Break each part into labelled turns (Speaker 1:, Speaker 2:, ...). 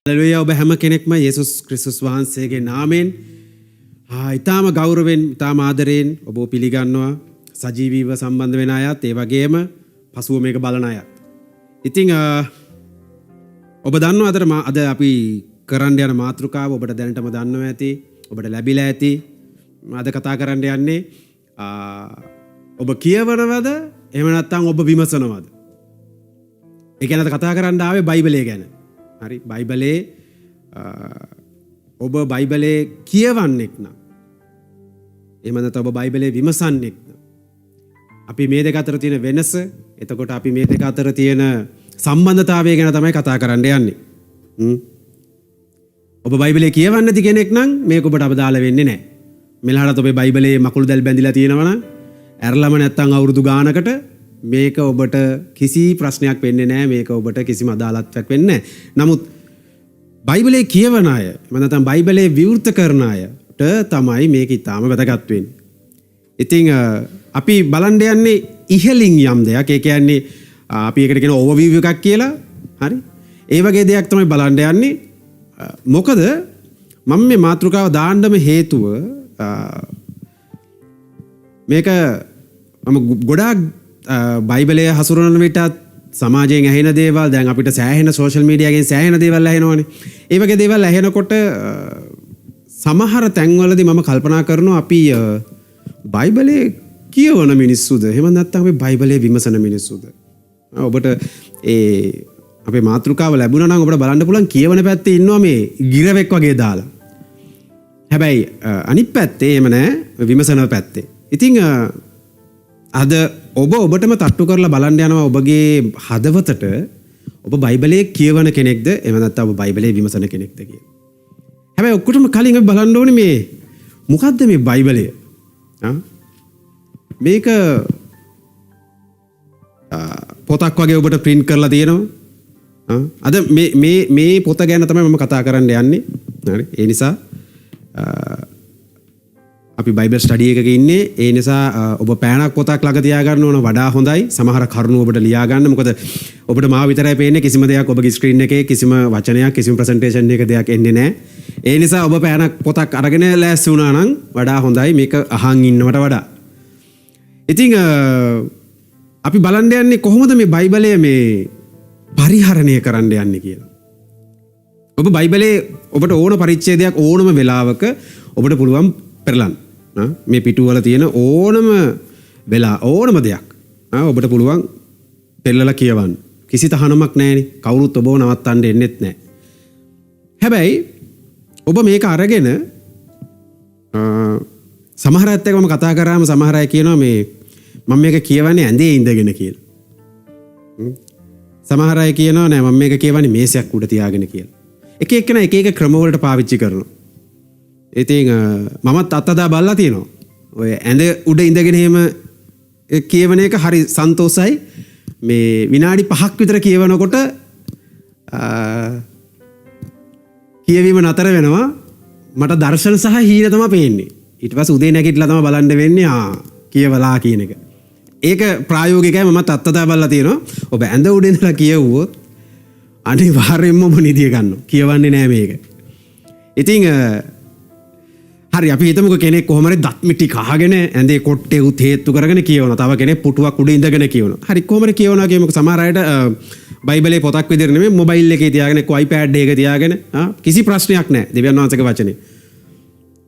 Speaker 1: Hallelujah ඔබ හැම කෙනෙක්ම යේසුස් ක්‍රිස්තුස් වහන්සේගේ නාමයෙන් ඊටාම ගෞරවයෙන් ඊටාම ආදරයෙන් ඔබ පිළිගන්නවා සජීවීව සම්බන්ධ වෙන අයත් ඒ වගේම පසුව මේක බලන අයත්. ඉතින් ඔබ දන්නවා අද අපි කරන්න යන මාතෘකාව ඔබට දැනටම දන්නවා ඇති ඔබට ලැබිලා ඇති. අද කතා කරන්න යන්නේ ඔබ කියවනවද එහෙම නැත්නම් ඔබ විමසනවද? ඒ ගැන කතා කරන්න ආවේ බයිබලය ගැන. හරි බයිබලේ ඔබ බයිබලේ කියවන්නෙක් නම් එහෙම නැත්නම් ඔබ බයිබලේ විමසන්නෙක් නම් අපි මේ දෙක අතර තියෙන වෙනස එතකොට අපි මේ දෙක අතර තියෙන සම්බන්ධතාවය ගැන තමයි කතා කරන්න යන්නේ. ඔබ බයිබලේ කියවන්නේ නැති කෙනෙක් නම් මේක ඔබට අවදාළ වෙන්නේ නැහැ. මෙලහට ඔබේ බයිබලේ මකුළු දැල් බැඳිලා තියෙනවා නම් ඇරලම නැත්නම් අවුරුදු ගානකට මේක ඔබට කිසි ප්‍රශ්නයක් වෙන්නේ නැහැ. මේක ඔබට කිසිම අදාළත්වයක් වෙන්නේ නැහැ. නමුත් බයිබලේ කියවන අය එහෙම නැත්නම් බයිබලේ විවෘත කරන අයට තමයි මේක ඊටාම වැදගත් වෙන්නේ. ඉතින් අපි බලන්න යන්නේ ඉහලින් යම් දෙයක්. ඒ කියන්නේ අපි ඒකට කියන ඕවර්විව් එකක් කියලා. හරි. ඒ වගේ දෙයක් තමයි බලන්න යන්නේ. මොකද මම මේ මාතෘකාව දාන්නම හේතුව මේක මම ගොඩාක් බයිබලය හසුරවන විටත් සමාජයෙන් ඇහෙන දේවල් දැන් අපිට සෑහෙන සෝෂල් මීඩියා එකෙන් සෑහෙන දේවල් ඇහෙනවනේ. ඒ වගේ දේවල් ඇහෙනකොට සමහර තැන්වලදී මම කල්පනා කරනවා අපි බයිබලයේ කියවන මිනිස්සුද එහෙම නැත්නම් අපි බයිබලයේ විමසන මිනිස්සුද? ඔබට අපේ මාතෘකාව ලැබුණා නම් ඔබට බලන්න පුළුවන් කියවන පැත්තේ ඉන්නවා මේ ගිරවෙක් වගේ දාලා. හැබැයි අනිත් පැත්තේ එහෙම නැහැ විමසන පැත්තේ. ඉතින් අද ඔබටම තට්ටු කරලා බලන්න යනවා ඔබගේ හදවතට ඔබ බයිබලයේ කියවන කෙනෙක්ද එහෙම නැත්නම් ඔබ බයිබලයේ විමසන කෙනෙක්ද කියලා. හැබැයි ඔක්කොටම කලින් අපි බලන්න ඕනේ මේ මොකද්ද මේ බයිබලය? මේක පොතක් වගේ ඔබට print කරලා තියෙනවා. අද මේ පොත ගැන තමයි මම කතා කරන්න යන්නේ. හරි. ඒ නිසා අපි බයිබල් ස්ටඩි එකක ඉන්නේ. ඒ නිසා ඔබ පෑනක් පොතක් ළඟ තියාගන්න ඕන වඩා හොඳයි. සමහර කරුණු ඔබට ලියා ගන්න. මොකද ඔබට මාව විතරයි පේන්නේ කිසිම දෙයක් ඔබගේ ස්ක්‍රීන් එකේ කිසිම වචනයක් කිසිම ප්‍රසන්ටේෂන් එකක දෙයක් එන්නේ නැහැ. ඒ නිසා ඔබ පෑනක් පොතක් අරගෙන ලෑස්ති වුණා නම් වඩා හොඳයි මේක අහන් ඉන්නවට වඩා. ඉතින් අපි බලන්න යන්නේ කොහොමද මේ බයිබලය මේ පරිහරණය කරන්න යන්නේ කියලා. ඔබ බයිබලයේ ඔබට ඕන පරිච්ඡේදයක් ඕනම වෙලාවක ඔබට පුළුවන් පෙරලන්න. මේ පිටුවල තියෙන ඕනම ඕනම දෙයක් ඔබට පුළුවන් පෙරලලා කියවන්න. කිසි තහනමක් නැහැනේ. කවුරුත් ඔබව නවත්තන්න එන්නෙත් නැහැ. හැබැයි ඔබ මේක අරගෙන සමහර අයත් එක්ක මම කතා කරාම සමහර අය කියනවා මේ මම මේක කියවන්නේ ඇඳේ ඉඳගෙන කියලා. සමහර අය කියනවා නෑ මම මේක කියවන්නේ මේසයක් උඩ තියාගෙන කියලා. එක එක්කෙනා එක එක ක්‍රම වලට පාවිච්චි කරනවා. ඉතින් මමත් අත්දැක බලලා තියෙනවා. ඔය ඇඳ උඩ ඉඳගෙන එහෙම කියවන එක හරි සන්තෝසයි. මේ විනාඩි 5ක් විතර කියවනකොට කියවීම නතර වෙනවා. මට දර්ශන සහ හීන තමයි පේන්නේ. ඊට පස්සේ උදේ නැගිටලා තමයි බලන්න වෙන්නේ කියවලා කියන එක. ඒක ප්‍රායෝගිකයි මමත් අත්දැක බලලා තියෙනවා. ඔබ ඇඳ උඩ ඉඳලා කියවුවොත් අනිවාර්යයෙන්ම ඔබ නිදිය ගන්නවා. කියවන්නේ නෑ මේක. ඉතින් හරි අපි හිතමුකෝ කෙනෙක් කොහොම හරි දත් මිටි කහගෙන ඇඳේ කොට්ටේ උත් හේතු කරගෙන කියවනවා. තව කෙනෙක් පුටුවක් උඩ ඉඳගෙන කියවනවා. හරි කොහොම හරි කියවනවා කියමුකෝ. සමහර අයට බයිබලේ පොතක් විදිහට නෙමෙයි මොබයිල් එකේ තියාගෙන එක්ක iPad එකේ තියාගෙන කිසි ප්‍රශ්නයක් නැහැ. දෙවියන් වහන්සේගේ වචනේ.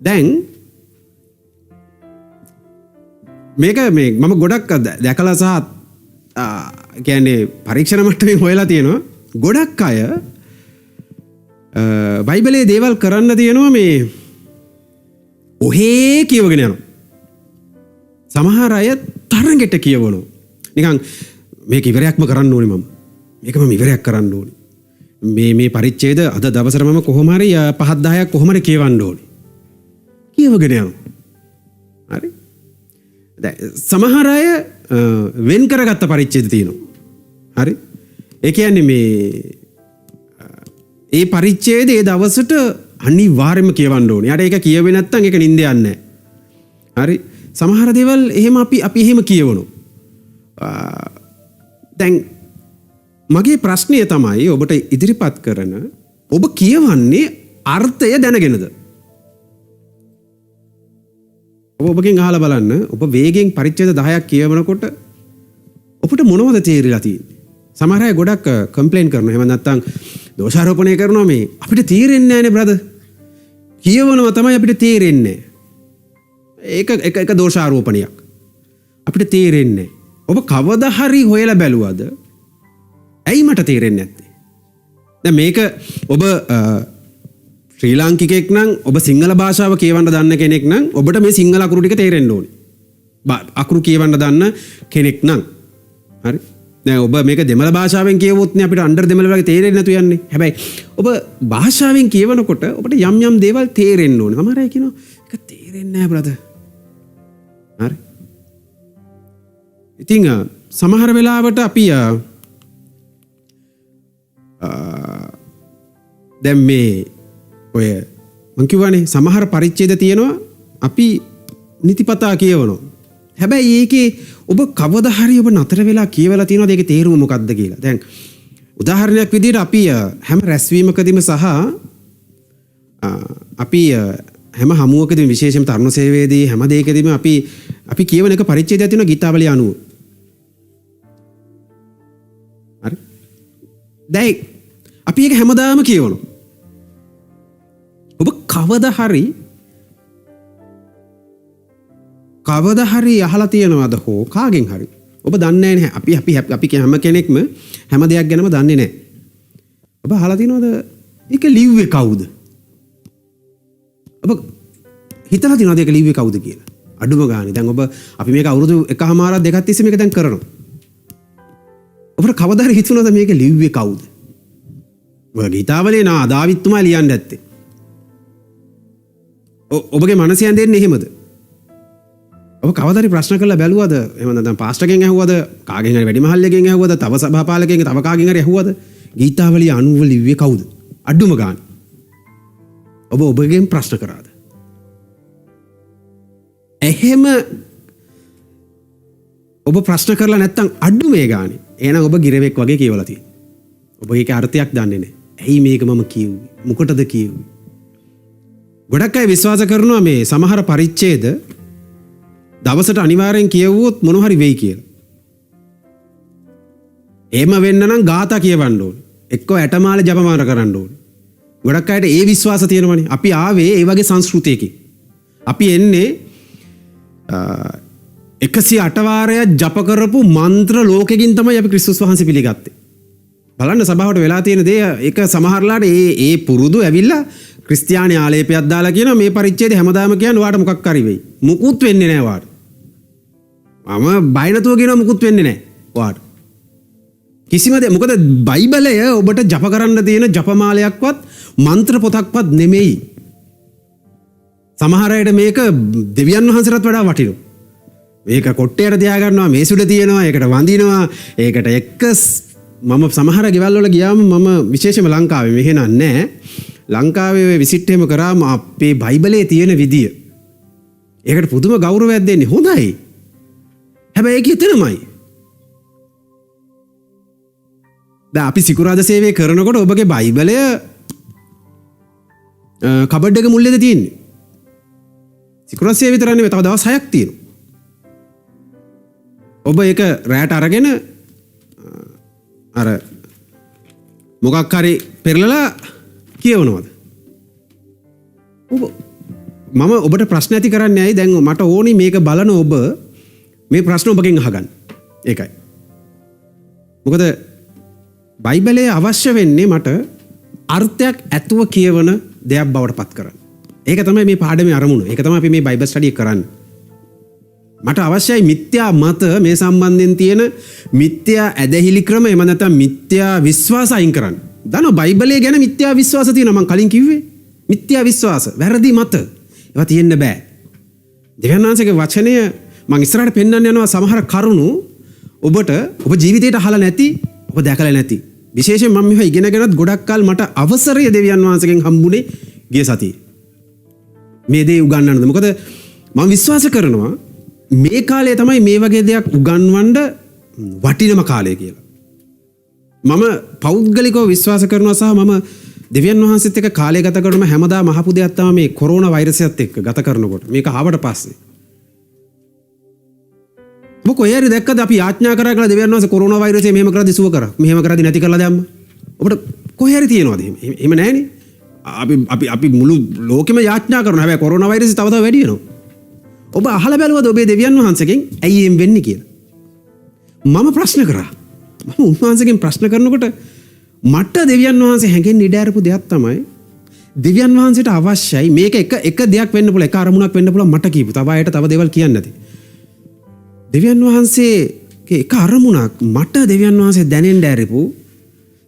Speaker 1: දැන් මේක මම ගොඩක් දැකලා සහ කියන්නේ පරීක්ෂණ මට්ටමින් හොයලා තියෙනවා. ගොඩක් අය බයිබලයේ දේවල් කරන්න තියෙනවා මේ ඔහේ කියවගෙන යනවා. සමහර අය තරඟෙට කියවනවා. නිකන් මේක ඉවරයක්ම කරන්න ඕනේ මම. මේක මම ඉවරයක් කරන්න ඕනේ. මේ පරිච්ඡේද අද දවසට මම කොහොම හරි 5-10ක් කොහොම හරි කියවන්න ඕනේ. කියවගෙන යනවා. හරි. දැන් සමහර අය වෙන් කරගත්ත පරිච්ඡේද තියෙනවා. හරි. ඒ කියන්නේ ඒ පරිච්ඡේද ඒ දවසට අනිවාර්යයෙන්ම කියවන්න ඕනේ. යාට ඒක කියවෙන්නේ නැත්නම් ඒක නිින්ද යන්නේ නැහැ. හරි. සමහර දේවල් එහෙම අපි එහෙම කියවනවා. දැන් මගේ ප්‍රශ්නය තමයි ඔබට ඉදිරිපත් කරන ඔබ කියවන්නේ අර්ථය දැනගෙනද? ඔබගෙන් අහලා බලන්න ඔබ වේගෙන් පරිච්ඡේද 10ක් කියවනකොට ඔබට මොනවද තේරිලා තියෙන්නේ? සමහර අය ගොඩක් කම්ප්ලේන් කරනවා. එහෙම නැත්නම් දෝෂාරෝපණය කරනවා මේ අපිට තේරෙන්නේ නැහැනේ බ්‍රදර්. කියවනවා තමයි අපිට තේරෙන්නේ. ඒක දෝෂාරෝපණයක්. අපිට තේරෙන්නේ. ඔබ කවදා හරි හොයලා බැලුවද? ඇයි මට තේරෙන්නේ නැත්තේ? දැන් මේක ඔබ ශ්‍රී ලාංකිකයෙක් නම් ඔබ සිංහල භාෂාව කියවන්න දන්න කෙනෙක් නම් ඔබට මේ සිංහල අකුරු ටික තේරෙන්න ඕනේ. අකුරු කියවන්න දන්න කෙනෙක් නම්. හරි. දැන් ඔබ මේක දෙමළ භාෂාවෙන් කියවුවොත් නේ අපිට අnder දෙමළ වගේ තේරෙන්නේ නැතු යන්නේ. හැබැයි ඔබ භාෂාවෙන් කියවනකොට ඔබට යම් යම් දේවල් තේරෙන්න ඕනේ. සමහර අය කියනවා ඒක තේරෙන්නේ නැහැ බ්‍රදර්. හරි. ඉතින් සමහර වෙලාවට අපි දැන් මේ ඔය මං කිව්වනේ සමහර පරිච්ඡේද තියෙනවා අපි නිතිපතා කියවනවා. හැබැයි ඒකේ ඔබ කවදා හරි ඔබ නතර වෙලා කියවලා තියෙනවද ඒකේ තේරුම මොකක්ද කියලා. දැන් උදාහරණයක් විදිහට අපි හැම රැස්වීමකදීම සහ අපි හැම හමුවකදීම විශේෂයෙන්ම තරුණ සේවයේදී හැම දෙයකදීම අපි කියවන එක පරිච්ඡේදයක් තියෙනවා ගීතාවලිය 90. හරි. දැන් අපි ඒක හැමදාම කියවනවා. ඔබ කවදා හරි අහලා තියෙනවද හෝ කාගෙන් හරි? ඔබ දන්නේ නැහැ. අපි හැම කෙනෙක්ම හැම දෙයක් ගැනම දන්නේ නැහැ. ඔබ අහලා තියෙනවද ඒක ලිව්වේ කවුද? ඔබ හිතලා තියෙනවද ඒක ලිව්වේ කවුද කියලා? අඩුම ගානේ. දැන් ඔබ අපි මේක අවුරුදු එකමාරක් දෙකක් තිස්සේ මේක දැන් කරනවා. ඔබට කවදා හරි හිතුණාද මේක ලිව්වේ කවුද? ඔය ගීතාවලිය නා දාවිත්තුමා ලියන්න ඇත්තේ. ඔබගේ මනස යන්නේ එහෙමද? ඔබ කවදා හරි ප්‍රශ්න කරලා බැලුවද? එහෙම නැත්නම් පාස්ටර්ගෙන් ඇහුවද? කාගෙන් හරි වැඩිමහල්ලගෙන් ඇහුවද? තව සභාපාලකගෙන් තව කාගෙන් හරි ඇහුවද? ගීතාවලිය 90 ලිව්වේ කවුද? අඩුම ගානේ. ඔබගෙන් ප්‍රශ්න කරාද? එහෙම ඔබ ප්‍රශ්න කරලා නැත්නම් අඩුමේ ගානේ. එහෙනම් ඔබ ගිරවෙක් වගේ කියවලා තියෙනවා. ඔබ ඒකේ අර්ථයක් දන්නේ නැහැ. ඇයි මේක මම කිව්වේ? මොකටද කිව්වේ? ගොඩක් අය විශ්වාස කරනවා මේ සමහර පරිච්ඡේද දවසට අනිවාර්යෙන් කියවුවොත් මොන හරි වෙයි කියලා. එහෙම වෙන්න නම් ගාථා කියවන්න ඕනේ. එක්කෝ ඇටමාල ජපමාන කරන්න ඕනේ. ගොඩක් අයට ඒ විශ්වාස තියෙනවනේ. අපි ආවේ ඒ වගේ සංස්කෘතියකින්. අපි එන්නේ 108 වාරයක් ජප කරපු මන්ත්‍ර ලෝකෙකින් තමයි අපි ක්‍රිස්තුස් වහන්සේ පිළිගත්තේ. බලන්න සභාවට වෙලා තියෙන දේ ඒක සමහරලාට ඒ පුරුදු ඇවිල්ලා ක්‍රිස්තියානි ආලේපයක් දාලා කියනවා මේ පරිච්ඡේදය හැමදාම කියන්නේ ඔයාට මොකක් හරි වෙයි. මුකුත් වෙන්නේ නැහැ ඔයාට. මම බය නැතුව කියනවා මුකුත් වෙන්නේ නැහැ ඔයාට. කිසිම දෙයක් මොකද බයිබලය ඔබට ජප කරන්න තියෙන ජපමාලයක්වත් මන්ත්‍ර පොතක්වත් නෙමෙයි. සමහර අයට මේක දෙවියන් වහන්සේටත් වඩා වටිනවා. මේක කොට්ටේට තියා ගන්නවා මේසුඩ තියෙනවා ඒකට වඳිනවා ඒකට එක්ක මම සමහර ගෙවල් වල ගියාම මම විශේෂයෙන්ම ලංකාවේ මෙහෙ නෑ ලංකාවේ විසිට් එහෙම කරාම අපේ බයිබලයේ තියෙන විදිය ඒකට පුදුම ගෞරවයක් දෙන්නේ හොඳයි. හැබැයි ඒක එතනමයි. දැන් අපි සිකුරාදා සේවය කරනකොට ඔබගේ බයිබලය කබඩ් එක මුල්ලේද තියෙන්නේ. සිකුරාදා සේවය විතර නෙවෙයි තව දවස් 6ක් තියෙනවා. ඔබ ඒක රැට අරගෙන අර මොකක් හරි පෙරලලා කියවනවද? මම ඔබට ප්‍රශ්න ඇති කරන්නේ ඇයි? දැන් මට ඕනි මේක බලන ඔබ මේ ප්‍රශ්න ඔබගෙන් අහගන්න. ඒකයි. මොකද බයිබලයේ අවශ්‍ය වෙන්නේ මට අර්ථයක් ඇතුව කියවන දෙයක් බවට පත් කරන්න. ඒක තමයි මේ පාඩමේ අරමුණ. ඒක තමයි අපි මේ බයිබල් ස්ටඩි කරන්නේ. මට අවශ්‍යයි මිත්‍යා මත මේ සම්බන්ධයෙන් තියෙන මිත්‍යා ඇදහිලි ක්‍රම එහෙම නැත්නම් මිත්‍යා විශ්වාස අයින් කරන්න. දන්නව බයිබලයේ ගැන මිත්‍යා විශ්වාස තියෙනවා මම කලින් කිව්වේ. මිත්‍යා විශ්වාස, වැරදි මත. ඒවා තියෙන්න බෑ. දෙවියන් වහන්සේගේ වචනය මම ඉස්සරහට පෙන්වන්න යනවා සමහර කරුණු ඔබට ඔබ ජීවිතේට අහලා නැති, ඔබ දැකලා නැති. විශේෂයෙන් මම මේවා ඉගෙනගෙනත් ගොඩක් කල් මට අවසරය දෙවියන් වහන්සේගෙන් හම්බුනේ ගිය සතියේ. මේ දේ උගන්වන්නද? මොකද මම විශ්වාස කරනවා මේ කාලය තමයි මේ වගේ දෙයක් උගන්වන්න වටිනම කාලය කියලා. මම පෞද්ගලිකව විශ්වාස කරනවා සහ මම දෙවියන් වහන්සේත් එක්ක කාලය ගත කරනම හැමදාම අහපු දෙයක් තමයි මේ කොරෝනා වෛරසයත් එක්ක ගත කරනකොට මේක ආවට පස්සේ ඔබ කොහේ හරි දැක්කද අපි යාඥා කරා කියලා දෙවියන් වහන්සේ කොරෝනා වෛරසය මෙහෙම කරද්දි සුව කරා මෙහෙම කරද්දි නැති කරලා දැම්මා ඔබට කොහේ හරි තියෙනවද එහෙම නැහනේ අපි මුළු ලෝකෙම යාඥා කරනවා හැබැයි කොරෝනා වෛරසය තව වැඩි වෙනවා ඔබ අහලා බැලුවද ඔබේ දෙවියන් වහන්සේගෙන් ඇයි එම් වෙන්නේ කියලා මම ප්‍රශ්න කරා මම උන්වහන්සේගෙන් ප්‍රශ්න කරනකොට මට දෙවියන් වහන්සේ හැඟෙන්න ඉඩ අරපු දෙයක් තමයි දෙවියන් වහන්සේට අවශ්‍යයි මේක එක දෙයක් වෙන්න පුළුවන් එක අරමුණක් වෙන්න පුළුවන් මට කියපු තව අයට තව දේවල් කියන්නේ නැති දෙවියන් වහන්සේගේ එක අරමුණක් මට දෙවියන් වහන්සේ දැනෙන්න ඇරපු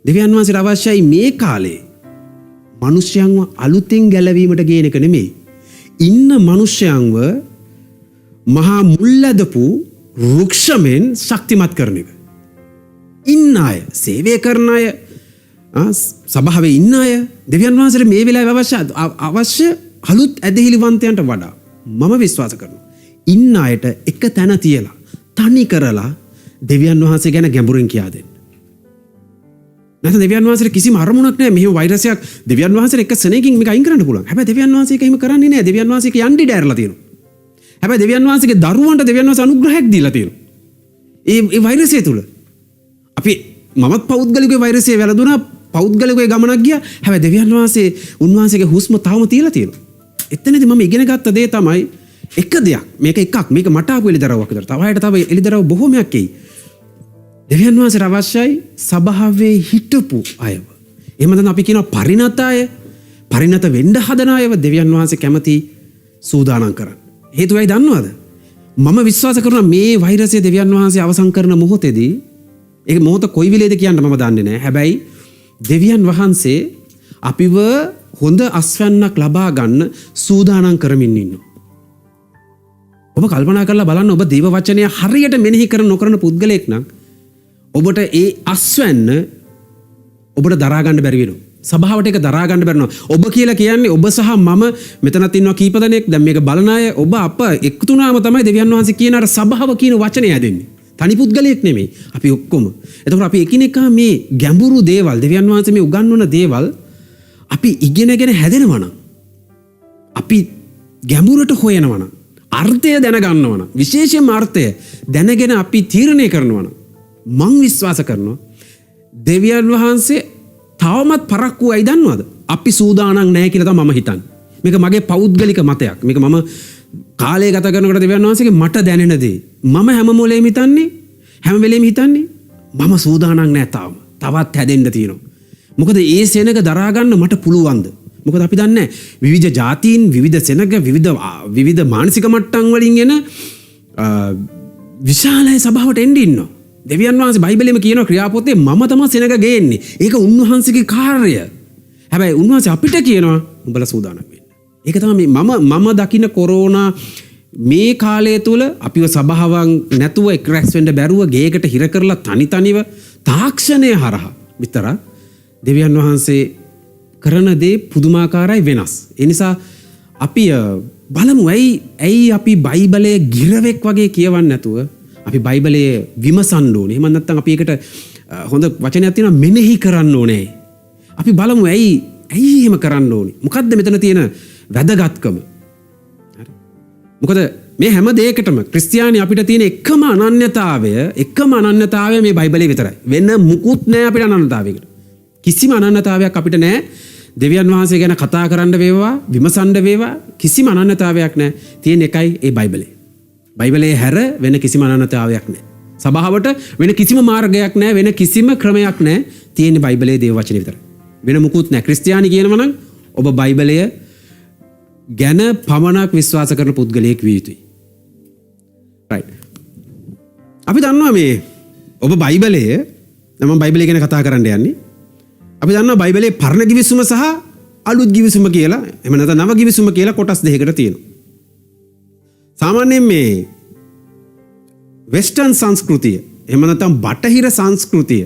Speaker 1: දෙවියන් වහන්සේට අවශ්‍යයි මේ කාලේ මිනිස්යන්ව අලුතෙන් ගැලවීමට ගේන එක නෙමෙයි ඉන්න මිනිස්යන්ව මහා මුල්ලදපු වෘක්ෂමෙන් ශක්තිමත් කරන එක ඉන්න අය සේවය කරන අය සභාවේ ඉන්න අය දෙවියන් වහන්සේට මේ වෙලාවේ අවශ්‍ය අලුත් ඇදහිලිවන්තයන්ට වඩා මම විශ්වාස කරනවා ඉන්න අයට එක තැන තියලා තනි කරලා දෙවියන් වහන්සේ ගැන ගැඹුරින් කියා දෙන්න. නැත්නම් දෙවියන් වහන්සේට කිසිම අරමුණක් නැහැ මෙහෙම වෛරසයක් දෙවියන් වහන්සේට එක සෙනෙකින් මේක අයින් කරන්න පුළුවන්. හැබැයි දෙවියන් වහන්සේ ඒක එහෙම කරන්නේ නැහැ. දෙවියන් වහන්සේ ඒක යන්ඩි ඩෑරලා තියෙනවා. හැබැයි දෙවියන් වහන්සේගේ දරුවන්ට දෙවියන් වහන්සේ අනුග්‍රහයක් දීලා තියෙනවා. ඒ වෛරසය තුල අපි මමත් පෞද්ගලිකව වෛරසය වැළඳුණා පෞද්ගලිකව ගමනක් ගියා. හැබැයි දෙවියන් වහන්සේ උන්වහන්සේගේ හුස්ම තාම තියලා තියෙනවා. එතනදී මම ඉගෙන ගත්ත දේ තමයි එක දෙයක් මේක එකක් මේක මට ආපු එළිදරව්වක් විතර. තව අයට තව එළිදරව් බොහෝමයක් එයි. දෙවියන් වහන්සේට අවශ්‍යයි සභාවේ හිටපු අයව. එහෙම නැත්නම් අපි කියනවා පරිණත අය පරිණත වෙන්න හදන අයව දෙවියන් වහන්සේ කැමති සූදානම් කරන්න. හේතුවයි දන්නවද? මම විශ්වාස කරනවා මේ වෛරසය දෙවියන් වහන්සේ අවසන් කරන මොහොතේදී ඒක මොහොත කොයි වෙලේද කියන්න මම දන්නේ නැහැ. හැබැයි දෙවියන් වහන්සේ අපිව හොඳ අස්වැන්නක් ලබා ගන්න සූදානම් කරමින් ඉන්නවා. ඔබ කල්පනා කරලා බලන්න ඔබ දේව වචනය හරියට මෙනෙහි කරන නොකරන පුද්ගලයෙක් නම් ඔබට ඒ අස්වැන්න ඔබට දරා ගන්න බැරි වෙනවා. සභාවට ඒක දරා ගන්න බැරි වෙනවා. ඔබ කියලා කියන්නේ ඔබ සහ මම මෙතනත් ඉන්නවා කීප දෙනෙක්. දැන් මේක බලන අය ඔබ අප එක්තුනාම තමයි දෙවියන් වහන්සේ කියන අර සභාව කියන වචනය හැදෙන්නේ. තනි පුද්ගලයෙක් නෙමෙයි. අපි ඔක්කොම. එතකොට අපි එකිනෙකා මේ ගැඹුරු දේවල් දෙවියන් වහන්සේ මේ උගන්වන දේවල් අපි ඉගෙනගෙන හැදෙනවා නම් අපි ගැඹුරට හොයනවා නම් අර්ථය දැනගන්නවා නම් විශේෂයෙන්ම අර්ථය දැනගෙන අපි තීරණය කරනවා නම් මං විශ්වාස කරනවා දෙවියන් වහන්සේ තවමත් පරක්කු වෙයි දන්නවද? අපි සූදානම් නැහැ කියලා තමයි මම හිතන්නේ. මේක මගේ පෞද්ගලික මතයක්. මේක මම කාලය ගත කරනකොට දෙවියන් වහන්සේගේ මට දැනෙන දේ. මම හැම වෙලේම හිතන්නේ මම සූදානම් නැහැ තාම. තවත් හැදෙන්න තියෙනවා. මොකද ඒ සෙනඟ දරා ගන්න මට පුළුවන්ද? මොකද අපි දන්නේ විවිධ ජාතීන් විවිධ සෙනඟ විවිධ මානසික මට්ටම් වලින් එන විශාල සභාවට එන්න ඉන්නවා. දෙවියන් වහන්සේ බයිබලෙම කියනවා ක්‍රියාපොතේ මම තමයි සෙනඟ ගේන්නේ. ඒක උන්වහන්සේගේ කාර්යය. හැබැයි උන්වහන්සේ අපිට කියනවා උඹලා සූදානම් වෙන්න. ඒක තමයි මම දකින්න කොරෝනා මේ කාලය තුල අපිව සභාවන් නැතුව එක් රැස් වෙන්න බැරුව ගේකට හිර කරලා තනිව තාක්ෂණය හරහා විතර දෙවියන් වහන්සේ කරන දේ පුදුමාකාරයි වෙනස්. ඒ නිසා අපි බලමු ඇයි අපි බයිබලයේ ගිරවෙක් වගේ කියවන්නේ නැතුව අපි බයිබලයේ විමසන්න ඕනේ. එහෙම නැත්නම් අපි ඒකට හොඳ වචනයක් තියෙනවා මෙනෙහි කරන්න ඕනේ. අපි බලමු ඇයි එහෙම කරන්න ඕනේ. මොකද්ද මෙතන තියෙන වැදගත්කම? හරි. මොකද මේ හැම දෙයකටම ක්‍රිස්තියානි අපිට තියෙන එකම අනන්‍යතාවය මේ බයිබලයේ විතරයි. වෙන මුකුත් නෑ අපිට අනන්‍යතාවයකට. කිසිම අනන්‍යතාවයක් අපිට නෑ. දෙවියන් වහන්සේ ගැන කතා කරන්න වේවා විමසන්න වේවා කිසිම අනන්‍යතාවයක් නෑ. තියෙන එකයි ඒ බයිබලයේ. බයිබලයේ හැර වෙන කිසිම අනන්‍යතාවයක් නෑ. සභාවට වෙන කිසිම මාර්ගයක් නෑ. වෙන කිසිම ක්‍රමයක් නෑ. තියෙන බයිබලයේ දේව වචනේ විතරයි. වෙන මුකුත් නෑ. ක්‍රිස්තියානි කියනවා නම් ඔබ බයිබලය ගැන පමණක් විශ්වාස කරන පුද්ගලයෙක් විය යුතුයි. රයිට්. අපි දන්නවා මේ ඔබ බයිබලය මම බයිබලය ගැන කතා කරන්න යන්නේ. අපි දන්නවා බයිබලයේ පරණ ගිවිසුම සහ අලුත් ගිවිසුම කියලා එහෙම නැත්නම් නව ගිවිසුම කියලා කොටස් දෙකකට තියෙනවා. සාමාන්‍යයෙන් මේ වෙස්ටර්න් සංස්කෘතිය එහෙම නැත්නම් බටහිර සංස්කෘතිය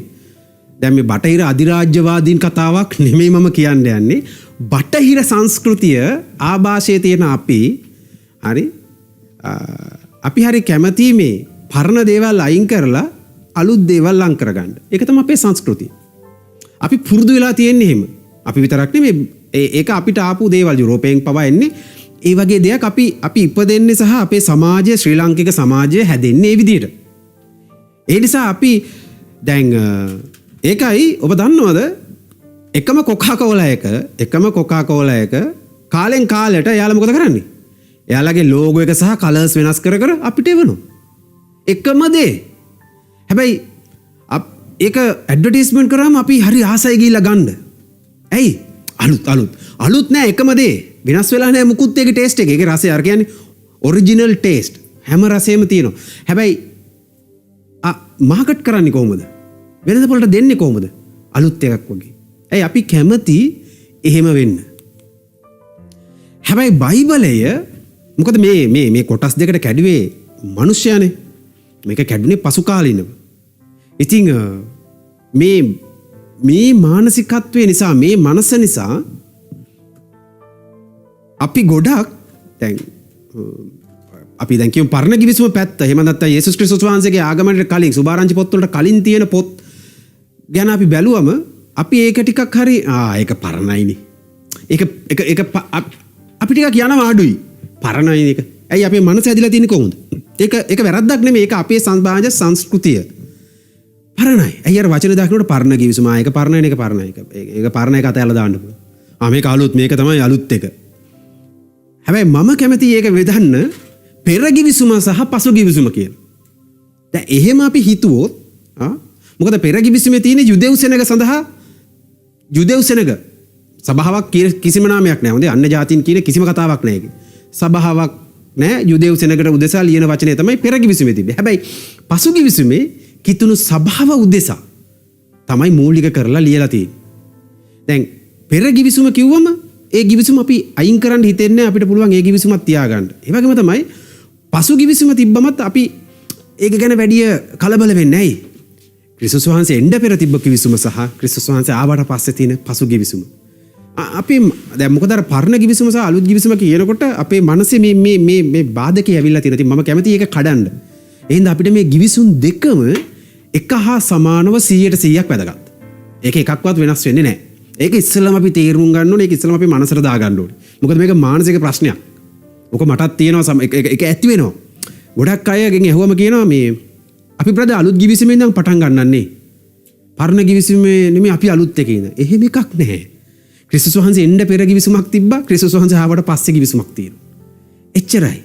Speaker 1: දැන් මේ බටහිර අධිරාජ්‍යවාදීන් කතාවක් නෙමෙයි මම කියන්න යන්නේ. බටහිර සංස්කෘතිය ආభాෂයේ තියෙන අපි හරි කැමති මේ පරණ දේවල් අයින් කරලා අලුත් දේවල් ලං කරගන්න. ඒක තමයි අපේ සංස්කෘතිය. අපි පුරුදු වෙලා තියෙන්නේ එහෙම. අපි විතරක් නෙමෙයි ඒක අපිට ආපු දේවල් යුරෝපයෙන් පවා එන්නේ. ඒ වගේ දෙයක් අපි ඉපදෙන්නේ සහ අපේ සමාජය ශ්‍රී ලාංකික සමාජය හැදෙන්නේ ඒ විදිහට. ඒ නිසා අපි දැන් ඒකයි ඔබ දන්නවද එකම කොකාකෝලා එක කාලෙන් කාලයට එයාලා මොකද කරන්නේ? එයාලගේ ලෝගෝ එක සහ කලර්ස් වෙනස් කර කර අපිට එවනවා. එකම දේ. හැබැයි ඒක ඇඩ්වර්ටයිස්මන්ට් කරාම අපි හරි ආසයි ගිහිල්ලා ගන්න. ඇයි? අලුත් නෑ එකම දේ. වෙනස් වෙලා නෑ මුකුත් ඒකේ ටේස්ට් එක. ඒකේ රසය අර කියන්නේ ඔරිජිනල් ටේස්ට්. හැම රසෙම තියෙනවා. හැබැයි මාකට් කරන්නේ කොහොමද? වෙනද පොලට දෙන්නේ කොහොමද? අලුත් එකක් වගේ. ඇයි අපි කැමති එහෙම වෙන්න. හැබැයි බයිබලය මොකද මේ කොටස් දෙකට කැඩුවේ මිනිස්යානේ. මේක කැඩුනේ පසු කාලිනව. ඉතින් මේ මානසිකත්වය නිසා මේ මනස නිසා අපි ගොඩක් දැන් අපි දැන් කියමු පරණ කිවිසුම පැත්ත. එහෙම නැත්නම් යේසුස් ක්‍රිස්තුස් වහන්සේගේ ආගමනයට කලින් සුභාරංචි පොත්වලට කලින් තියෙන පොත් ගැන අපි බැලුවම අපි ඒක ටිකක් හරි ඒක පරණයිනේ. ඒක අපි ටිකක් යනවා අඩුයි. පරණයි ඒක. ඇයි අපේ මනස ඇදිලා තියෙන්නේ කොහොමද? ඒක වැරද්දක් නෙමෙයි. ඒක අපේ සමාජ සංස්කෘතිය. පරණයි. ඇයි අර වචන දානකොට පරණ කිවිසුම ඒක පරණයි ඒක පරණයි. ඒක පරණ එක අතහැරලා දාන්න පුළුවන්. මේක අලුත් මේක තමයි අලුත් එක. හැබැයි මම කැමති ඒක වෙදන්න පෙර කිවිසුම සහ පසු කිවිසුම කියලා. දැන් එහෙම අපි හිතුවොත් මොකද පෙර කිවිසුමේ තියෙන යුදෙව් සෙනග සඳහා යුදෙව් සෙනග සභාවක් කිසිම නාමයක් නැහැ. හොඳේ අන්‍ය ජාතීන් කියන කිසිම කතාවක් නැහැ ඒකේ. සභාවක් නැහැ යුදෙව් සෙනගට උදෙසා ලියන වචනේ තමයි පෙර කිවිසුමේ තිබෙන්නේ. හැබැයි පසු කිවිසුමේ කිතුණු සභාව උදෙසා තමයි මූලික කරලා ලියලා තියෙන්නේ. දැන් පෙර කිවිසුම කිව්වම ඒ කිවිසුම අපි අයින් කරන්න හිතෙන්නේ අපිට පුළුවන් ඒ කිවිසුමත් තියාගන්න. ඒ වගේම තමයි පසු කිවිසුම තිබ්බමත් අපි ඒක ගැන වැඩි කලබල වෙන්නේ නැහැ. ක්‍රිස්තුස් වහන්සේ එන්න පෙර තිබ්බ කිවිසුම සහ ක්‍රිස්තුස් වහන්සේ ආවට පස්සේ තියෙන පසු කිවිසුම. අපි දැන් මොකද අර පරණ කිවිසුම සහ අලුත් කිවිසුම කියනකොට අපේ මනසේ මේ බාධකේ ඇවිල්ලා තියෙනවා. ඉතින් මම කැමති ඒක කඩන්න. එහෙනම් අපිට මේ කිවිසුම් දෙකම එක හා සමානව 100%ක් වැදගත්. ඒක එකක්වත් වෙනස් වෙන්නේ නැහැ. ඒක ඉස්සෙල්ලාම අපි තේරුම් ගන්න ඕනේ. ඒක ඉස්සෙල්ලාම අපි මනසට දා ගන්න ඕනේ. මොකද මේක මානසික ප්‍රශ්නයක්. ඔක මටත් තියෙනවා ඒක ඇති වෙනවා. ගොඩක් අයගෙන් ඇහුවම කියනවා මේ අපි ප්‍රද අලුත් කිවිසුමෙන් ඉඳන් පටන් ගන්නන්නේ. පරණ කිවිසුමේ නෙමෙයි අපි අලුත් එකේ ඉඳන්. එහෙම එකක් නැහැ. ක්‍රිස්තුස් වහන්සේ එන්න පෙර කිවිසුමක් තිබ්බා. ක්‍රිස්තුස් වහන්සේ ආවට පස්සේ කිවිසුමක් තියෙනවා. එච්චරයි.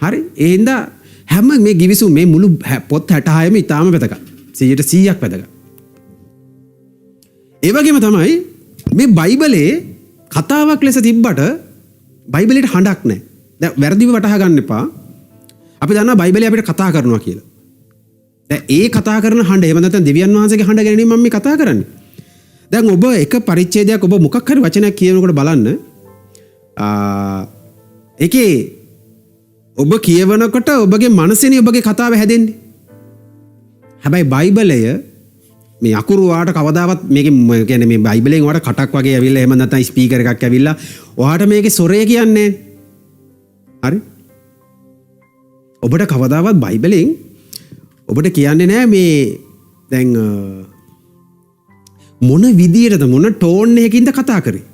Speaker 1: හරි? ඒ හින්දා හැම මේ කිවිසුම මේ මුළු පොත් 66ම ඊටාම වැදගත්. 100%ක් වැදගත්. ඒ වගේම තමයි මේ බයිබලයේ කතාවක් ලෙස තිබ්බට බයිබලයට හඬක් නැහැ. දැන් වැරදිව වටහා ගන්න එපා. අපි දන්නවා බයිබලය අපිට කතා කරනවා කියලා. දැන් ඒ කතා කරන හඬ එහෙම නැත්නම් දෙවියන් වහන්සේගේ හඬ ගැන මම මේ කතා කරන්නේ. දැන් ඔබ එක පරිච්ඡේදයක් ඔබ මොකක් හරි වචනයක් කියනකොට බලන්න ඒකේ ඔබ කියවනකොට ඔබගේ මනසේනේ ඔබගේ කතාව හැදෙන්නේ. හැබැයි බයිබලය මේ අකුරු වාට කවදාවත් මේකේ කියන්නේ මේ බයිබලෙන් වාට කටක් වගේ ඇවිල්ලා එහෙම නැත්නම් ස්පීකර් එකක් ඇවිල්ලා ඔයාට මේකේ සොරේ කියන්නේ හරි ඔබට කවදාවත් බයිබලෙන් ඔබට කියන්නේ නැහැ මේ දැන් මොන විදියටද මොන ටෝන් එකකින්ද කතා කරේ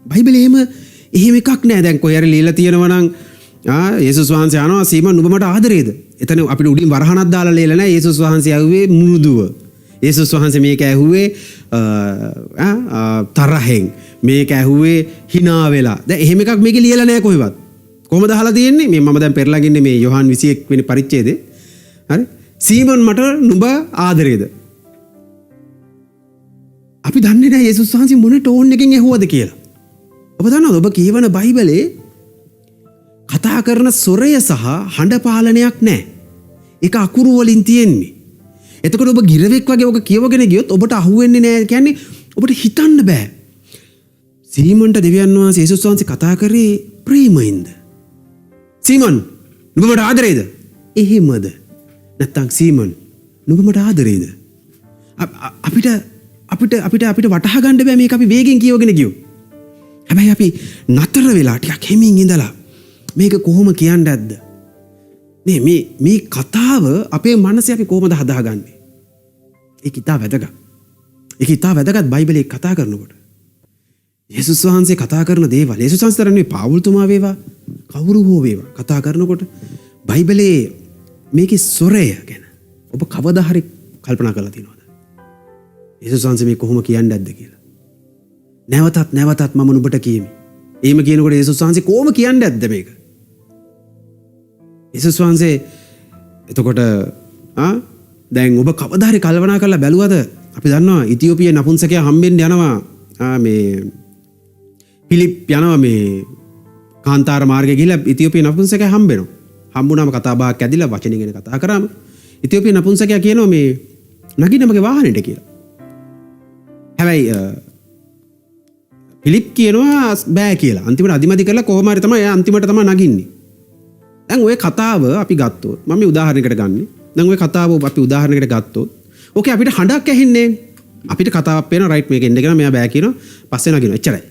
Speaker 1: බයිබලේ එහෙම එකක් නැහැ. දැන් කොහේ හරි ලියලා තියෙනවා නම් යේසුස් වහන්සේ අහනවා සීමන් නුඹ මට ආදරේද? එතන අපිට උඩින් වරහණක් දාලා ලියලා නැහැ. යේසුස් වහන්සේ ඇහුවේ මෘදුව. යේසුස් වහන්සේ මේක ඇහුවේ තරහෙන්. මේක ඇහුවේ hina වෙලා. දැන් එහෙම එකක් මේකේ ලියලා නැහැ කොහෙවත්. කොහමද අහලා තියෙන්නේ? මේ මම දැන් පෙරලා ගින්නේ මේ යොහාන් 21 වෙනි පරිච්ඡේදේ. හරි? සීමන් මට නුඹ ආදරේද? අපි දන්නේ නැහැ යේසුස් වහන්සේ මොන ටෝන් එකකින් ඇහුවද කියලා. ඔබ දන්නවද ඔබ කියවන බයිබලේ කතා කරන සොරය සහ හඬ පාලනයක් නැහැ. ඒක අකුරු වලින් තියෙන්නේ. එතකොට ඔබ ගිරවෙක් වගේ ඔබ කියවගෙන ගියොත් ඔබට අහුවෙන්නේ නැහැ. කියන්නේ ඔබට හිතන්න බෑ. සීමන්ට දෙවියන් වහන්සේ යේසුස් වහන්සේ කතා කරේ ප්‍රේමයෙන්ද? සීමන් නුඹ මට ආදරේද? එහෙමද? නැත්තම් සීමන් නුඹ මට ආදරේද? අපිට වටහා ගන්න බෑ මේක අපි වේගෙන් කියවගෙන ගියෝ. හැබැයි අපි නතර වෙලා ටිකක් හැමින් ඉඳලා මේක කොහොම කියන්න ඇද්ද? මේ කතාව අපේ මනසේ අපි කොහොමද හදාගන්නේ? ඒක ඉතා වැදගත්. ඒක ඉතා වැදගත් බයිබලයේ කතා කරනකොට. යේසුස් වහන්සේ කතා කරන දේවල් යේසුස් වහන්සේ තරන්නේ පාවුල්තුමා වේවා කවුරු හෝ වේවා කතා කරනකොට බයිබලයේ මේකේ ස්වරය ගැන ඔබ කවදා හරි කල්පනා කරලා තියෙනවද? යේසුස් වහන්සේ මේ කොහොම කියන්නේ නැද්ද කියලා. නැවතත් මම නුඹට කියමි. එහෙම කියනකොට යේසුස් වහන්සේ කොහොම කියන්නේ නැද්ද මේක? යේසුස් වහන්සේ එතකොට දැන් ඔබ කවදා හරි කල්පනා කරලා බැලුවද? අපි දන්නවා ඉතියෝපියේ නපුංසකයා හම්බෙන්න යනවා මේ පිලිප් යනවා මේ කාන්තාර මාර්ගයේ ගිහිල්ලා ඉතියෝපියේ නපුංසකයා හම්බෙනවා. හම්බුනාම කතා බහක් ඇදිලා වචනින් ගැන කතා කරාම ඉතියෝපියේ නපුංසකයා කියනවා මේ නගින්න මගේ වාහනේට කියලා. හැබැයි පිලිප් කියනවා බෑ කියලා. අන්තිමට අදිමදි කරලා කොහොම හරි තමයි එයා අන්තිමට තමයි නගින්නේ. දැන් ওই කතාව අපි ගත්තොත් මම මේ උදාහරණයකට ගන්නෙ. දැන් ওই කතාව අපි උදාහරණයකට ගත්තොත් ඕකේ අපිට හඬක් ඇහෙන්නේ. අපිට කතාවක් පේනවා රයිට් මේක එන්න කියලා මෙයා බෑ කියනවා පස්සේ නගිනවා එච්චරයි.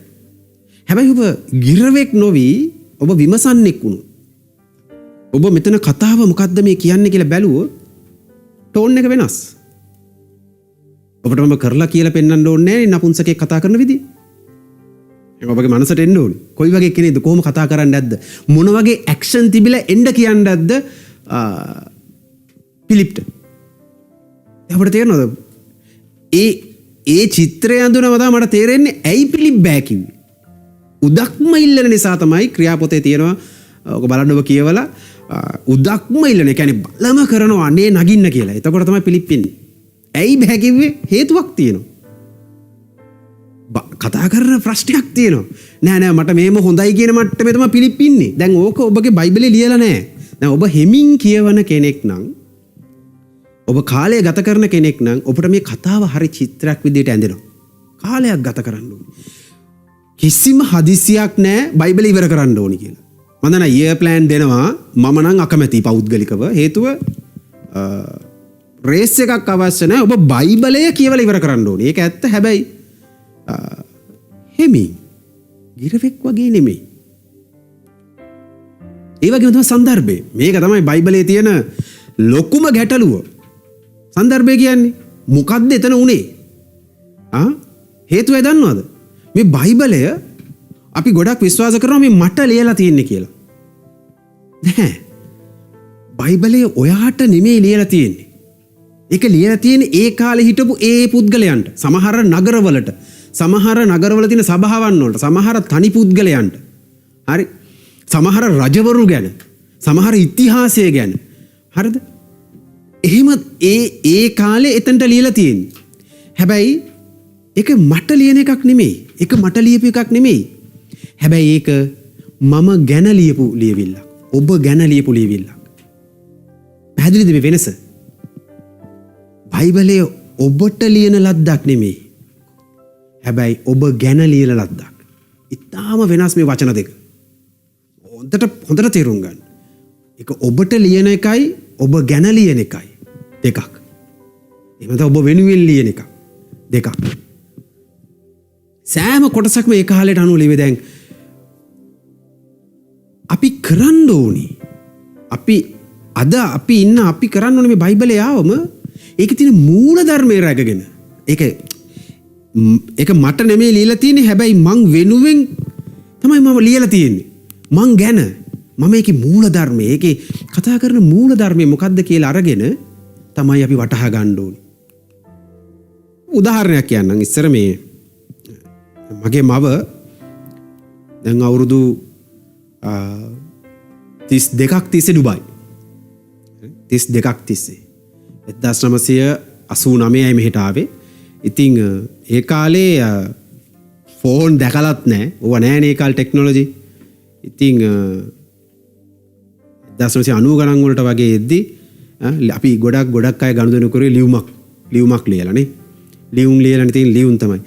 Speaker 1: හැබැයි ඔබ ගිරවෙක් නොවි ඔබ විමසන්නෙක් වුණොත් ඔබ මෙතන කතාව මොකද්ද මේ කියන්නේ කියලා බැලුවොත් ටෝන් එක වෙනස්. ඔබට මම කරලා කියලා පෙන්වන්න ඕනේ නෑ නපුංසකෙක් කතා කරන විදිහ. ඒක ඔබගේ මනසට එන්න ඕනේ. කොයි වගේ කෙනෙක්ද කොහොම කතා කරන්නේ නැද්ද? මොන වගේ ඇක්ෂන් තිබිලා එන්න කියන්නේ නැද්ද? පිලිප්ට. අපිට තේරෙනවද? ඒ චිත්‍රය අඳුනම තමයි මට තේරෙන්නේ ඇයි පිලිප් බෑ කිව්වේ. උදක්ම ඉල්ලන නිසා තමයි ක්‍රියාපොතේ තියෙනවා. ඔක බලන්න ඔබ කියවලා උදක්ම ඉල්ලන. ඒ කියන්නේ බලම කරනවා අනේ නගින්න කියලා. එතකොට තමයි පිලිප් ඉන්නේ. ඇයි බෑ කිව්වේ? හේතුවක් තියෙනවා. කතා කරන ප්‍රශ්නයක් තියෙනවා. නෑ මට මේම හොඳයි කියන මට්ටමේ තමයි පිලිප් ඉන්නේ. දැන් ඕක ඔබගේ බයිබලේ ලියලා නෑ. දැන් ඔබ හෙමින් කියවන කෙනෙක් නම් ඔබ කාලය ගත කරන කෙනෙක් නම් ඔබට මේ කතාව හරි චිත්‍රයක් විදිහට ඇඳෙනවා. කාලයක් ගත කරන්න ඕනේ. කිසිම හදිසියක් නෑ බයිබලය ඉවර කරන්න ඕනි කියලා. මම දන්නා ඊයර් ප්ලෑන් දෙනවා මම නම් අකමැති පෞද්ගලිකව. හේතුව රේස් එකක් අවශ්‍ය නෑ. ඔබ බයිබලය කියවලා ඉවර කරන්න ඕනේ. ඒක ඇත්ත. හැබැයි හෙමින් ගිරවෙක් වගේ නෙමෙයි. ඒ වගේම තමයි සන්දර්භය. මේක තමයි බයිබලයේ තියෙන ලොකුම ගැටලුව. සන්දර්භය කියන්නේ මොකද්ද එතන උනේ? හේතුව දන්නවද? මේ බයිබලය අපි ගොඩක් විශ්වාස කරනවා මේ මට ලියලා තියෙන්නේ කියලා. නෑ. බයිබලය ඔයාට නෙමෙයි ලියලා තියෙන්නේ. ඒක ලියලා තියෙන්නේ ඒ කාලේ හිටපු ඒ පුද්ගලයන්ට. සමහර නගරවලට, සමහර නගරවල තියෙන සභාවන් වලට, සමහර තනි පුද්ගලයන්ට. හරි? සමහර රජවරු ගැන, සමහර ඉතිහාසය ගැන. හරිද? එහෙම ඒ කාලේ එතනට ලියලා තියෙන්නේ. හැබැයි ඒක මට ලියන එකක් නෙමෙයි. ඒක මට ලියපු එකක් නෙමෙයි. හැබැයි ඒක මම ගැන ලියපු ලියවිල්ලක්. ඔබ ගැන ලියපු ලියවිල්ලක්. පැහැදිලිද මේ වෙනස? බයිබලයේ ඔබට ලියන ලද්දක් නෙමෙයි. හැබැයි ඔබ ගැන ලියන ලද්දක්. ඊටාම වෙනස් මේ වචන දෙක. හොඳට තේරුම් ගන්න. ඒක ඔබට ලියන එකයි ඔබ ගැන ලියන එකයි දෙකක්. එහෙම නැත්නම් ඔබ වෙනුවෙන් ලියන එක දෙකක්. සෑම කොටසක්ම ඒ කාලයට අනුව ලියවේ. දැන් අපි කරන්න ඕනි. අපි කරන්න ඕනේ මේ බයිබලේ ආවම ඒකේ තියෙන මූල ධර්මය රැකගෙන. ඒක මට නෙමෙයි ලියලා තියෙන්නේ. හැබැයි මං වෙනුවෙන් තමයි මම ලියලා තියෙන්නේ. මං ගැන මම ඒකේ මූල ධර්මය, ඒකේ කතා කරන මූල ධර්මය මොකද්ද කියලා අරගෙන තමයි අපි වටහා ගන්න ඕනේ. උදාහරණයක් කියන්නම්. ඉස්සර මේ මගේ මව දැන් අවුරුදු 32ක් තිස්සේ ඩුබායි. 32ක් තිස්සේ 1989යි මෙහෙට ආවේ. ඉතින් ඒ කාලේ ෆෝන් දැකලත් නැහැ. ඕවා නැහැනේ ඒ කාලේ ටෙක්නොලොජි. ඉතින් 1990 ගණන් වලට වගේ එද්දි අපි ගොඩක් අය ගනුදෙනු කරේ ලියුමක් ලියලානේ. ලියුම් ලියලා ඉතින් ලියුම් තමයි.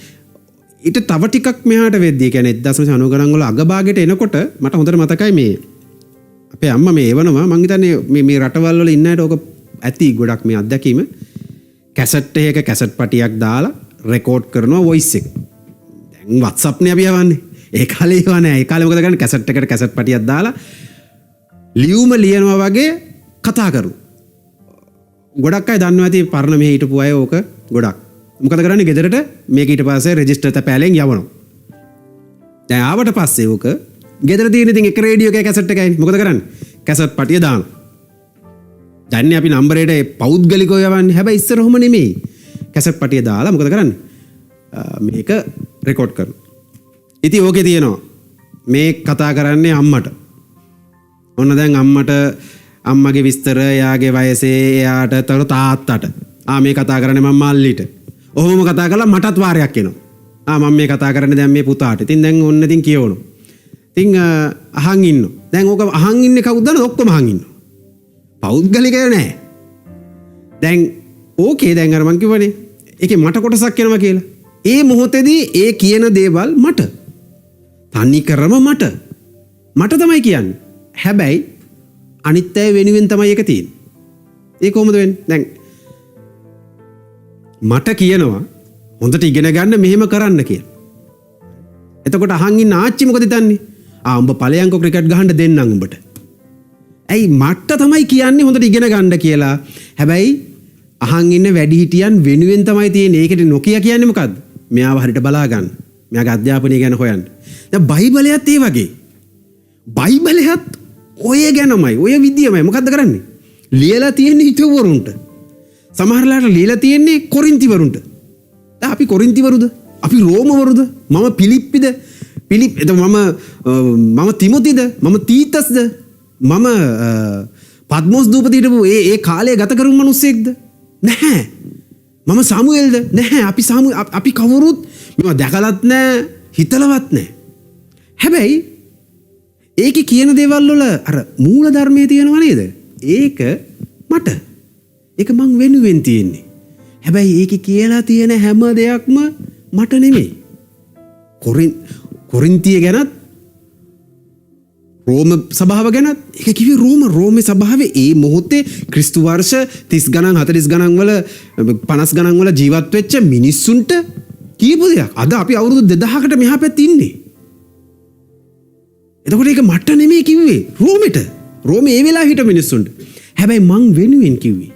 Speaker 1: ඊට තව ටිකක් මෙහාට වෙද්දී කියන්නේ 1990 ගණන් වල අගභාගයට එනකොට මට හොඳට මතකයි මේ අපේ අම්මා මේ එවනවා. මං හිතන්නේ මේ රටවල් වල ඉන්න අයට ඕක ඇති ගොඩක් මේ අත්දැකීම. කැසට් එකක කැසට් පටියක් දාලා රෙකෝඩ් කරනවා වොයිස් එක. දැන් WhatsApp නේ අපි යවන්නේ. ඒ කාලේ ඒවා නෑ. ඒ කාලේ මොකද කරන්නේ? කැසට් එකට කැසට් පටියක් දාලා ලියුම ලියනවා වගේ කතා කරු. ගොඩක් අය දන්නවා ඇති පරණ මෙහි හිටපු අය ඕක ගොඩක්. මොකද කරන්නේ ගෙදරට මේක ඊට පස්සේ රෙජිස්ටර් තැපෑලෙන් යවනවා. දැන් ආවට පස්සේ ඕක ගෙදර තියෙන ඉතින් එක රේඩියෝ එකේ කැසට් එකයි. මොකද කරන්නේ? කැසට් පටිය දානවා. දැන් අපි නම්බරේට පෞද්ගලිකව යවන්නේ. හැබැයි ඉස්සර ඔහොම නෙමෙයි. කැසට් පටිය දාලා මොකද කරන්නේ? මේක රෙකෝඩ් කරනවා. ඉතින් ඕකේ තියෙනවා මේ කතා කරන්නේ අම්මට. ඔන්න දැන් අම්මට අම්මගේ විස්තර, එයාගේ වයසේ, එයාට තව තාත්තට. මේ කතා කරන්නේ මම මල්ලිට. ඔහොම කතා කරලා මටත් වාරයක් එනවා. මම මේ කතා කරන්නේ දැන් මේ පුතාට. ඉතින් දැන් ඔන්න ඉතින් කියවනවා. ඉතින් අහන් ඉන්නවා. දැන් ඕක අහන් ඉන්නේ කවුද දන්නවද? ඔක්කොම අහන් ඉන්නවා. පෞද්ගලිකය නෑ. දැන් ඕකේ දැන් අර මං කිව්වනේ. ඒකේ මට කොටසක් එනවා කියලා. ඒ මොහොතේදී ඒ කියන දේවල් මට. තනි කරම මට. මට තමයි කියන්නේ. හැබැයි අනිත් අය වෙනුවෙන් තමයි ඒක තියෙන්නේ. ඒ කොහොමද වෙන්නේ? දැන් මට කියනවා හොඳට ඉගෙන ගන්න මෙහෙම කරන්න කියලා. එතකොට අහන් ඉන්න ආච්චි මොකද හිතන්නේ? උඹ ඵලයන්කෝ ක්‍රිකට් ගහන්න දෙන්නම් උඹට. ඇයි මට තමයි කියන්නේ හොඳට ඉගෙන ගන්න කියලා. හැබැයි අහන් ඉන්න වැඩිහිටියන් වෙනුවෙන් තමයි තියෙන්නේ. ඒකට නොකිය කියන්නේ මොකද්ද? මෙයාව හරියට බලා ගන්න. මෙයාගේ අධ්‍යාපනය ගැන හොයන්න. දැන් බයිබලයත් ඒ වගේ. බයිබලයත් ඔය ගැනමයි, ඔය විදියමයි. මොකද්ද කරන්නේ? ලියලා තියෙන්නේ හිතවරුන්ට. සමහරලාට ලියලා තියෙන්නේ කොරින්තිවරුන්ට. දැන් අපි කොරින්තිවරුද? අපි රෝමවරුද? මම පිලිප්පිද? මම තිමොතිද? මම තීතස්ද? මම පද්මොස් දූපතේ හිටපු ඒ කාලය ගත කරු මිනිස්සෙක්ද? නැහැ. මම සාමුවෙල්ද? නැහැ. අපි කවුරුත් මේවා දැකලත් නැහැ, හිතලවත් නැහැ. හැබැයි ඒකේ කියන දේවල් වල අර මූල ධර්මයේ තියෙනව නේද? ඒක මට. ඒක මං වෙනුවෙන් තියෙන්නේ. හැබැයි ඒකේ කියලා තියෙන හැම දෙයක්ම මට නෙමෙයි. කොරින්තිය ගැනත් රෝම සභාව ගැනත් ඒක කිව්වේ රෝමේ සභාවේ ඒ මොහොතේ ක්‍රිස්තු වර්ෂ 30 ගණන් 40 ගණන් වල 50 ගණන් වල ජීවත් වෙච්ච මිනිස්සුන්ට කියපු දෙයක්. අද අපි අවුරුදු 2000කට මෙහා පැත්තේ ඉන්නේ. එතකොට ඒක මට නෙමෙයි කිව්වේ රෝමෙට. රෝමේ ඒ වෙලාව හිට මිනිස්සුන්ට. හැබැයි මං වෙනුවෙන් කිව්වේ.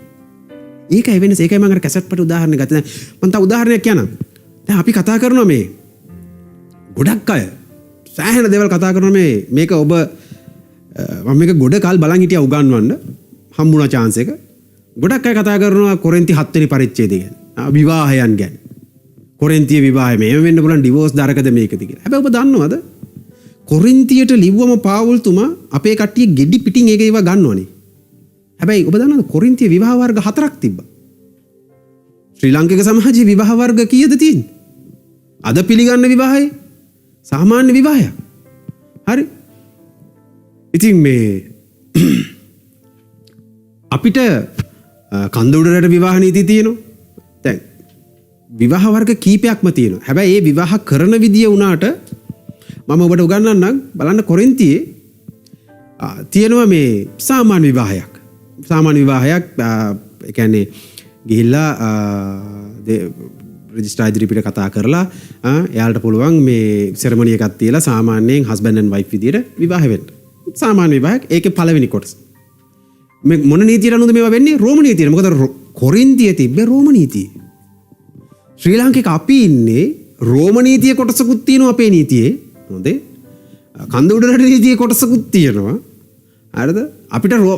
Speaker 1: ඒකයි වෙනස. ඒකයි මම අර කැසට් පට උදාහරණ ගත්තා. මම තව උදාහරණයක් කියන්නම්. දැන් අපි කතා කරනවා මේ ගොඩක් අය සෑහෙන දේවල් කතා කරනවා මේක ඔබ මම මේක ගොඩ කාල බලන් හිටියා උගන්වන්න හම්බුණා chance එක. ගොඩක් අය කතා කරනවා කොරින්ති 7 වෙනි පරිච්ඡේදය ගැන. විවාහයන් ගැන. කොරින්තිය විවාහය මේව වෙන්න පුළුවන් ඩිවෝස් දරකද මේකද කියලා. හැබැයි ඔබ දන්නවද? කොරින්තියට ලිව්වම පාවුල්තුමා අපේ කට්ටිය ගෙඩි පිටින් ඒක ඒවා ගන්නවනේ. හැබැයි ඔබ දන්නවද කොරින්තිය විවාහ වර්ග 4ක් තිබ්බා. ශ්‍රී ලාංකික සමාජයේ විවාහ වර්ග කීයද තියෙන්නේ? අද පිළිගන්න විවාහය සාමාන්‍ය විවාහයක්. හරි. ඉතින් මේ අපිට කන්ද උඩරට විවාහ නීති තියෙනවා. දැන් විවාහ වර්ග කීපයක්ම තියෙනවා. හැබැයි මේ විවාහ කරන විදිය උනාට මම ඔබට උගන්වන්නම්. බලන්න කොරින්තියේ තියෙනවා මේ සාමාන්‍ය විවාහයක්. සාමාන්‍ය විවාහයක් ඒ කියන්නේ ගිහිල්ලා රෙජිස්ටර් ඉදිරිපිට කතා කරලා එයාලට පුළුවන් මේ සෙරමනි එකක් තියලා සාමාන්‍යයෙන් හස්බන්ඩ් ඇන්ඩ් වයිෆ් විදියට විවාහ වෙන්න. සාමාන්‍ය විවාහයක්. ඒකේ පළවෙනි කොටස. මේ මොන නීතියට අනුවද මේවා වෙන්නේ? රෝම නීතියට. මොකද කොරින්තියේ තිබ්බේ රෝම නීතිය. ශ්‍රී ලාංකික අපි ඉන්නේ රෝම නීතිය කොටසකුත් තියෙනවා අපේ නීතියේ. හොඳේ. කන්ද උඩරට නීතියේ කොටසකුත් තියෙනවා. හරිද?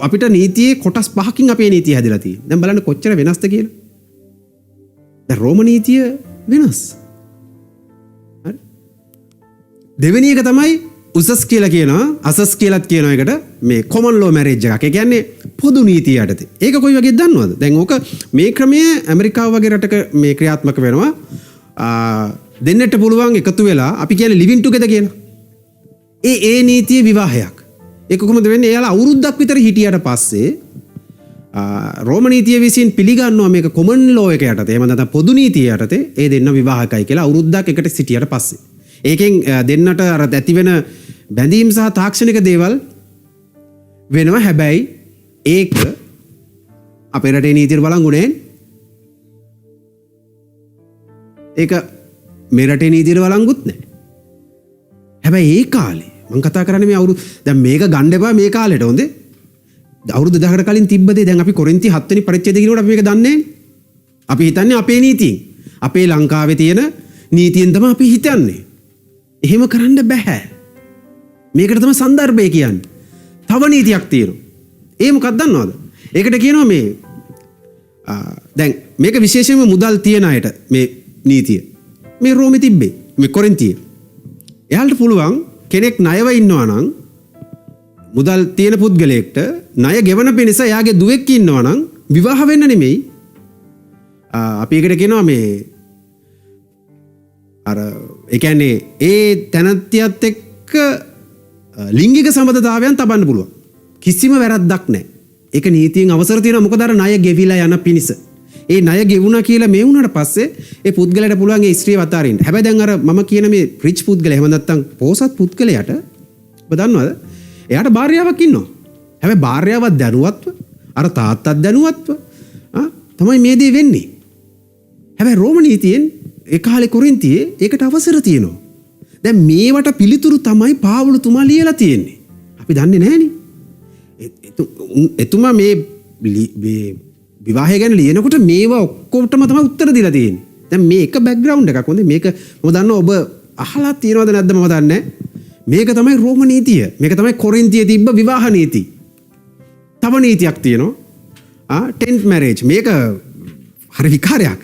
Speaker 1: අපිට නීතියේ කොටස් 5කින් අපේ නීතිය හැදලා තියෙනවා. දැන් බලන්න කොච්චර වෙනස්ද කියලා. දැන් රෝම නීතිය වෙනස්. හරි? දෙවෙනි එක තමයි උසස් කියලා කියනවා, අසස් කියලාත් කියනවා එකට මේ කොමන් ලෝ මැරේජ් එකක්. ඒ කියන්නේ පොදු නීතිය යටතේ. ඒක කොයි වගේද දන්නවද? දැන් ඕක මේ ක්‍රමය ඇමරිකාව වගේ රටක මේ ක්‍රියාත්මක වෙනවා. දෙන්නට පුළුවන් එකතු වෙලා අපි කියන්නේ ලිවින් ටුගෙදර් කියලා. ඒ නීතිය විවාහයක්. ඒක කොහොමද වෙන්නේ? එයාලා අවුරුද්දක් විතර හිටියට පස්සේ රෝම නීතිය විසින් පිළිගන්නවා මේක කොමන් ලෝ එක යටතේ. එහෙම නැත්නම් පොදු නීතිය යටතේ ඒ දෙන්න විවාහකයි කියලා අවුරුද්දක් එකට සිටියට පස්සේ. ඒකෙන් දෙන්නට අර ඇති වෙන බැඳීම් සහ තාක්ෂණික දේවල් වෙනවා. හැබැයි ඒක අපේ රටේ නීතියට බලංගු නැහැ. ඒක මේ රටේ නීතියට බලංගුත් නැහැ. හැබැයි ඒ කාලේ මම කතා කරන්නේ මේ අවුරුදු දැන් මේක ගන්න එපා මේ කාලෙට හොඳේ. අවුරුදු 10කට කලින් තිබ්බ දේ දැන් අපි කොරින්ති 7 වෙනි පරිච්ඡේදය කියනකොට අපි මේක දන්නේ නැහැ. අපි හිතන්නේ අපේ නීතියෙන්. අපේ ලංකාවේ තියෙන නීතියෙන් තමයි අපි හිතන්නේ. එහෙම කරන්න බෑ. මේකට තමයි සන්දර්භය කියන්නේ. තව නීතියක් තියෙනවා. ඒ මොකක්ද දන්නවද? ඒකට කියනවා මේ දැන් මේක විශේෂයෙන්ම මුදල් තියන අයට මේ නීතිය. මේ රෝමේ තිබ්බේ. මේ කොරින්තියේ. එයාලට පුළුවන් කෙනෙක් ණයව ඉන්නවා නම් මුදල් තියෙන පුද්ගලයෙක්ට ණය ගෙවන පිණිස එයාගේ දුවෙක් ඉන්නවා නම් විවාහ වෙන්න නෙමෙයි. අපි ඒකට කියනවා මේ අර ඒ කියන්නේ ඒ තැනත්තියත් එක්ක ලිංගික සම්බන්ධතාවයන් තබන්න පුළුවන්. කිසිම වැරද්දක් නැහැ. ඒක නීතියෙන් අවසර තියෙනවා. මොකද අර ණය ගෙවිලා යන පිණිස. ඒ ණය ගෙවුණා කියලා මේ වුණාට පස්සේ ඒ පුද්ගලයාට පුළුවන් ඒ ස්ත්‍රියව අතාරින්න. හැබැයි දැන් අර මම කියන මේ රිච් පුද්ගලයා එහෙම නැත්නම් පොහොසත් පුද්ගලයාට ඔබ දන්නවද? එයාට භාර්යාවක් ඉන්නවා. හැබැයි භාර්යාවක් දැනුවත්ව අර තාත්තත් දැනුවත්ව තමයි මේ දේ වෙන්නේ. හැබැයි රෝම නීතියෙන් ඒ කාලේ කොරින්තියේ ඒකට අවසර තියෙනවා. දැන් මේවට පිළිතුරු තමයි පාවුලුතුමා ලියලා තියෙන්නේ. අපි දන්නේ නැහනේ. එතුමා මේ විවාහය ගැන ලියනකොට මේවා ඔක්කොටම තමයි උත්තර දීලා තියෙන්නේ. දැන් මේ එක බෑග්ග්‍රවුන්ඩ් එකක් හොඳේ. මේක මම දන්නවා ඔබ අහලා තියෙනවද නැද්ද මම දන්නේ නැහැ. මේක තමයි රෝම නීතිය. මේක තමයි කොරින්තියේ තිබ්බ විවාහ නීති. තව නීතියක් තියෙනවා. Tent marriage. මේක හරි විකාරයක්.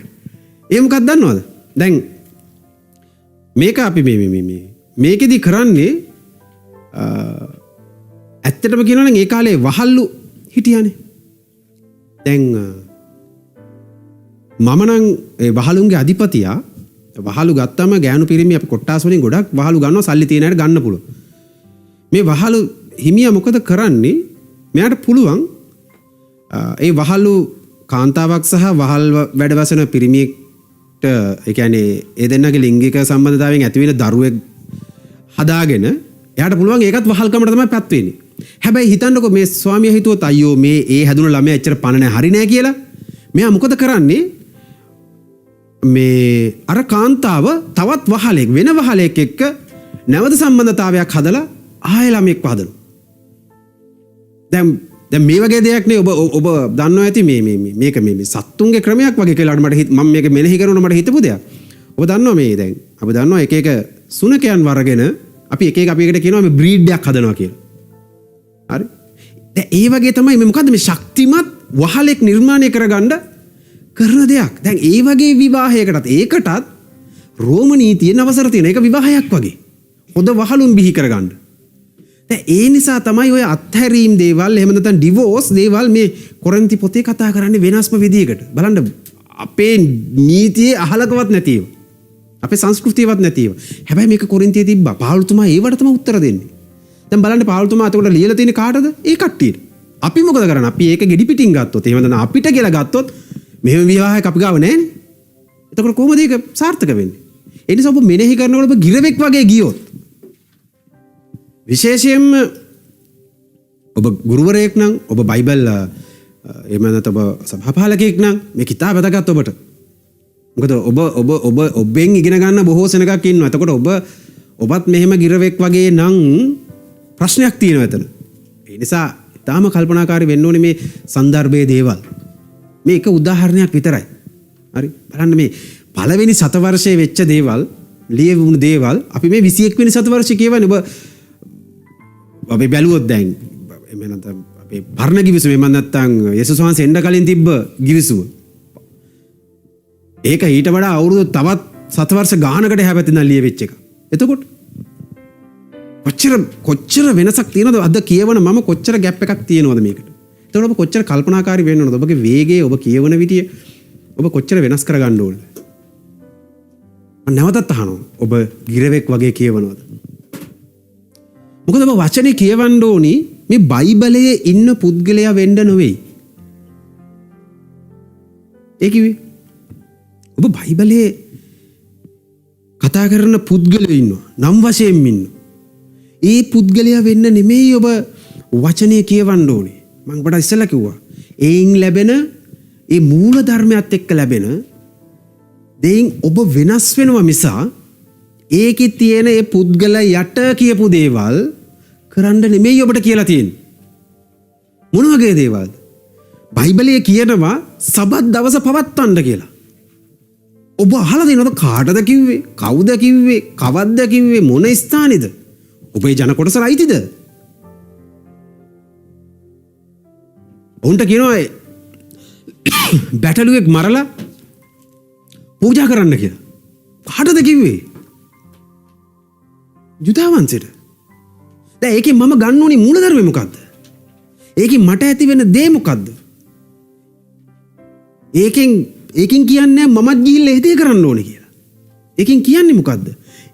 Speaker 1: ඒ මොකක්ද දන්නවද? දැන් මේක අපි මේකෙදි කරන්නේ ඇත්තටම කියනවා නම් ඒ කාලේ වහල්ලු හිටියානේ. දැන් මම නම් ඒ වහලුන්ගේ අධිපතියා වහලු ගත්තම ගෑනු පිරිමි අපි කොට්ටාස් වලින් ගොඩක් වහලු ගන්නවා සල්ලි තියෙන අයට ගන්න පුළුවන්. මේ වහලු හිමියා මොකද කරන්නේ? මෙයාට පුළුවන් ඒ වහලු කාන්තාවක් සහ වහල් වැඩවසන පිරිමියෙක්ට ඒ කියන්නේ ඒ දෙන්නගේ ලිංගික සම්බන්ධතාවයෙන් ඇති වෙන දරුවෙක් හදාගෙන එයාට පුළුවන් ඒකත් වහල්කමට තමයි පැත් වෙන්නේ. හැබැයි හිතන්නකෝ මේ ස්වාමියා හිතුවොත් අයියෝ මේ ඒ හැදුන ළමයා එච්චර පණ නැහැ හරි නෑ කියලා. මෙයා මොකද කරන්නේ? මේ අර කාන්තාව තවත් වහලෙක් වෙන වහලෙක් එක්ක නැවත සම්බන්ධතාවයක් හදලා ආයෙ ළමෙක් හදනවා. දැන් මේ වගේ දෙයක් නේ ඔබ දන්නවා ඇති මේක මේ සත්තුන්ගේ ක්‍රමයක් වගේ කියලා මට මම මේක මෙනෙහි කරනකොට මට හිතපු දෙයක්. ඔබ දන්නවා මේ දැන් අපි දන්නවා එක එක සුනකයන් වරගෙන අපි එක එක අපි එකට කියනවා මේ බ්‍රීඩ් එකක් හදනවා කියලා. හරි? දැන් ඒ වගේ තමයි මේ මොකද්ද මේ ශක්තිමත් වහලෙක් නිර්මාණය කරගන්න කරන දෙයක්. දැන් ඒ වගේ විවාහයකටත් ඒකටත් රෝම නීතියෙන් අවසර තියෙන. ඒක විවාහයක් වගේ. හොඳ වහලුන් බිහි කරගන්න. දැන් ඒ නිසා තමයි ඔය අත්හැරීම් දේවල් එහෙම නැත්නම් ඩිවෝස් දේවල් මේ කොරින්ති පොතේ කතා කරන්නේ වෙනස්ම විදියකට. බලන්න අපේ නීතියේ අහලකවත් නැතිව. අපේ සංස්කෘතියවත් නැතිව. හැබැයි මේක කොරින්තියේ තිබ්බා. පාවුලුතුමා ඒවට තමයි උත්තර දෙන්නේ. දැන් බලන්න පාවුලුතුමා අතකොට ලියලා තියෙන කාටද? ඒ කට්ටියට. අපි මොකද කරන්නේ? අපි ඒක ගෙඩි පිටින් ගත්තොත් එහෙම නැත්නම් අපිට කියලා ගත්තොත් මෙහෙම විවාහයක් අපි ගාව නැහැනේ. එතකොට කොහොමද ඒක සාර්ථක වෙන්නේ? ඒ නිසා ඔබ මෙනෙහි කරනකොට ඔබ ගිරවෙක් වගේ ගියොත් විශේෂයෙන්ම ඔබ ගුරුවරයෙක් නම් ඔබ බයිබල් එහෙම නැත්නම් ඔබ සභාපාලකයෙක් නම් මේ කිතාබ වැදගත් ඔබට. මොකද ඔබ ඔබෙන් ඉගෙන ගන්න බොහෝ සෙනගක් ඉන්නවා. එතකොට ඔබත් මෙහෙම ගිරවෙක් වගේ නම් ප්‍රශ්නයක් තියෙනවා එතන. ඒ නිසා තාම කල්පනාකාරී වෙන්න ඕනේ මේ සන්දර්භයේ දේවල්. මේ එක උදාහරණයක් විතරයි. හරි? බලන්න මේ පළවෙනි සතවර්ෂයේ වෙච්ච දේවල්, ලියවුණු දේවල් අපි මේ 21 වෙනි සතවර්ෂයේ කියවනේ. අපි බැලුවොත් දැන් එහෙම නැත්නම් අපේ පරණ ගිවිසුම එහෙම නැත්නම් යේසුස් වහන්සේ එන්න කලින් තිබ්බ ගිවිසුම. ඒක ඊට වඩා අවුරුදු තවත් සතවර්ෂ ගානකට එහා පැත්තෙන් ලියවෙච්ච එක. එතකොට කොච්චර වෙනසක් තියෙනවද? අද කියවන මම කොච්චර ગેප් එකක් තියෙනවද මේකට? එතකොට ඔබ කොච්චර කල්පනාකාරී වෙන්න ඕනද? ඔබගේ වේගය, ඔබ කියවන විදිය ඔබ කොච්චර වෙනස් කරගන්න ඕනද? මම නැවතත් අහනවා. ඔබ ගිරවෙක් වගේ කියවනවද? මොකද ඔබ වචනේ කියවන්න ඕනි මේ බයිබලයේ ඉන්න පුද්ගලයා වෙන්න නෙවෙයි. ඒ කිව්වේ ඔබ බයිබලයේ කතා කරන පුද්ගලයෝ ඉන්නවා. නම් වශයෙන් ඉන්නවා. ඒ පුද්ගලයා වෙන්න නෙමෙයි ඔබ වචනේ කියවන්න ඕනේ. මම ඔබට ඉස්සෙල්ලා කිව්වා. ඒයින් ලැබෙන ඒ මූල ධර්මයත් එක්ක ලැබෙන දෙයින් ඔබ වෙනස් වෙනවා මිසා ඒකේ තියෙන ඒ පුද්ගලයා යට කියපු දේවල් කරන්න නෙමෙයි ඔබට කියලා තියෙන්නේ. මොන වගේ දේවල්ද? බයිබලයේ කියනවා සබත් දවස පවත්වන්න කියලා. ඔබ අහලා තියෙනවද කාටද කිව්වේ? කවුද කිව්වේ? කවද්ද කිව්වේ? මොන ස්ථානේද? ඔබේ ජන කොටසට අයිතිද? උන්ට කියනවා බැටළුවෙක් මරලා පූජා කරන්න කියලා. කාටද කිව්වේ? යුදාවංශයට. දැන් ඒකෙන් මම ගන්න ඕනේ මූලධර්මය මොකද්ද? ඒකෙන් මට ඇති වෙන දේ මොකද්ද? ඒකෙන් කියන්නේ මමත් ගිහිල්ලා හිතේ කරන්න ඕනේ කියලා. ඒකෙන් කියන්නේ මොකද්ද?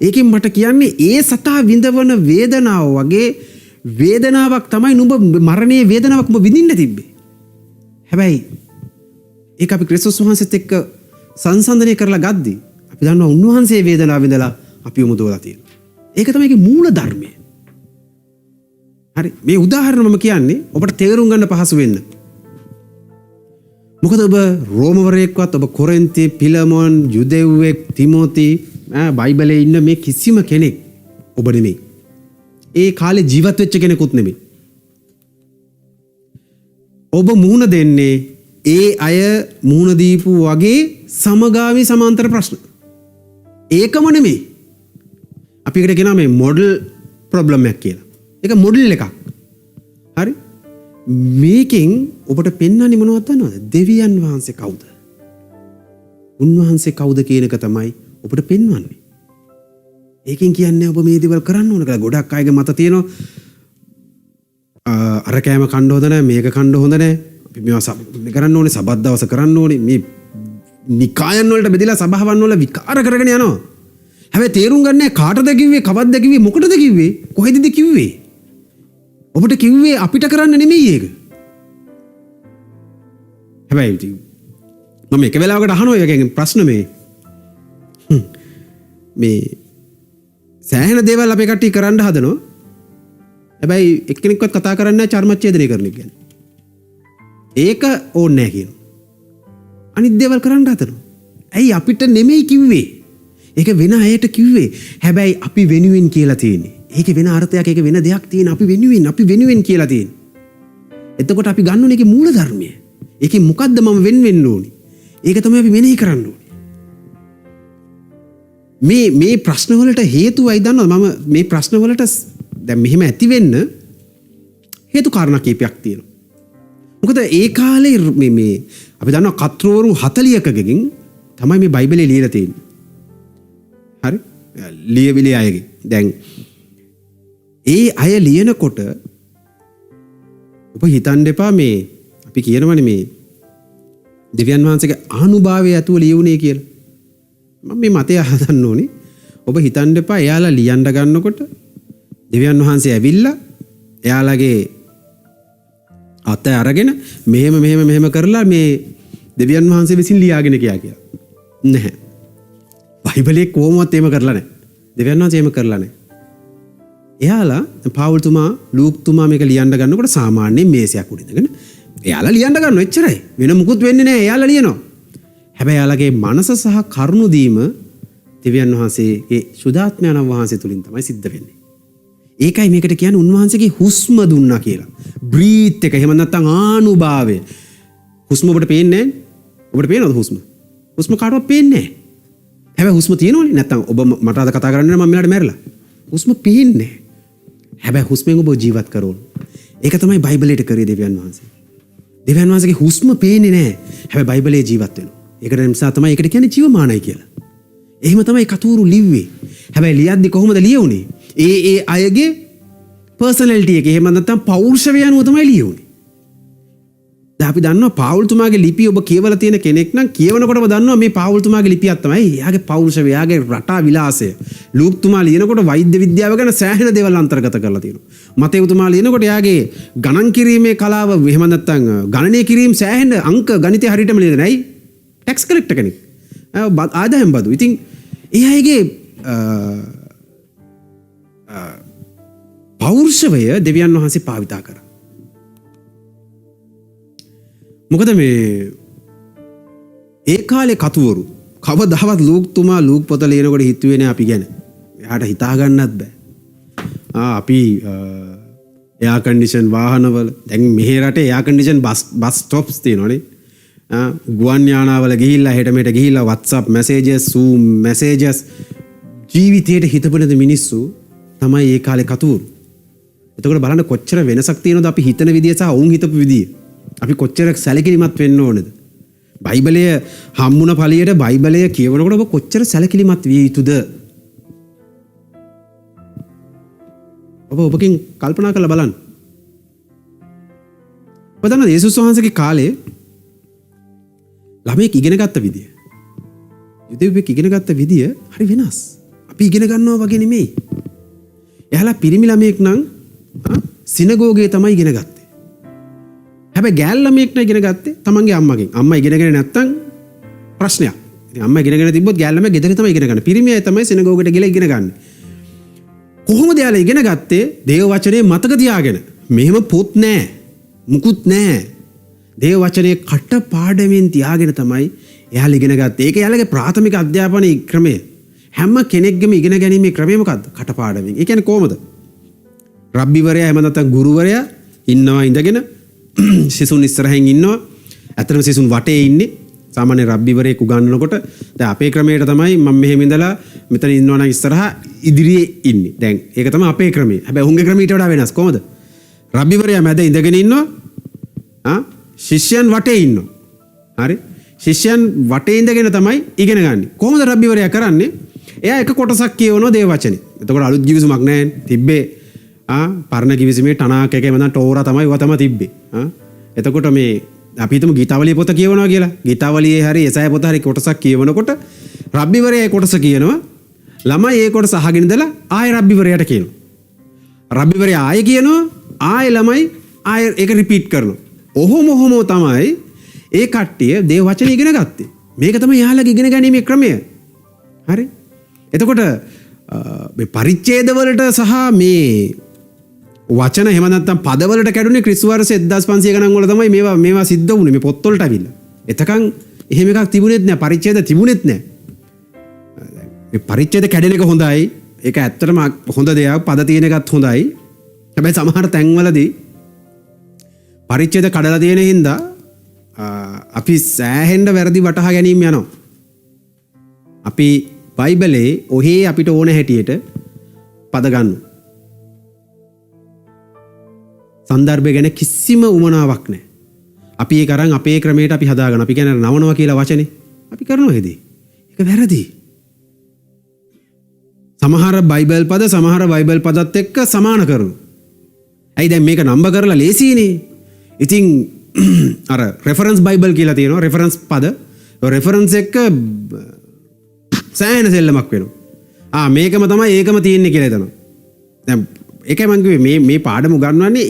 Speaker 1: ඒකෙන් මට කියන්නේ ඒ සතා විඳවන වේදනාව වගේ වේදනාවක් තමයි නුඹ මරණයේ වේදනාවක් නුඹ විඳින්න තිබ්බේ. හැබැයි ඒක අපි ක්‍රිස්තුස් වහන්සේත් එක්ක සංසන්දනය කරලා ගද්දී අපි දන්නවා උන්වහන්සේ වේදනාව විඳලා අපි උමුදවලා තියෙනවා. ඒක තමයි ඒකේ මූල ධර්මය. හරි මේ උදාහරණ මම කියන්නේ ඔබට තේරුම් ගන්න පහසු වෙන්න. මොකද ඔබ රෝමවරයෙක්වත් ඔබ කොරින්ති පිලමොන් යුදෙව්වෙක් තිමෝති බයිබලයේ ඉන්න මේ කිසිම කෙනෙක් ඔබ නෙමෙයි. ඒ කාලේ ජීවත් වෙච්ච කෙනෙකුත් නෙමෙයි. ඔබ මුහුණ දෙන්නේ ඒ අය මුහුණ දීපු වගේ සමගාමී සමාන්තර ප්‍රශ්න. ඒකම නෙමෙයි. අපි එකට කියනවා මේ මොඩල් ප්‍රොබ්ලම් එකක් කියලා. ඒක මොඩල් එකක්. හරි? මේකෙන් ඔබට පෙන්වන්නේ මොනවද දන්නවද? දෙවියන් වහන්සේ කවුද? උන්වහන්සේ කවුද කියන එක තමයි ඔබට පෙන්වන්නේ. ඒකෙන් කියන්නේ ඔබ මේ දේවල් කරන්න ඕන කියලා. ගොඩක් අයගේ මත තියෙනවා අර කෑම කන්න හොඳ නැහැ, මේක කන්න හොඳ නැහැ. අපි මේවා කරන්න ඕනේ, සබත් දවස කරන්න ඕනේ. මේ නිකායන් වලට බෙදලා සභාවන් වල විකාර කරගෙන යනවා. හැබැයි තේරුම් ගන්නෑ කාටද කිව්වේ, කවද්ද කිව්වේ, මොකටද කිව්වේ, කොහෙදද කිව්වේ? ඔබට කිව්වේ අපිට කරන්න නෙමෙයි ඒක. හැබැයි ඉතින් මම එක වෙලාවකට අහනවා එකෙන් ප්‍රශ්න මේ සෑහෙන දේවල් අපේ කට්ටිය කරන්න හදනවා. හැබැයි එක්කෙනෙක්වත් කතා කරන්නේ නැහැ චර්මච්ඡේදනය කරන එක ගැන. ඒක ඕනේ නැහැ කියනවා. අනිත් දේවල් කරන්න හදනවා. ඇයි අපිට නෙමෙයි කිව්වේ? ඒක වෙන අයට කිව්වේ. හැබැයි අපි වෙනුවෙන් කියලා තියෙන්නේ. ඒක වෙන අර්ථයක්, ඒක වෙන දෙයක් තියෙන. අපි වෙනුවෙන් කියලා තියෙන්නේ. එතකොට අපි ගන්න ඕනේ ඒකේ මූල ධර්මය. ඒකේ මොකද්ද මම වෙන්න ඕනේ? ඒක තමයි අපි මෙනෙහි කරන්න ඕනේ. මේ ප්‍රශ්න වලට හේතුවයි දන්නවද? මම මේ ප්‍රශ්න වලට දැන් මෙහෙම ඇති වෙන්න හේතු කාරණා කීපයක් තියෙනවා. මොකද ඒ කාලේ මේ අපි දන්නවා කතෘවරු 40කකින් තමයි මේ බයිබලේ ලියලා තියෙන්නේ. හරි? ලියවිලි අයගේ. දැන් ඒ අය ලියනකොට ඔබ හිතන්න එපා මේ අපි කියනවනේ මේ දෙවියන් වහන්සේගේ ආනුභාවය ඇතුව ලියුනේ කියලා. මම මේ මතය හදන්න ඕනේ. ඔබ හිතන්න එපා එයාලා ලියන්න ගන්නකොට දෙවියන් වහන්සේ ඇවිල්ලා එයාලගේ අත අරගෙන මෙහෙම කරලා මේ දෙවියන් වහන්සේ විසින් ලියාගෙන ගියා කියලා. නැහැ. බයිබලයේ කොහොමවත් එහෙම කරලා නැහැ. දෙවියන් වහන්සේ එහෙම කරලා නැහැ. එයාලා පාවුල්තුමා ලූක්තුමා මේක ලියන්න ගන්නකොට සාමාන්‍යයෙන් මේසයක් උඩ ඉඳගෙන එයාලා ලියන්න ගන්නවා එච්චරයි. වෙන මුකුත් වෙන්නේ නැහැ. එයාලා ලියනවා. හැබැයි එයාලගේ මනස සහ කරුණු දීම දෙවියන් වහන්සේගේ සුදාත්මයන් වහන්සේ තුලින් තමයි සිද්ධ වෙන්නේ. ඒකයි මේකට කියන්නේ උන්වහන්සේගේ හුස්ම දුන්නා කියලා. බ්‍රීත් එක එහෙම නැත්නම් ආනුභාවය. හුස්ම ඔබට පේන්නේ නැහැ. ඔබට පේනවද හුස්ම? හුස්ම කාටවත් පේන්නේ නැහැ. හැබැයි හුස්ම තියෙනවනේ. නැත්නම් ඔබ මට අද කතා කරන්නේ මම මෙලාට මැරලා. හුස්ම පේන්නේ නැහැ. හැබැයි හුස්මෙන් ඔබ ජීවත් කරවන. ඒක තමයි බයිබලයට කරේ දෙවියන් වහන්සේ. දෙවියන් වහන්සේගේ හුස්ම පේන්නේ නැහැ. හැබැයි බයිබලයේ ජීවත් වෙනවා. ඒකට නිසා තමයි ඒකට කියන්නේ ජීවමානයි කියලා. එහෙම තමයි කතූරු ලිව්වේ. හැබැයි ලියද්දි කොහොමද ලියුනේ? ඒ අයගේ පර්සනැලිටි එක එහෙම නැත්නම් පෞරුෂය අනුව තමයි ලියුනේ. දැන් අපි දන්නවා පාවුල්තුමාගේ ලිපි ඔබ කියවලා තියෙන කෙනෙක් නම් කියවනකොටම දන්නවා මේ පාවුල්තුමාගේ ලිපියක් තමයි. එයාගේ පෞරුෂය, එයාගේ රටා විලාසය. ලූක්තුමා ලියනකොට වෛද්‍ය විද්‍යාව ගැන සෑහෙන දේවල් අන්තර්ගත කරලා තියෙනවා. මතේවුතුමා ලියනකොට එයාගේ ගණන් කිරීමේ කලාව එහෙම නැත්නම් ගණනය කිරීම සෑහෙන අංක ගණිතය හරියටම ලියන නයි. ටැක්ස් කලෙක්ටර් කෙනෙක්. ආදායම් බදු. ඉතින් ඒ අයගේ පෞරුෂය දෙවියන් වහන්සේ පාවිතා කරා. මොකද මේ ඒ කාලේ කතුවරු කවදාවත් ලූක්තුමා ලූක් පොත ලියනකොට හිතුවේ නෑ අපි ගැන. එයාට හිතා ගන්නත් බෑ. අපි එයා කන්ඩිෂන් වාහනවල දැන් මෙහි රටේ එයා කන්ඩිෂන් බස් ස්ටොප්ස් තියෙනවනේ. ගුවන් යානාවල ගිහිල්ලා හෙට මෙහෙට ගිහිල්ලා WhatsApp messages Zoom messages ජීවිතයට හිතපොනද මිනිස්සු තමයි ඒ කාලේ කතුරු. එතකොට බලන්න කොච්චර වෙනසක් තියෙනවද අපි හිතන විදිය සහ ඔවුන් හිතපු විදිය. අපි කොච්චර සැලකිලිමත් වෙන්න ඕනද? බයිබලය හම්බුන ඵලියට බයිබලය කියවනකොට ඔබ කොච්චර සැලකිලිමත් විය යුතුද? ඔබකින් කල්පනා කරලා බලන්න. ඔබ දන්නවද යේසුස් වහන්සේගේ කාලේ ළමෙක් ඉගෙන ගත්ත විදිය. යුදෙව්වෙක් ඉගෙන ගත්ත විදිය හරි වෙනස්. අපි ඉගෙන ගන්නවා වගේ නෙමෙයි. එයාලා පිරිමි ළමෙක් නම් සිනගෝගේ තමයි ඉගෙන ගත්තේ. හැබැයි ගෑල් ළමෙක් නම් ඉගෙන ගත්තේ තමන්ගේ අම්මගෙන්. අම්මා ඉගෙනගෙන නැත්තම් ප්‍රශ්නයක්. ඉතින් අම්මා ඉගෙනගෙන තිබ්බොත් ගෑල් ළමයා ගෙදර තමයි ඉගෙන ගන්න. පිරිමි අය තමයි සිනගෝගයට ගිහලා ඉගෙන ගන්න. කොහොමද එයාලා ඉගෙන ගත්තේ? දේව වචනේ මතක තියාගෙන. මෙහෙම පොත් නෑ. මුකුත් නෑ. දේව වචනේ කටපාඩමින් තියාගෙන තමයි එයාලා ඉගෙන ගත්තේ. ඒක එයාලගේ ප්‍රාථමික අධ්‍යාපනයේ ක්‍රමය. හැම කෙනෙක්ගේම ඉගෙන ගැනීමේ ක්‍රමය මොකද්ද? කටපාඩමින්. ඒ කියන්නේ කොහොමද? රබ්බිවරයා එහෙම නැත්නම් ගුරුවරයා ඉන්නවා ඉඳගෙන සිසුන් ඉස්සරහින් ඉන්නවා. ඇත්තටම සිසුන් වටේ ඉන්නේ. සාමාන්‍ය රබ්බිවරයෙක් උගන්වනකොට දැන් අපේ ක්‍රමයට තමයි මම මෙහෙම ඉඳලා මෙතන ඉන්නවා නම් ඉස්සරහා ඉදිරියේ ඉන්නේ. දැන් ඒක තමයි අපේ ක්‍රමය. හැබැයි උන්ගේ ක්‍රමයට වඩා වෙනස්. කොහොමද? රබ්බිවරයා මැද ඉඳගෙන ඉන්නවා. ශිෂ්‍යයන් වටේ ඉන්නවා. හරි? ශිෂ්‍යයන් වටේ ඉඳගෙන තමයි ඉගෙන ගන්න. කොහොමද රබ්බිවරයා කරන්නේ? එයා එක කොටසක් කියවනවා දේව වචනේ. එතකොට අලුත් කිවිසුමක් නැහැ. තිබ්බේ පරණ කිවිසුමේ ටනාක් එකේ මම ටෝරා තමයි ඒවා තමයි තිබ්බේ. එතකොට මේ අපි හිතමු ගීතාවලිය පොත කියවනවා කියලා. ගීතාවලියේ හරි එසaya පොත හරි කොටසක් කියවනකොට රබ්බිවරයා ඒ කොටස කියනවා. ළමයි ඒ කොටස අහගෙන ඉඳලා ආයෙ රබ්බිවරයාට කියනවා. රබ්බිවරයා ආයෙ කියනවා. ආයෙ ළමයි ආයෙ ඒක රිපීට් කරනවා. ඔහොම තමයි ඒ කට්ටිය දේව වචනේ ඉගෙන ගත්තේ. මේක තමයි යාළුවගේ ඉගෙන ගැනීමේ ක්‍රමය. හරි? එතකොට මේ පරිච්ඡේද වලට සහ මේ වචන එහෙම නැත්නම් පද වලට කැඩුනේ ක්‍රිස්තු වර්ෂ 1500 ගණන් වල තමයි මේවා සිද්ධ වුනේ මේ පොත් වලට අවිල්ල. එතකන් එහෙම එකක් තිබුණෙත් නෑ. පරිච්ඡේද තිබුණෙත් නෑ. මේ පරිච්ඡේද කැඩෙන එක හොඳයි. ඒක ඇත්තටම හොඳ දෙයක්. පද තියෙන එකත් හොඳයි. හැබැයි සමහර තැන්වලදී පරිච්ඡේද කඩලා තියෙන හින්දා අපි සෑහෙන්න වැරදි වටහා ගැනීම යනවා. අපි බයිබලේ ඔහේ අපිට ඕන හැටියට පද ගන්නවා. සන්දර්භය ගැන කිසිම උමනාවක් නැහැ. අපි ඒක අරන් අපේ ක්‍රමයට අපි හදාගන්න. අපි කියන්නේ නවනවා කියලා වචනේ. අපි කරනවා හේදී. ඒක වැරදි. සමහර බයිබල් පදත් එක්ක සමාන කරනවා. ඇයි දැන් මේක නම්බර් කරලා ලේසියිනේ. ඉතින් අර රෙෆරන්ස් බයිබල් කියලා තියෙනවා. රෙෆරන්ස් පද. රෙෆරන්ස් එක්ක සෑහෙන සෙල්ලමක් වෙනවා. මේකම තමයි ඒකම තියෙන්නේ කියලා හිතනවා. දැන් ඒකයි මම කිව්වේ මේ පාඩම උගන්වන්නේ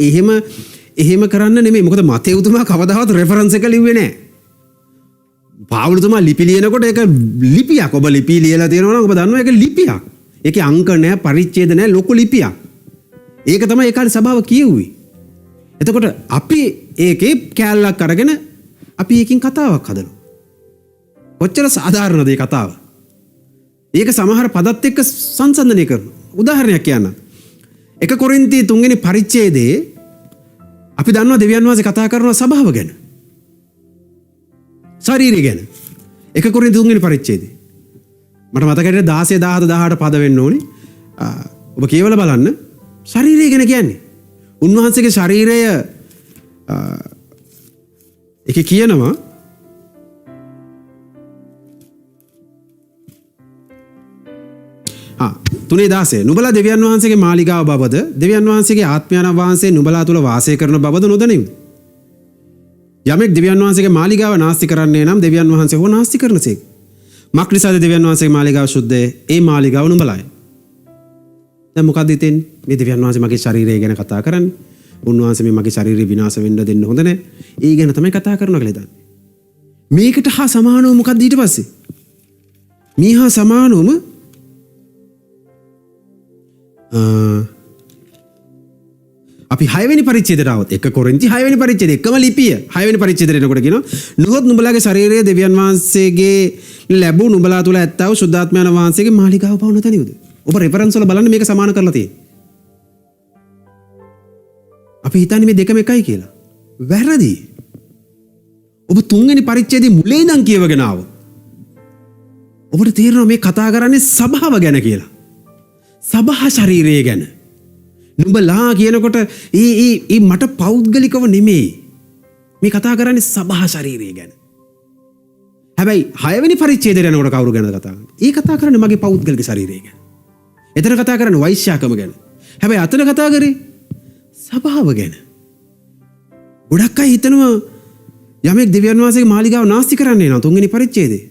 Speaker 1: එහෙම කරන්න නෙමෙයි. මොකද මතේවුතුමා කවදාවත් රෙෆරන්ස් එක ලිව්වේ නැහැ. පාවුලුතුමා ලිපි ලියනකොට ඒක ලිපියක්. ඔබ ලිපි ලියලා තියෙනවා නම් ඔබ දන්නවා ඒක ලිපියක්. ඒකේ අංක නැහැ, පරිච්ඡේද නැහැ, ලොකු ලිපියක්. ඒක තමයි ඒ කාලේ සභාව කියෙව්වේ. එතකොට අපි ඒකේ කැලලක් අරගෙන අපි ඒකින් කතාවක් හදනවා. කොච්චර සාධාරණද මේ කතාව? ඒක සමහර පදත් එක්ක සංසන්දනය කරනවා. උදාහරණයක් කියන්න. 1 කොරින්ති 3 වෙනි පරිච්ඡේදයේ අපි දන්නවා දෙවියන් වහන්සේ කතා කරනවා සභාව ගැන. ශරීරය ගැන. 1 කොරින්ති 3 වෙනි පරිච්ඡේදයේ. මට මතකයි 16 17 18 පද වෙන්න ඕනේ. ඔබ කියවලා බලන්න. ශරීරය ගැන කියන්නේ. උන්වහන්සේගේ ශරීරය ඒක කියනවා තුනේ 16 නුඹලා දෙවියන් වහන්සේගේ මාලිගාව බවද දෙවියන් වහන්සේගේ ආත්මයන් වහන්සේ නුඹලා තුල වාසය කරන බවද නොදනිව්. යමෙක් දෙවියන් වහන්සේගේ මාලිගාව නාස්ති කරන්නේ නම් දෙවියන් වහන්සේ හෝ නාස්ති කරනසේක. මක් නිසාද දෙවියන් වහන්සේගේ මාලිගාව සුද්ධය? ඒ මාලිගාව නුඹලායි. දැන් මොකක්ද හිතෙන්නේ? මේ දෙවියන් වහන්සේ මගේ ශරීරය ගැන කතා කරන්නේ. උන්වහන්සේ මේ මගේ ශරීරය විනාශ වෙන්න දෙන්න හොඳ නැහැ. ඒ ගැන තමයි කතා කරනවා කියලා හිතන්නේ. මේකට හා සමානව මොකක්ද ඊට පස්සේ? මීහා සමානවම අපි 6 වෙනි පරිච්ඡේදයට આવත් 1 කොරින්ති 6 වෙනි පරිච්ඡේදය එකම ලිපිය 6 වෙනි පරිච්ඡේදයට එනකොට කියනවා නුඹත් නුඹලාගේ ශරීරය දෙවියන් වහන්සේගේ ලැබූ නුඹලා තුල ඇත්තා වූ සුද්ධාත්මයන් වහන්සේගේ මාලිගාව බව නොදනිවුද? ඔබ රෙෆරන්ස් වල බලන්න මේක සමාන කරලා තියෙන්නේ. අපි හිතන්නේ මේ දෙකම එකයි කියලා. වැරදි. ඔබ තුන්වෙනි පරිච්ඡේදයේ මුලින් ඉඳන් කියවගෙන ආවොත් ඔබට තේරෙනවා මේ කතා කරන්නේ සභාව ගැන කියලා. සභා ශරීරය ගැන. නුඹලා කියනකොට ඒ මට පෞද්ගලිකව නෙමෙයි. මේ කතා කරන්නේ සභා ශරීරය ගැන. හැබැයි 6 වෙනි පරිච්ඡේදයට යනකොට කවුරු ගැනද කතා කරන්නේ? ඒ කතා කරන්නේ මගේ පෞද්ගලික ශරීරය ගැන. එතන කතා කරන්නේ වෛශ්‍යාකම ගැන. හැබැයි අතන කතා කරේ සභාව ගැන. ගොඩක් අය හිතනවා යමෙක් දෙවියන් වහන්සේගේ මාලිගාව නාස්ති කරන්නේ නෑ 3 වෙනි පරිච්ඡේදයේ.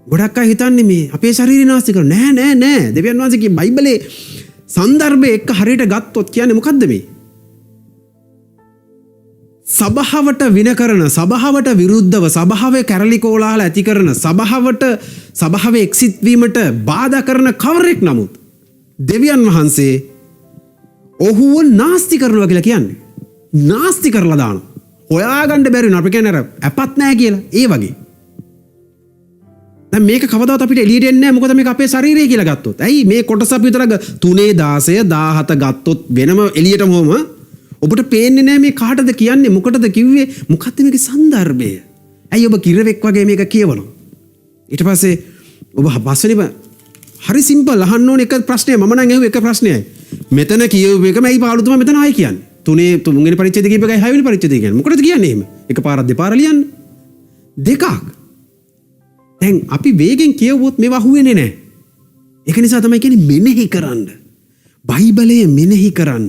Speaker 1: ගොඩක් අය හිතන්නේ මේ අපේ ශරීරය නාස්ති කරන නෑ දෙවියන් වහන්සේගේ බයිබලයේ සන්දර්භය එක්ක හරියට ගත්තොත් කියන්නේ මොකද්ද මේ? සභාවට වින කරන, සභාවට විරුද්ධව, සභාවේ කැරලි කෝලාහල ඇති කරන, සභාවේ එක්සිට් වීමට බාධා කරන කවරෙක් නමුත් දෙවියන් වහන්සේ ඔහුව නාස්ති කරනවා කියලා කියන්නේ. නාස්ති කරලා දානවා. හොයාගන්න බැරි වෙනවා. අපි කියන්නේ අපත් නැහැ කියලා. ඒ වගේ. දැන් මේක කවදාවත් අපිට එළියට එන්නේ නැහැ. මොකද මේක අපේ ශරීරය කියලා ගත්තොත්. ඇයි මේ කොටස අපි විතර 3 16 17 ගත්තොත් වෙනම එළියටම හොම ඔබට පේන්නේ නැහැ මේ කාටද කියන්නේ මොකටද කිව්වේ මොකක්ද මේකේ සන්දර්භය. ඇයි ඔබ කිරවෙක් වගේ මේක කියවනවා. ඊට පස්සේ ඔබ පස්වෙනි හරි සිම්පල් අහන්න ඕන එක ප්‍රශ්නය මම නම් අහුව එක ප්‍රශ්නයයි. මෙතන කියව එකම ඇයි පාළුතුමා මෙතන ආයි කියන්නේ. 3 වෙනි පරිච්ඡේදය කියප එකයි 6 වෙනි පරිච්ඡේදය කියන්නේ. මොකටද කියන්නේ එහෙම? එක පාරක් දෙපාර ලියන්න. දෙකක්. දැන් අපි වේගෙන් කියවුවොත් මේව අහුවෙන්නේ නැහැ. ඒක නිසා තමයි කියන්නේ මෙනෙහි කරන්න. බයිබලය මෙනෙහි කරන්න.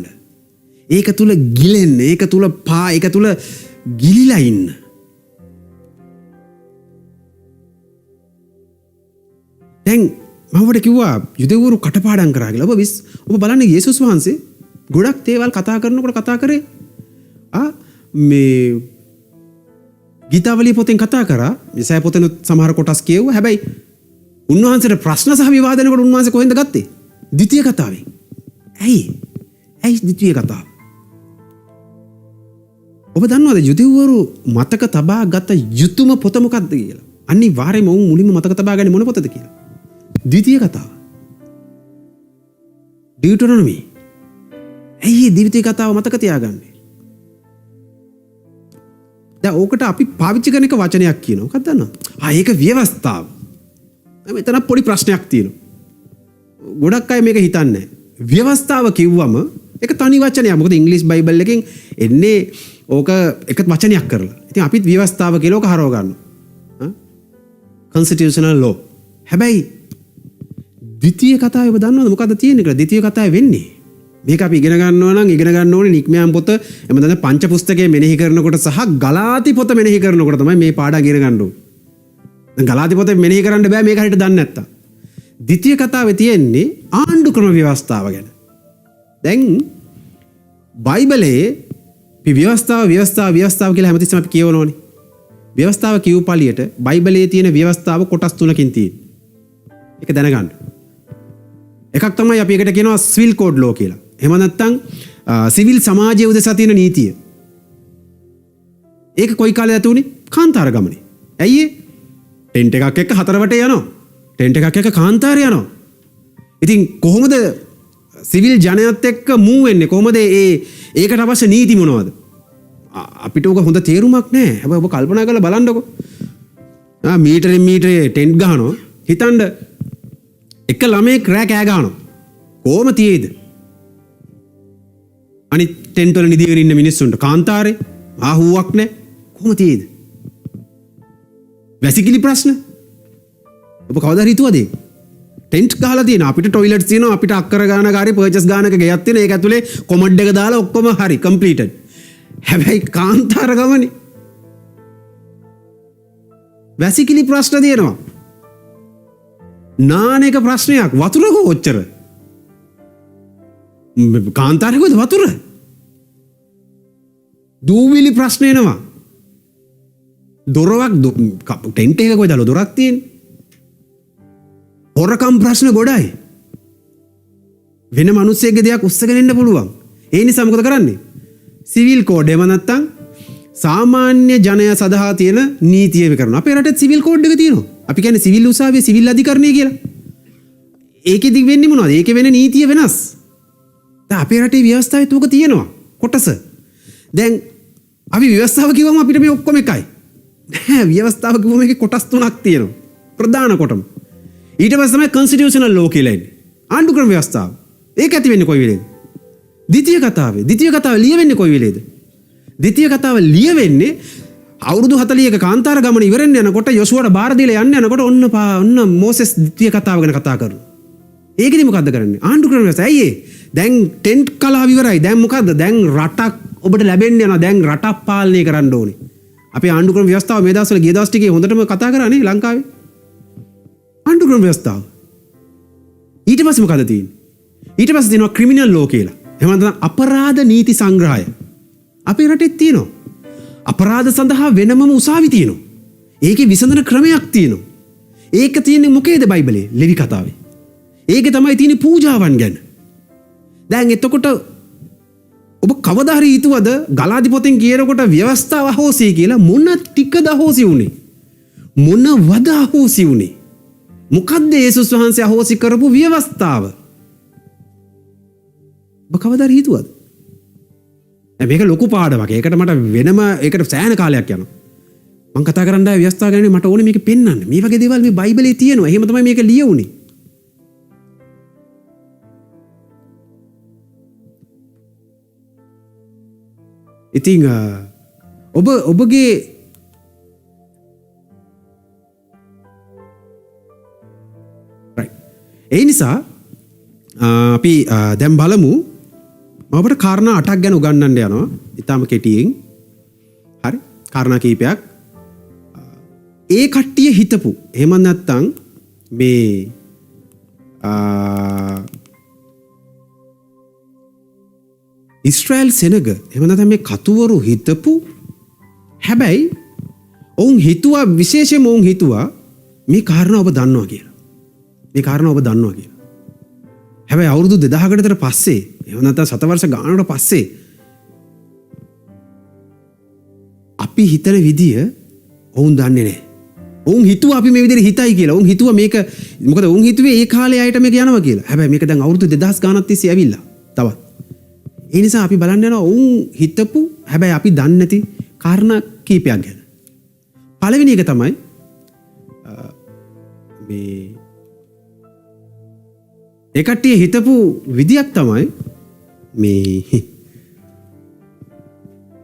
Speaker 1: ඒක තුල ගිලෙන්න, ඒක තුල ඒක තුල ගිලිලා ඉන්න. දැන් මම ඔබට කිව්වා යුදෙවරු කටපාඩම් කරා කියලා. ඔබ බලන්න යේසුස් වහන්සේ ගොඩක් දේවල් කතා කරනකොට කතා කරේ මේ ගීතාවලිය පොතෙන් කතා කරා. යසය පොතෙන් සමහර කොටස් කියවුවා. හැබැයි උන්වහන්සේට ප්‍රශ්න සහ විවාද දෙනකොට උන්වහන්සේ කොහෙන්ද ගත්තේ? ද්විතීය කතාවෙන්. ඇයි ද්විතීය කතාව? ඔබ දන්නවද යුදෙවරු මතක තබා ගත යුතුම පොත මොකක්ද කියලා? අනිවාර්යයෙන්ම ඔවුන් මුලින්ම මතක තබා ගන්නේ මොන පොතද කියලා? ද්විතීය කතාව. ඩියුටරොනොමි. ඇයි ද්විතීය කතාව මතක තියාගන්නේ? දැන් ඕකට අපි පාවිච්චි කරන එක වචනයක් කියනවා. මොකක්ද දන්නවද? ඒක ව්‍යවස්ථාව. මෙතන පොඩි ප්‍රශ්නයක් තියෙනවා. ගොඩක් අය මේක හිතන්නේ නැහැ. ව්‍යවස්ථාව කිව්වම ඒක තනි වචනයක්. මොකද ඉංග්‍රීසි බයිබල් එකෙන් එන්නේ ඕක එක වචනයක් කරලා. ඉතින් අපිත් ව්‍යවස්ථාව කියලා ඕක හරව ගන්නවා. constitutional law. හැබැයි ද්විතීය කතාවේ ඔබ දන්නවද මොකද්ද තියෙන්නේ කියලා? ද්විතීය කතාවේ වෙන්නේ මේක අපි ඉගෙන ගන්නවා නම් ඉගෙන ගන්න ඕනේ නික්මයන් පොත එමෙ තමයි පංච පුස්තකයේ මෙනෙහි කරනකොට සහ ගලාති පොත මෙනෙහි කරනකොට තමයි මේ පාඩම් ඉගෙන ගන්න ඕනේ. දැන් ගලාති පොත මෙනෙහි කරන්න බෑ මේක හරියට දන්නේ නැත්තම්. ද්විතීය කතාවේ තියෙන්නේ ආණ්ඩු ක්‍රම ව්‍යවස්ථාව ගැන. දැන් බයිබලයේ ව්‍යවස්ථාව කියලා හැමතිස්සම අපි කියවනෝනේ. ව්‍යවස්ථාව කියු පළියට බයිබලයේ තියෙන ව්‍යවස්ථාව කොටස් 3කින් තියෙනවා. ඒක දැනගන්න. එකක් තමයි අපි එකට කියනවා සිවිල් කෝඩ් ලෝ කියලා. එහෙම නැත්නම් සිවිල් සමාජයේ උදෙසා තියෙන නීතිය. ඒක කොයි කාලෙද ඇති උනේ? කාන්තාර ගමනේ. ඇයි ඒ? ටෙන්ට් එකක් එක්ක හතර වටේ යනවා. ටෙන්ට් එකක් එක්ක කාන්තාරය යනවා. ඉතින් කොහොමද සිවිල් ජනයත් එක්ක මූව් වෙන්නේ? කොහොමද ඒකට අවශ්‍ය නීති මොනවද? අපිට ඔක හොඳ තේරුමක් නැහැ. හැබැයි ඔබ කල්පනා කරලා බලන්නකෝ. මීටරෙන් මීටරේ ටෙන්ට් ගහනවා. හිතන්න එක ළමයෙක් රෑ කෑ ගහනවා. කොහොම තියේද? අනිත් ටෙන්ට් වල නිදිගෙන ඉන්න මිනිස්සුන්ට කාන්තාරේ ආහුවක් නැහැ. කොහොම තියේද? වැසිකිලි ප්‍රශ්න. ඔබ කවදා හිතුවද ඒක? ටෙන්ට් ගහලා තියෙනවා. අපිට ටොයිලට්ස් තියෙනවා. අපිට අක්කර ගාන ගාරේ පර්චේස් ගානක ගෙයක් තියෙනවා. ඒක ඇතුලේ කොමඩ් එක දාලා ඔක්කොම හරි කම්ප්ලීටඩ්. හැබැයි කාන්තාර ගමනේ වැසිකිලි ප්‍රශ්න තියෙනවා. නානක ප්‍රශ්නයක් වතුර කොච්චර? කාන්තාරේ කොහෙද වතුර? දූවිලි ප්‍රශ්න එනවා. දොරවක් ටෙන්ට් එක කොහෙද දොරක් තියෙන්නේ? හොරකම් ප්‍රශ්න ගොඩයි. වෙන මිනිස්සෙක්ගේ දෙයක් උස්සගෙන ඉන්න පුළුවන්. ඒ නිසා මොකද කරන්නේ? සිවිල් කෝඩ් එහෙම නැත්නම් සාමාන්‍ය ජනයා සඳහා තියෙන නීතිය කරනවා. අපේ රටේ සිවිල් කෝඩ් එක තියෙනවා. අපි කියන්නේ සිවිල් උසාවියේ සිවිල් අධිකරණය කියලා. ඒකෙදි වෙන්නේ මොනවද? ඒකේ වෙන නීතිය වෙනස්. දැන් අපේ රටේ ව්‍යවස්ථාවෙත් උක තියෙනවා කොටස. දැන් අපි ව්‍යවස්ථාව කිව්වම අපිට මේ ඔක්කොම එකයි. නෑ ව්‍යවස්ථාව කිව්වම ඒකේ කොටස් තුනක් තියෙනවා. ප්‍රධාන කොටම. ඊට පස්සේ තමයි කන්ස්ටිටියුෂනල් ලෝ කියලා ඉන්නේ. ආණ්ඩුක්‍රම ව්‍යවස්ථාව. ඒක ඇති වෙන්නේ කොයි වෙලේද? ද්විතීය කතාව ලියවෙන්නේ කොයි වෙලේද? ද්විතීය කතාව ලියවෙන්නේ අවුරුදු 40ක කාන්තාර ගමන ඉවරෙන්න යනකොට යොසුවට බාර දීලා යන්න යනකොට ඔන්න මෝසෙස් ද්විතීය කතාව ගැන කතා කරනවා. ඒකෙදි මොකද්ද කරන්නේ? ආණ්ඩුක්‍රම ව්‍යවස්ථාව. ඇයි ඒ? දැන් ටෙන්ට් කලාව ඉවරයි. දැන් මොකද්ද? දැන් රටක් ඔබට ලැබෙන්න යනවා. දැන් රටක් පාලනය කරන්න ඕනේ. අපේ ආණ්ඩුක්‍රම ව්‍යවස්ථාව මේ දවස්වල ගිය දවස් ටිකේ හොඳටම කතා කරානේ ලංකාවේ. ආණ්ඩුක්‍රම ව්‍යවස්ථාව. ඊට පස්සේ මොකද තියෙන්නේ? ඊට පස්සේ තියෙනවා ක්‍රිමිනල් ලෝ කියලා. එහෙම නැත්නම් අපරාධ නීති සංග්‍රහය. අපේ රටේ තියෙනවා. අපරාධ සඳහා වෙනමම උසාවි තියෙනවා. ඒකේ විසඳන ක්‍රමයක් තියෙනවා. ඒක තියෙන්නේ මොකේද බයිබලයේ? ලෙවි කතාවේ. ඒකේ තමයි තියෙන්නේ පූජාවන් ගැන. දැන් එතකොට ඔබ කවදා හරි හිතුවද ගලාධිපතින් කියනකොට ව්‍යවස්ථාව අහෝසි කියලා? මොන ටිකද අහෝසි උනේ? මොනවද අහෝසි උනේ? මොකද්ද යේසුස් වහන්සේ අහෝසි කරපු ව්‍යවස්ථාව? ඔබ කවදා හරි හිතුවද? මේක ලොකු පාඩමක්. ඒකට මට වෙනම ඒකට සෑහෙන කාලයක් යනවා. මම කතා කරන්න ආවේ ව්‍යවස්ථාව ගැන. මට ඕනේ මේක පෙන්වන්න. මේ වගේ දේවල් මේ බයිබලයේ තියෙනවා. එහෙම තමයි මේක ලියුනේ. ඉතින් ඔබගේ ඒ නිසා අපි දැන් බලමු. ඔබට කාරණා 8ක් ගැන උගන්වන්න යනවා. ඊටම කෙටියෙන්. හරි. කාරණා කීපයක්. ඒ කට්ටිය හිතපු. එහෙම නැත්නම් මේ ඉස්රායල් සෙනග එහෙම නැත්නම් මේ කතුවරු හිතපු හැබැයි ඔවුන් හිතුවා විශේෂයෙන්ම ඔවුන් හිතුවා මේ කාරණා ඔබ දන්නවා කියලා. මේ කාරණා ඔබ දන්නවා කියලා. හැබැයි අවුරුදු 2000කට විතර පස්සේ එහෙම නැත්නම් සතවර්ෂ ගානකට පස්සේ අපි හිතන විදිය ඔවුන් දන්නේ නැහැ. ඔවුන් හිතුවා අපි මේ විදිහට හිතයි කියලා. ඔවුන් හිතුවා මේක මොකද ඔවුන් හිතුවේ ඒ කාලේ අයට මේක යනවා කියලා. හැබැයි මේක දැන් අවුරුදු 2000 ගානක් තිස්සේ ඇවිල්ලා. තවත්. ඒ නිසා අපි බලන්න යනවා ඔවුන් හිතපු හැබැයි අපි දන්නේ නැති කාරණා කීපයක් ගැන. පළවෙනි එක තමයි මේ ඒ කට්ටිය හිතපු විදියක් තමයි මේ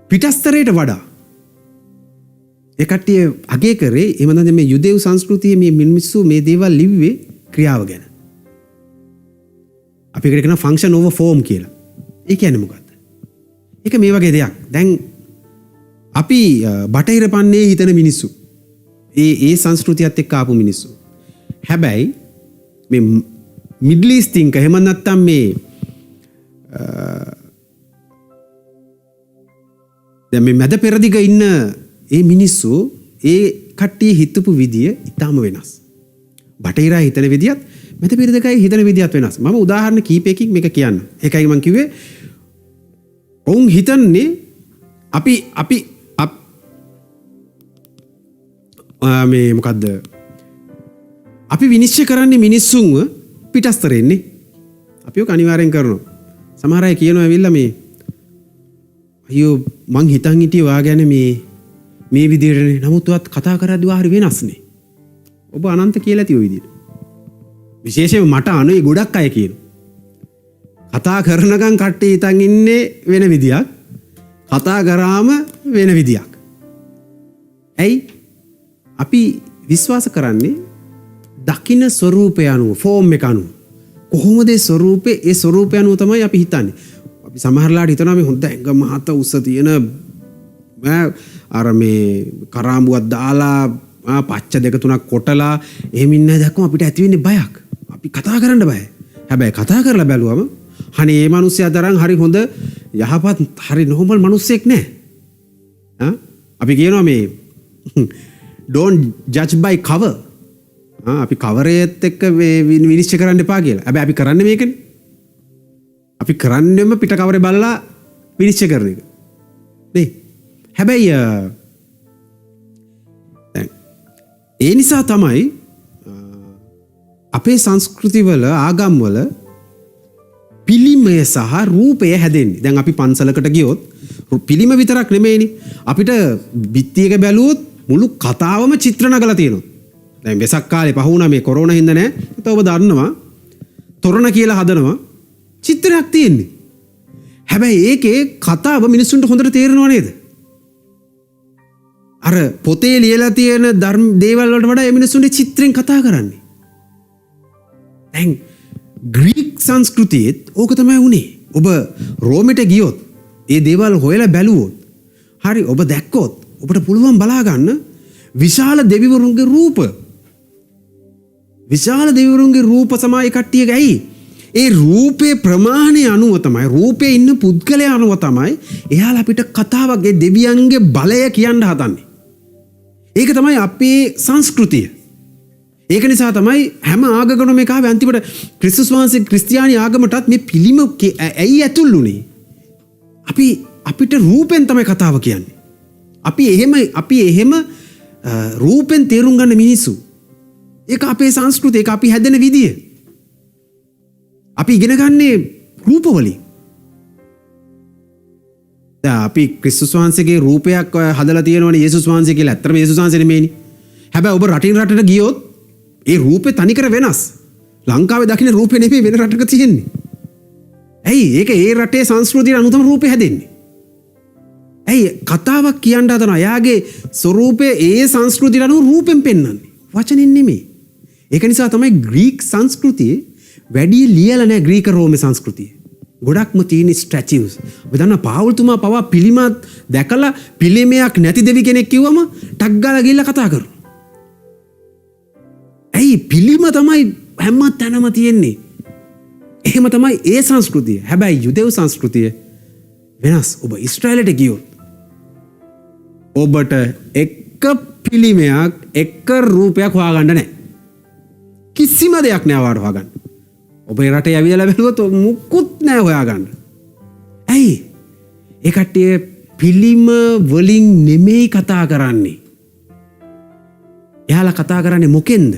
Speaker 1: පිටස්තරයට වඩා ඒ කට්ටිය අගය කරේ එහෙම නැත්නම් මේ යුදෙව් සංස්කෘතියේ මේ මිනිස්සු මේ දේවල් ලිව්වේ ක්‍රියාව ගැන. අපි ඒකට කියන ෆන්ක්ෂන් ඕවර් ෆෝම් කියලා. ඒ කියන්නේ මොකක්ද? ඒක මේ වගේ දෙයක්. දැන් අපි බටහිර පන්නේ හිතන මිනිස්සු. ඒ සංස්කෘතියත් එක්ක ආපු මිනිස්සු. හැබැයි මේ මිඩල් ඊස්ට් තින්ක එහෙම නැත්නම් මේ දැන් මේ මැද පෙරදිග ඉන්න ඒ මිනිස්සු ඒ කට්ටිය හිතපු විදිය ඊටාම වෙනස්. බටහිරා හිතන විදියත් මැද පෙරදිගයි හිතන විදියත් වෙනස්. මම උදාහරණ කීපයකින් මේක කියන්න. ඒකයි මම කිව්වේ ඔවුන් හිතන්නේ අපි මේ මොකද්ද? අපි විනිශ්චය කරන්නේ මිනිස්සුන්ව පිටස්තරෙන්නේ. අපි ඔක අනිවාර්යෙන් කරනවා. සමහර අය කියනවා ඇවිල්ලා මේ අයියෝ මං හිතන් හිටියේ ඔයා ගැන මේ විදිහටනේ. නමුත් ඔයත් කතා කරද්දී ඔයා හරි වෙනස්නේ. ඔබ අනන්ත කියලා ඇති ඔය විදිහට. විශේෂයෙන්ම මට අනේ ගොඩක් අය කියනවා. කතා කරනකම් කට්ටිය හිතන් ඉන්නේ වෙන විදියක්. කතා කරාම වෙන විදියක්. ඇයි? අපි විශ්වාස කරන්නේ දකින්න ස්වරූපය අනුව, ෆෝම් එක අනුව. කොහොමද ඒ ස්වරූපය අනුව තමයි අපි හිතන්නේ. අපි සමහරලාට හිතනවා මේ හොඳ ඇඟ මහත උස තියෙන අර මේ කරාඹුවක් දාලා පච්ච දෙක තුනක් කොටලා එහෙම ඉන්න දැක්කම අපිට ඇති වෙන්නේ බයක්. අපි කතා කරන්න බයයි. හැබැයි කතා කරලා බැලුවම අනේ මේ මිනිස්සයා තරම් හරි හොඳ යහපත් හරි නොර්මල් මිනිස්සෙක් නෑ. අපි කියනවා මේ don't judge by cover. අපි කවරේත් එක්ක විනිශ්චය කරන්න එපා කියලා. හැබැයි අපි කරන්නේ මේකනේ. අපි කරන්නේම පිට කවරේ බලලා විනිශ්චය කරන එක. නේ? හැබැයි දැන් ඒ නිසා තමයි අපේ සංස්කෘතිවල ආගම්වල පිළිමය සහ රූපය හැදෙන්නේ. දැන් අපි පන්සලකට ගියොත් පිළිම විතරක් නෙමෙයිනේ. අපිට බිත්තියක බැලුවොත් මුළු කතාවම චිත්‍ර නගලා තියෙනවා. දැන් වෙසක් කාලේ පහ වුණා මේ කොරෝනා හින්දා නෑ. ඒත් ඔබ දන්නවා තොරණ කියලා හදනවා චිත්‍රයක් තියෙන්නේ. හැබැයි ඒකේ කතාව මිනිස්සුන්ට හොඳට තේරෙනව නේද? අර පොතේ ලියලා තියෙන ධර්ම දේවල් වලට වඩා මේ මිනිස්සුන්ට චිත්‍රෙන් කතා කරන්නේ. දැන් ග්‍රීක් සංස්කෘතියේත් ඕක තමයි උනේ. ඔබ රෝමෙට ගියොත් ඒ දේවල් හොයලා බැලුවොත් හරි ඔබ දැක්කොත් ඔබට පුළුවන් බලා ගන්න විශාල දෙවිවරුන්ගේ රූප. විශාල දෙවිවරුන්ගේ රූප සමාය කට්ටියක ඇයි? ඒ රූපේ ප්‍රමාණය අනුව තමයි රූපේ ඉන්න පුද්ගලයා අනුව තමයි එයාලා අපිට කතාවක් ඒ දෙවියන්ගේ බලය කියන්න හදන්නේ. ඒක තමයි අපේ සංස්කෘතිය. ඒක නිසා තමයි හැම ආගමකම මේක ආවේ අන්තිමට ක්‍රිස්තුස් වහන්සේ ක්‍රිස්තියානි ආගමටත් මේ පිළිම ඇයි ඇතුල් උනේ? අපිට රූපෙන් තමයි කතාව කියන්නේ. අපි එහෙම රූපෙන් තේරුම් ගන්න මිනිස්සු. ඒක අපේ සංස්කෘතිය, ඒක අපි හැදෙන විදිය. අපි ඉගෙන ගන්නේ රූප වලින්. දැන් අපි ක්‍රිස්තුස් වහන්සේගේ රූපයක් හදලා තියෙනවනේ යේසුස් වහන්සේ කියලා. ඇත්තටම යේසුස් වහන්සේ නෙමෙයිනේ. හැබැයි ඔබ රටින් රටට ගියොත් ඒ රූපේ තනිකර වෙනස්. ලංකාවේ දකින්න රූපේ නෙමෙයි වෙන රටක තියෙන්නේ. ඇයි? ඒක ඒ රටේ සංස්කෘතියට අනුව තමයි රූපේ හැදෙන්නේ. ඇයි? කතාවක් කියන්න හදනවා. එයාගේ ස්වරූපය ඒ සංස්කෘතියට අනුව රූපෙන් පෙන්වන්නේ. වචනෙන් නෙමෙයි. ඒක නිසා තමයි ග්‍රීක් සංස්කෘතියේ වැඩි ලියලා නැහැ ග්‍රීක රෝමේ සංස්කෘතිය. ගොඩක්ම තියෙන ස්ටැචුස්. ඔබ දන්නා පාවුල්තුමා පවා පිළිමත් දැකලා පිළිමයක් නැති දෙවි කෙනෙක් කිව්වම ටක් ගාලා ගිහිල්ලා කතා කරනවා. ඇයි? පිළිම තමයි හැම තැනම තියෙන්නේ. එහෙම තමයි ඒ සංස්කෘතිය. හැබැයි යුදෙව් සංස්කෘතිය වෙනස්. ඔබ ඊශ්‍රායලට ගියොත් ඔබට එක පිළිමයක් එක රූපයක් හොයාගන්න නැහැ. කිසිම දෙයක් නෑ වාට හොයාගන්න. ඔබේ රටේ ඇවිදලා බැලුවොත් මුකුත් නෑ හොයාගන්න. ඇයි? ඒ කට්ටිය පිළිම වලින් නෙමෙයි කතා කරන්නේ. එයාලා කතා කරන්නේ මොකෙන්ද?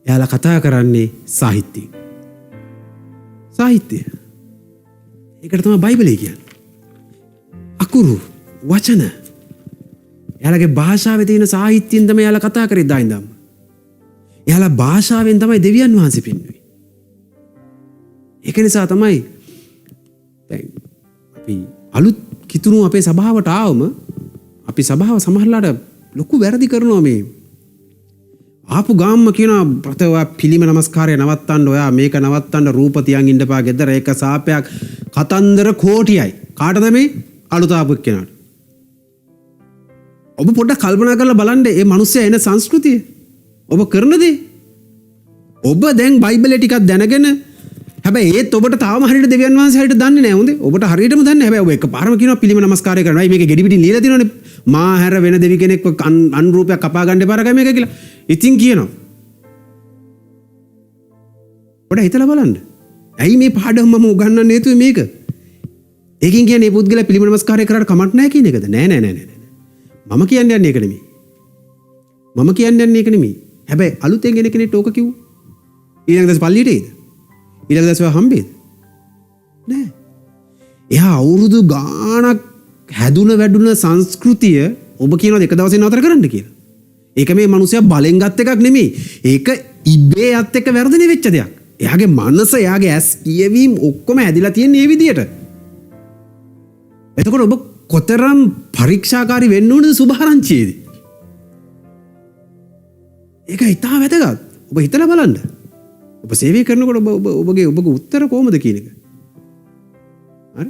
Speaker 1: එයාලා කතා කරන්නේ සාහිත්‍යයෙන්. සාහිත්‍යය. ඒකට තමයි බයිබලය කියන්නේ. අකුරු, වචන. එයාලගේ භාෂාවේ තියෙන සාහිත්‍යයෙන් තමයි එයාලා කතා කරේ දායින්දම්. එයාලා භාෂාවෙන් තමයි දෙවියන් වහන්සේ පෙන්වන්නේ. ඒක නිසා තමයි දැන් අපි අලුත් කිතුණු අපේ සභාවට ආවම අපි සභාව සමහරලාට ලොකු වැරදි කරනවා මේ. ආපු ගාම්ම කියනවා ප්‍රතව පිළිම නමස්කාරය නවත්තන්න ඔයා මේක නවත්තන්න රූප තියන් ඉන්නපා ගෙදර ඒක සාපයක් කතන්දර කෝටියයි. කාටද මේ? අලුත ආපු කෙනාට. ඔබ පොඩ්ඩක් කල්පනා කරලා බලන්න මේ මිනිස්සයා එන සංස්කෘතිය. ඔබ කරන දේ. ඔබ දැන් බයිබලේ ටිකක් දැනගෙන හැබැයි ඒත් ඔබට තාම හරියට දෙවියන් වහන්සේ හරියට දන්නේ නැහැ හොඳේ. ඔබට හරියටම දන්නේ නැහැ. හැබැයි ඔබ එකපාරම කියනවා පිළිම නමස්කාරය කරනවා. මේක ගෙඩි පිටින් ලියලා තියෙනවනේ. මා හැර වෙන දෙවි කෙනෙක්ව අනුරූපයක් කපා ගන්න එපා රකම මේක කියලා. ඉතින් කියනවා. පොඩ්ඩක් හිතලා බලන්න. ඇයි මේ පාඩම මම උගන්වන්න හේතුව මේක? ඒකින් කියන්නේ මේ පුද්ගලයා පිළිම නමස්කාරය කරාට කමක් නැහැ කියන එකද? නෑ. මම කියන්නේ ඒක නෙමෙයි. මම කියන්නේ ඒක නෙමෙයි. හැබැයි අලුතෙන් එන කෙනෙක්ට ඕක කිව්වා. ඊළඟ දවස් පල්ලියට එයිද? ඊළඟ දවස් හම්බෙයිද? නෑ. එයා අවුරුදු ගාණක් හැදුන වැඩුන සංස්කෘතිය ඔබ කියනවා එක දවසෙන් නතර කරන්න කියලා. ඒක මේ මිනිස්සයා බලෙන් ගත් එකක් නෙමෙයි. ඒක ඉබේ යත් එක්ක වර්ධනය වෙච්ච දෙයක්. එයාගේ මනස, එයාගේ ඇස් කියවීම ඔක්කොම ඇදිලා තියෙන මේ විදියට. එතකොට ඔබ කොතරම් පරීක්ෂාකාරී වෙන්න ඕනද සුභාරංචියේදී? ඒක හිතා වැදගත්. ඔබ හිතලා බලන්න. ඔබ සේවය කරනකොට ඔබගේ උත්තර කොහොමද කියන එක. හරි?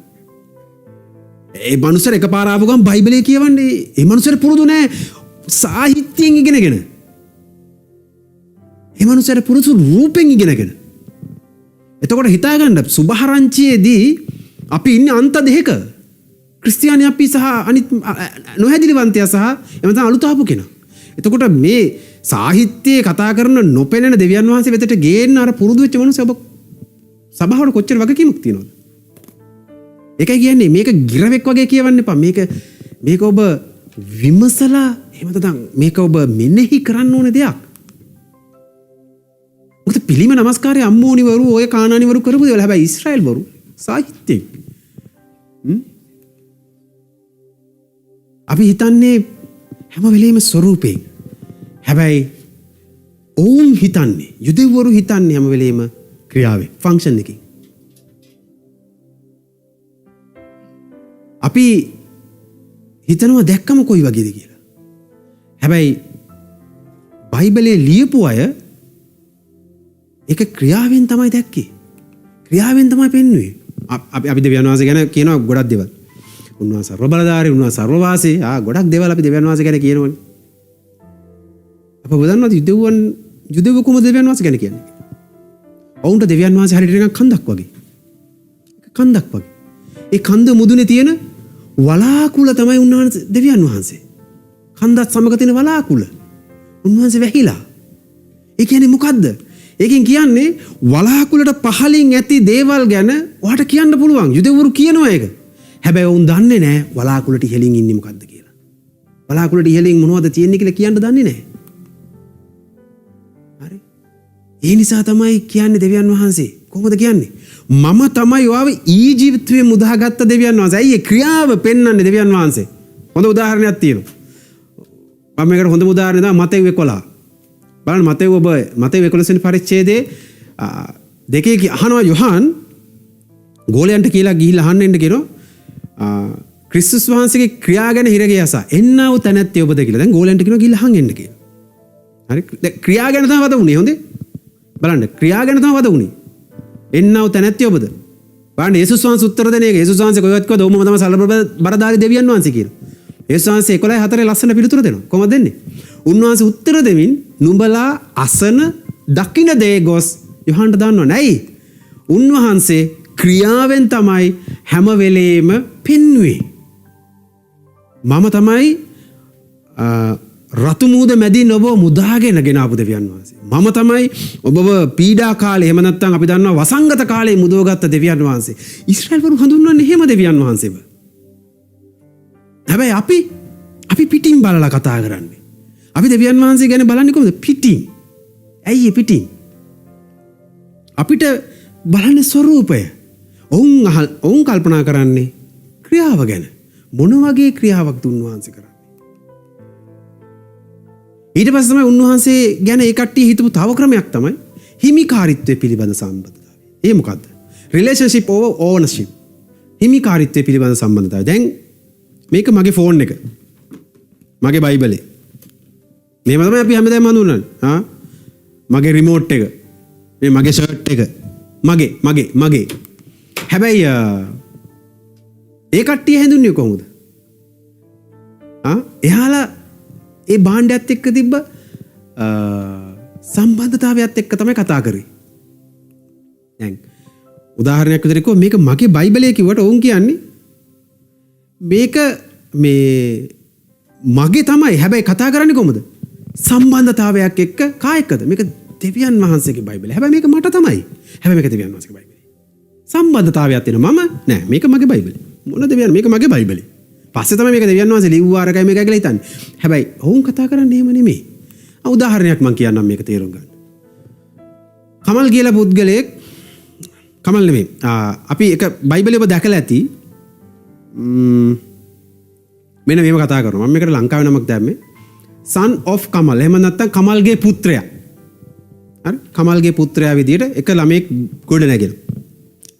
Speaker 1: ඒ මනුස්සර එකපාර ආපු ගමන් බයිබලය කියවන්නේ ඒ මනුස්සර පුරුදු නෑ සාහිත්‍යයෙන් ඉගෙනගෙන. ඒ මනුස්සර පුරුදු රූපෙන් ඉගෙනගෙන. එතකොට හිතා ගන්න සුභාරංචියේදී අපි ඉන්නේ අන්ත දෙකක. ක්‍රිස්තියානි අපි සහ අනිත් නොහැදිලිවන්තයා සහ එමෙතන අලුත ආපු කෙනා. එතකොට මේ සාහිත්‍යයේ කතා කරන නොපෙනෙන දෙවියන් වහන්සේ වෙතට ගේන්න අර පුරුදු වෙච්ච මනුස්සය ඔබ සභාවට කොච්චර වගකීමක් තියෙනවද? ඒකයි කියන්නේ මේක ගිරවෙක් වගේ කියවන්න එපා. මේක ඔබ විමසලා එහෙම නැත්නම් මේක ඔබ මෙනෙහි කරන්න ඕන දෙයක්. මොකද පිළිම නමස්කාරය අම්මෝනිවරු ඔය කානානිවරු කරපු දේවල්. හැබැයි ඊශ්‍රායෙල් වරු සාහිත්‍යයෙන් අපි හිතන්නේ හැම වෙලේම ස්වරූපයෙන්. හැබැයි ඔවුන් හිතන්නේ යුදෙව්වරු හිතන්නේ හැම වෙලේම ක්‍රියාවෙන් ෆන්ක්ෂන් එකකින්. අපි හිතනවා දැක්කම කොයි වගේද කියලා. හැබැයි බයිබලයේ ලියපු අය ඒක ක්‍රියාවෙන් තමයි දැක්කේ. ක්‍රියාවෙන් තමයි පෙන්වුවේ. අපි දෙවියන් වහන්සේ ගැන කියනවා ගොඩක් දේවල්. උන්වහන්සේ සර්ව බලධාරී, උන්වහන්සේ සර්වවාසී, ගොඩක් දේවල් අපි දෙවියන් වහන්සේ ගැන කියනවනේ. අප බදන්නවත් යුදෙව්ව කොහොමද දෙවියන් වහන්සේ ගැන කියන්නේ? ඔවුන්ට දෙවියන් වහන්සේ හරියට නිකන් කන්දක් වගේ. කන්දක් වගේ. ඒ කන්ද මුදුනේ තියෙන වලාකුළ තමයි උන්වහන්සේ දෙවියන් වහන්සේ. කන්දත් සමග තියෙන වලාකුළ. උන්වහන්සේ වැහිලා. ඒ කියන්නේ මොකද්ද? ඒකෙන් කියන්නේ වලාකුළට පහලින් ඇති දේවල් ගැන ඔයාට කියන්න පුළුවන්. යුදෙව්වරු කියනවා ඒක. හැබැයි ඔවුන් දන්නේ නැහැ වලාකුළට ඉහළින් ඉන්නේ මොකද්ද කියලා. වලාකුළට ඉහළින් මොනවද තියෙන්නේ කියලා කියන්න දන්නේ නැහැ. හරි. ඒ නිසා තමයි කියන්නේ දෙවියන් වහන්සේ. කොහොමද කියන්නේ? මම තමයි ඔයාව ඊජිප්තුවේ මුදාගත්ත දෙවියන් වහන්සේ. ඇයි ඒ ක්‍රියාව පෙන්වන්නේ දෙවියන් වහන්සේ? හොඳ උදාහරණයක් තියෙනවා. මම මේකට හොඳම උදාහරණය තමයි මතෙව් 11. බලන්න මතෙව් 11 වෙනි පරිච්ඡේදයේ දෙකේ අහනවා යොහන් ගෝලයන්ට කියලා ගිහිල්ලා අහන්න එන්න කියනවා ක්‍රිස්තුස් වහන්සේගේ ක්‍රියා ගැන හිරගේ අසා එන්නා වූ තැනැත්තේ ඔබද කියලා. දැන් ගෝලයන්ට කියනවා ගිහිල්ලා අහන් එන්න කියලා. හරි. දැන් ක්‍රියා ගැන තමයි වද උනේ. හොඳේ. බලන්න ක්‍රියා ගැන තමයි වද උනේ. එන්නා වූ තැනැත්තේ ඔබද. බලන්න යේසුස් වහන්සේ උත්තර දෙන එක. යේසුස් වහන්සේ කොහෙවත් කිව්වද ඔව්ම තමයි සල්ල බරදාරි දෙවියන් වහන්සේ කියලා. යේසුස් වහන්සේ 11:4 ලස්සන පිළිතුර දෙනවා. කොහොමද දෙන්නේ? උන්වහන්සේ උත්තර දෙමින් නුඹලා අසන දකින දේ ගොස් යොහන්ට දන්නව නැයි. උන්වහන්සේ ක්‍රියාවෙන් තමයි හැම වෙලේම පෙන්වුවේ. මම තමයි රතු මූද මැදින් ඔබ මුදාගෙන ගෙනාපු දෙවියන් වහන්සේ. මම තමයි ඔබව පීඩා කාලේ එහෙම නැත්නම් අපි දන්නවා වසංගත කාලේ මුදවගත්ත දෙවියන් වහන්සේ. ඊශ්‍රායල්වරු හඳුන්වන්නේ එහෙම දෙවියන් වහන්සේව. හැබැයි අපි පිටින් බලලා කතා කරන්නේ. අපි දෙවියන් වහන්සේ ගැන බලන්නේ කොහොමද? පිටින්. ඇයි පිටින්? අපිට බලන්නේ ස්වરૂපය. ඔවුන් කල්පනා කරන්නේ ක්‍රියාව ගැන. මොන වගේ ක්‍රියාවක්ද උන්වහන්සේ කරන්නේ? ඊට පස්සේ තමයි උන්වහන්සේ ගැන ඒ කට්ටිය හිතපු තව ක්‍රමයක් තමයි හිමිකාරීත්වය පිළිබඳ සම්බන්ධතාවය. ඒ මොකද්ද? Relationship over ඕනර්ෂිප්. හිමිකාරීත්වය පිළිබඳ සම්බන්ධතාවය. දැන් මේක මගේ ෆෝන් එක. මගේ බයිබලේ. මේව තමයි අපි හැමදාම හඳුන්වන්නේ. මගේ රිමෝට් එක. මේ මගේ ෂර්ට් එක. මගේ. හැබැයි ඒ කට්ටිය හඳුන්වන්නේ කොහොමද? එයාලා ඒ භාණ්ඩයත් එක්ක තිබ්බ සම්බන්ධතාවයත් එක්ක තමයි කතා කරේ. දැන් උදාහරණයක් විදිහට කිව්වොත් මේක මගේ බයිබලයේ කිව්වට ඔවුන් කියන්නේ මේක මගේ තමයි. හැබැයි කතා කරන්නේ කොහොමද? සම්බන්ධතාවයක් එක්ක කායකද? මේක දෙවියන් වහන්සේගේ බයිබලය. හැබැයි මේක මට තමයි. හැබැයි මේක දෙවියන් වහන්සේගේ බයිබලය. සම්බන්ධතාවයක් තියෙනවා. මම නෑ මේක මගේ බයිබලය. මොන දෙවියන් මේක මගේ බයිබලය. පස්සේ තමයි මේක දෙවියන් වහන්සේ ලිව්වා අරකයි මේකයි කියලා හිතන්නේ. හැබැයි ඔවුන් කතා කරන්නේ එහෙම නෙමෙයි. උදාහරණයක් මම කියන්නම් මේක තේරුම් ගන්න. කමල් කියලා පුද්ගලයෙක් කමල් නෙමෙයි. අපි එක බයිබලයේ ඔබ දැකලා ඇති. මෙන්න මේව කතා කරනවා. මම මේකට ලංකාවේ නමක් දැම්මේ. son of Kamal. එහෙම නැත්නම් කමල්ගේ පුත්‍රයා. හරි? කමල්ගේ පුත්‍රයා විදියට එක ළමෙක් ගොඩ නැගෙනවා.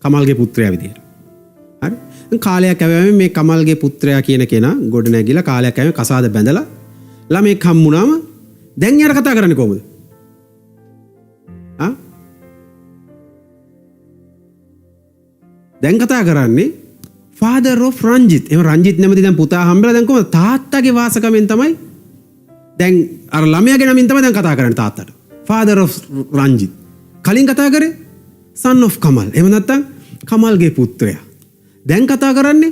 Speaker 1: කමල්ගේ පුත්‍රයා විදියට. හරි? කාලයක් ඇවිල්ලා මේ කමල්ගේ පුත්‍රයා කියන කෙනා ගොඩ නැගිලා කාලයක් ඇවිල්ලා කසාද බැඳලා ළමෙක් හම්බුනාම දැන් යාර කතා කරන්නේ කොහොමද? දැන් කතා කරන්නේ father of රංජිත්. එහෙනම් රංජිත් නැමැති දැන් පුතා හම්බෙලා දැන් කොහොමද? තාත්තගේ වාසකමෙන් තමයි දැන් අර ළමයාගේ නමින් තමයි දැන් කතා කරන්නේ තාත්තට. father of Ranjith. කලින් කතා කරේ son of කමල්. එහෙම නැත්නම් කමල්ගේ පුත්‍රයා. දැන් කතා කරන්නේ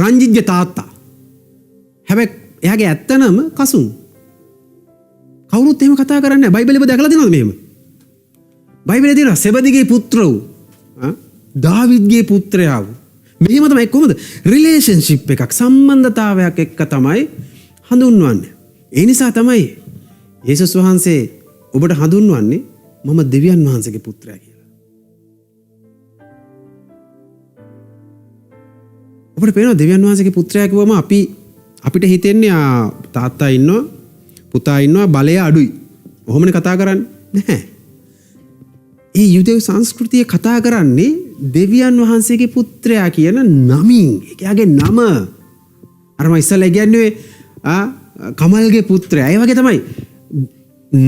Speaker 1: රංජිත්ගේ තාත්තා. හැබැයි එයාගේ ඇත්ත නම කසුන්. කවුරුත් එහෙම කතා කරන්නේ නැහැ. බයිබලෙ ඔබ දැකලා තියෙනවද මෙහෙම? බයිබලෙ තියෙනවා සෙබදිගේ පුත්‍ර වූ දාවිද්ගේ පුත්‍රයා වූ. මෙහෙම තමයි කොහොමද? රිලේෂන්ෂිප් එකක් සම්බන්ධතාවයක් එක්ක තමයි හඳුන්වන්නේ. ඒ නිසා තමයි යේසුස් වහන්සේ ඔබට හඳුන්වන්නේ මම දෙවියන් වහන්සේගේ පුත්‍රයා කියලා. ඔබට පේනවා දෙවියන් වහන්සේගේ පුත්‍රයා කිව්වම අපිට හිතෙන්නේ තාත්තා ඉන්නවා පුතා ඉන්නවා බලය අඩුයි. ඔහොමනේ කතා කරන්නේ. නැහැ. ඒ යුදෙව් සංස්කෘතිය කතා කරන්නේ දෙවියන් වහන්සේගේ පුත්‍රයා කියන නමින්. එයාගේ නම අර මම ඉස්සෙල්ලා කියන්නේ කමල්ගේ පුත්‍රයා. ඒ වගේ තමයි.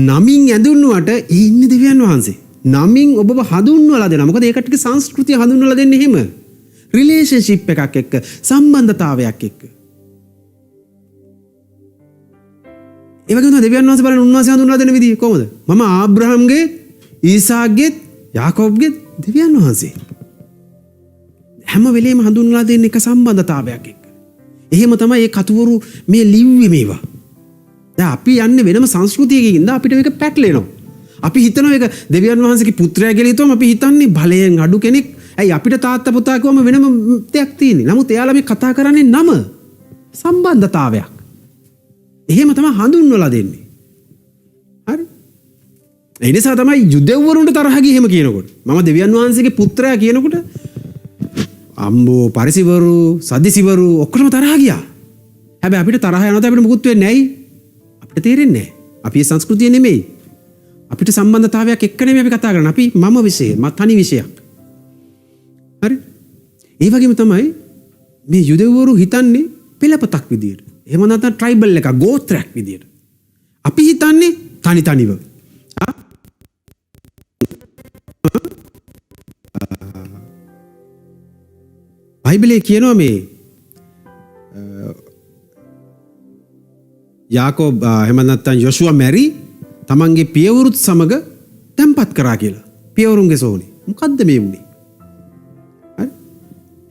Speaker 1: නමින් ඇඳුන්නුවට ඒ ඉන්නේ දෙවියන් වහන්සේ. නමින් ඔබව හඳුන්වලා දෙනවා. මොකද ඒකට සංස්කෘතිය හඳුන්වලා දෙන්නේ එහෙම. රිලේෂන්ෂිප් එකක් එක්ක සම්බන්ධතාවයක් එක්ක. ඒ වගේ තමයි දෙවියන් වහන්සේ බලන්න උන්වහන්සේ හඳුන්වලා දෙන විදිය කොහොමද? මම ආබ්‍රහම්ගේ, ඊසාක්ගේ, යාකෝබ්ගේ දෙවියන් වහන්සේ. හැම වෙලේම හඳුන්වලා දෙන එක සම්බන්ධතාවයක් එක්ක. එහෙම තමයි මේ කතුවරු මේ ලිව්වේ මේවා. දැන් අපි යන්නේ වෙනම සංස්කෘතියකින් ඉඳලා අපිට මේක පැටලෙනවා. අපි හිතනවා ඒක දෙවියන් වහන්සේගේ පුත්‍රයා කියලා හිතුවම අපි හිතන්නේ බලයෙන් අඩු කෙනෙක්. ඇයි අපිට තාත්තා පුතා කිව්වම වෙනම දෙයක් තියෙන්නේ. නමුත් එයාලා මේ කතා කරන්නේ නම සම්බන්ධතාවයක්. එහෙම තමයි හඳුන්වලා දෙන්නේ. හරි? ඒ නිසා තමයි යුදෙව්වරුන්ට තරහ ගියේ එහෙම කියනකොට. මම දෙවියන් වහන්සේගේ පුත්‍රයා කියනකොට අම්බෝ පරිසිවරු සදිසිවරු ඔක්කොම තරහ ගියා. හැබැයි අපිට තරහ යනකොට අපිට මුකුත් වෙන්නේ නැයි. අපිට තේරෙන්නේ නැහැ. අපි ඒ සංස්කෘතිය නෙමෙයි. අපිට සම්බන්ධතාවයක් එක්ක නෙමෙයි අපි කතා කරන්නේ. අපි මම විශේෂ, තනි විශේෂයක්. හරි? ඒ වගේම තමයි මේ යුදෙව්වරු හිතන්නේ පෙළපතක් විදියට. එහෙම නැත්නම් ට්‍රයිබල් එකක්, ගෝත්‍රයක් විදියට. අපි හිතන්නේ තනි තනිව. බයිබලයේ කියනවා මේ යාකෝබ් එහෙම නැත්නම් යොෂුවා මැරි තමන්ගේ පියවරුත් සමග තැන්පත් කරා කියලා. පියවරුන්ගේ සෝනේ. මොකද්ද මේ වුනේ? හරි?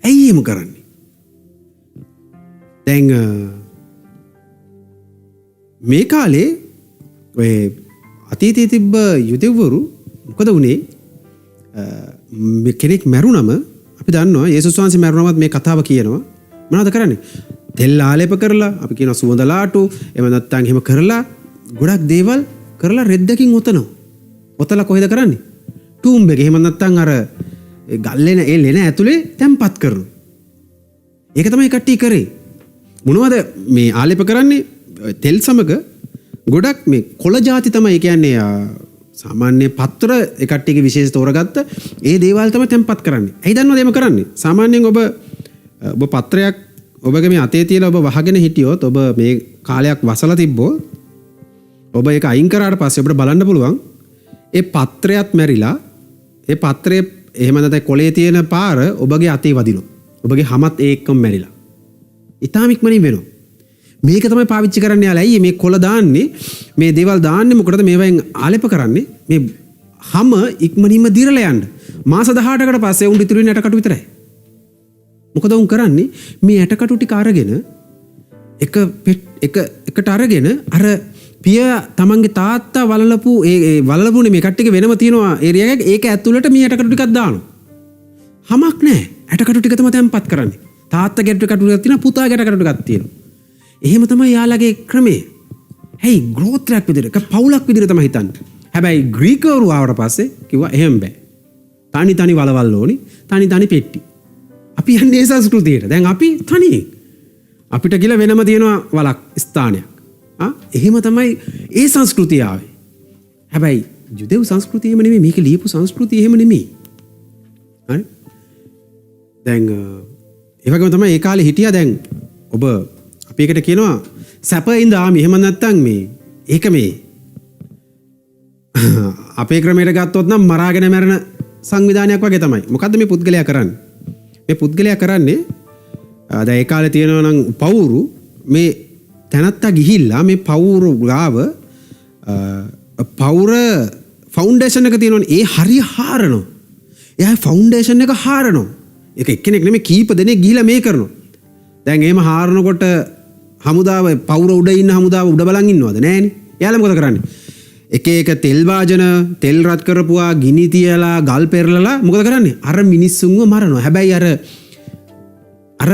Speaker 1: ඇයි එහෙම කරන්නේ? දැන් මේ කාලේ ඔය අතීතයේ තිබ්බ යුදෙව්වරු මොකද වුනේ? කෙනෙක් මැරුණම අපි දන්නවා යේසුස් වහන්සේ මැරුණමත් මේ කතාව කියනවා. මොනවද කරන්නේ? තෙල් ආලේප කරලා අපි කියන සුවඳ ලාටු එහෙම නැත්නම් එහෙම කරලා ගොඩක් දේවල් කරලා රෙද්දකින් ඔතනවා. ඔතලා කොහෙද කරන්නේ? ටූම්බ් එකේ. එහෙම නැත්නම් අර ගල්ලෙන ඒ ලෙන ඇතුලේ තැම්පත් කරනවා. ඒක තමයි කට්ටිය කරේ. මොනවද මේ ආලේප කරන්නේ? තෙල් සමග ගොඩක් මේ කොළ ಜಾති තමයි. ඒ කියන්නේ සාමාන්‍ය පත්‍ර ඒ කට්ටියගේ විශේෂ තෝරගත්ත ඒ දේවල් තමයි තැම්පත් කරන්නේ. ඇයි දන්නවද එහෙම කරන්නේ? සාමාන්‍යයෙන් ඔබ පත්‍රයක් ඔබගේ මේ අතේ තියලා ඔබ වහගෙන හිටියොත් ඔබ මේ කාලයක් වසලා තිබ්බොත් ඔබ ඒක අයින් කරාට පස්සේ ඔබට බලන්න පුළුවන් ඒ පත්‍රයත් මැරිලා ඒ පත්‍රයේ එහෙම නැත්නම් කොලේ තියෙන පාර ඔබගේ අතේ වදිනවා. ඔබගේ හැමත් ඒකම මැරිලා. ඊටාම ඉක්මනින් වෙනවා. මේක තමයි පාවිච්චි කරන්න යාලා. අයියේ මේ කොළ දාන්නේ මේ දේවල් දාන්නේ මොකටද මේවෙන් ආලේප කරන්නේ? මේ හැම ඉක්මනින්ම දිරලා යන්න. මාස 18කට පස්සේ උන් ඉතුරු වෙන ඇටකටු විතරයි. මොකද උන් කරන්නේ මේ ඇටකටු ටික අරගෙන එකට අරගෙන අර පිය තමන්ගේ තාත්තා වලලපු ඒ වලලපුනේ මේ කට්ටියක වෙනම තියෙනවා ඒරියා එකක්. ඒක ඇතුළට මේ ඇටකටු ටිකක් දානවා. හමක් නැහැ. ඇටකටු ටික තමයි තැම්පත් කරන්නේ. තාත්තගේ ඇටකටු ටිකක් තියෙනවා, පුතාගේ ඇටකටු ටිකක් තියෙනවා. එහෙම තමයි යාළගේ ක්‍රමය. හැයි ගෝත්‍රයක් විදිහට, පවුලක් විදිහට තමයි හිතන්නේ. හැබැයි ග්‍රීකවරු ආවට පස්සේ කිව්වා එහෙම බෑ. තනි තනි වලවල් ඕනි, තනි තනි පෙට්ටි. අපි යන්නේ සංස්කෘතියට. දැන් අපි තනියෙන්. අපිට කියලා වෙනම තියෙනවා වලක් ස්ථානයක්. එහෙම තමයි ඒ සංස්කෘතිය ආවේ. හැබැයි යුදෙව් සංස්කෘතිය එහෙම නෙමෙයි. මේක ලියපු සංස්කෘතිය එහෙම නෙමෙයි. හරි? දැන් ඒ වගේම තමයි ඒ කාලේ හිටියා. දැන් ඔබ අපි එකට කියනවා සැප ඉඳාමි. එහෙම නැත්නම් මේ ඒක මේ අපේ ක්‍රමයට ගත්තොත් නම් මරාගෙන මැරෙන සංවිධානයක් වගේ තමයි. මොකද්ද මේ පුද්ගලයා කරන්නේ? මේ පුද්ගලයා කරන්නේ දැන් ඒ කාලේ තියෙනවා නම් පවුරු මේ තැනත්තා ගිහිල්ලා මේ පවුරු ගාව පවුර ෆවුන්ඩේෂන් එක තියෙනවනේ. ඒ හරිය හාරනවා. එයා ෆවුන්ඩේෂන් එක හාරනවා. ඒක එක්කෙනෙක් නෙමෙයි කීප දෙනෙක් ගිහිල්ලා මේ කරනවා. දැන් එහෙම හාරනකොට හමුදාව පවුර උඩ ඉන්න හමුදාව උඩ බලන් ඉන්නවද? නෑනේ. එයාලා මොකද කරන්නේ? එක එක තෙල් වාජන තෙල් රත් කරපුවා ගිනි තියලා ගල් පෙරලලා මොකද කරන්නේ? අර මිනිස්සුන්ව මරනවා. හැබැයි අර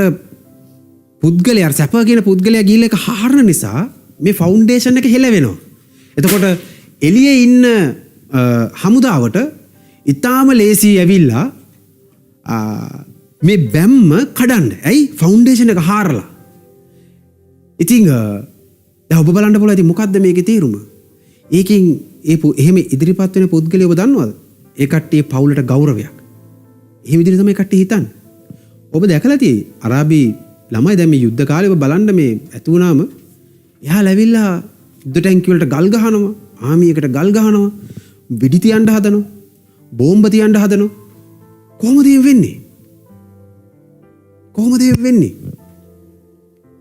Speaker 1: පුද්ගලයා සැප කියන පුද්ගලයා ගිහිල්ලා එක හාරන නිසා මේ ෆවුන්ඩේෂන් එක හෙලවෙනවා. එතකොට එළියේ ඉන්න හමුදාවට ඊටාම ලේසි ඇවිල්ලා මේ බැම්ම කඩන්න. ඇයි? ෆවුන්ඩේෂන් එක හාරලා. ඉතිං දැන් ඔබ බලන්න පුළුවන් ඉතින් මොකද්ද මේකේ තේරුම? ඒකෙන් එහෙම ඉදිරිපත් වෙන පුද්ගලයා ඔබ දන්නවද? ඒ කට්ටිය පවුලට ගෞරවයක්. එහෙම විදිහට තමයි කට්ටිය හිතන්නේ. ඔබ දැකලා තියෙයි අරාබි ළමයි දැන් මේ යුද්ධ කාලේ ඔබ බලන්න මේ ඇති වුණාම එයා ලැබිලා යුද්ධ ටැංකිය වලට ගල් ගහනවා, ආමි එකට ගල් ගහනවා, වෙඩි තියන්න හදනවා, බෝම්බ තියන්න හදනවා. කොහොමද ඒ වෙන්නේ? කොහොමද ඒ වෙන්නේ?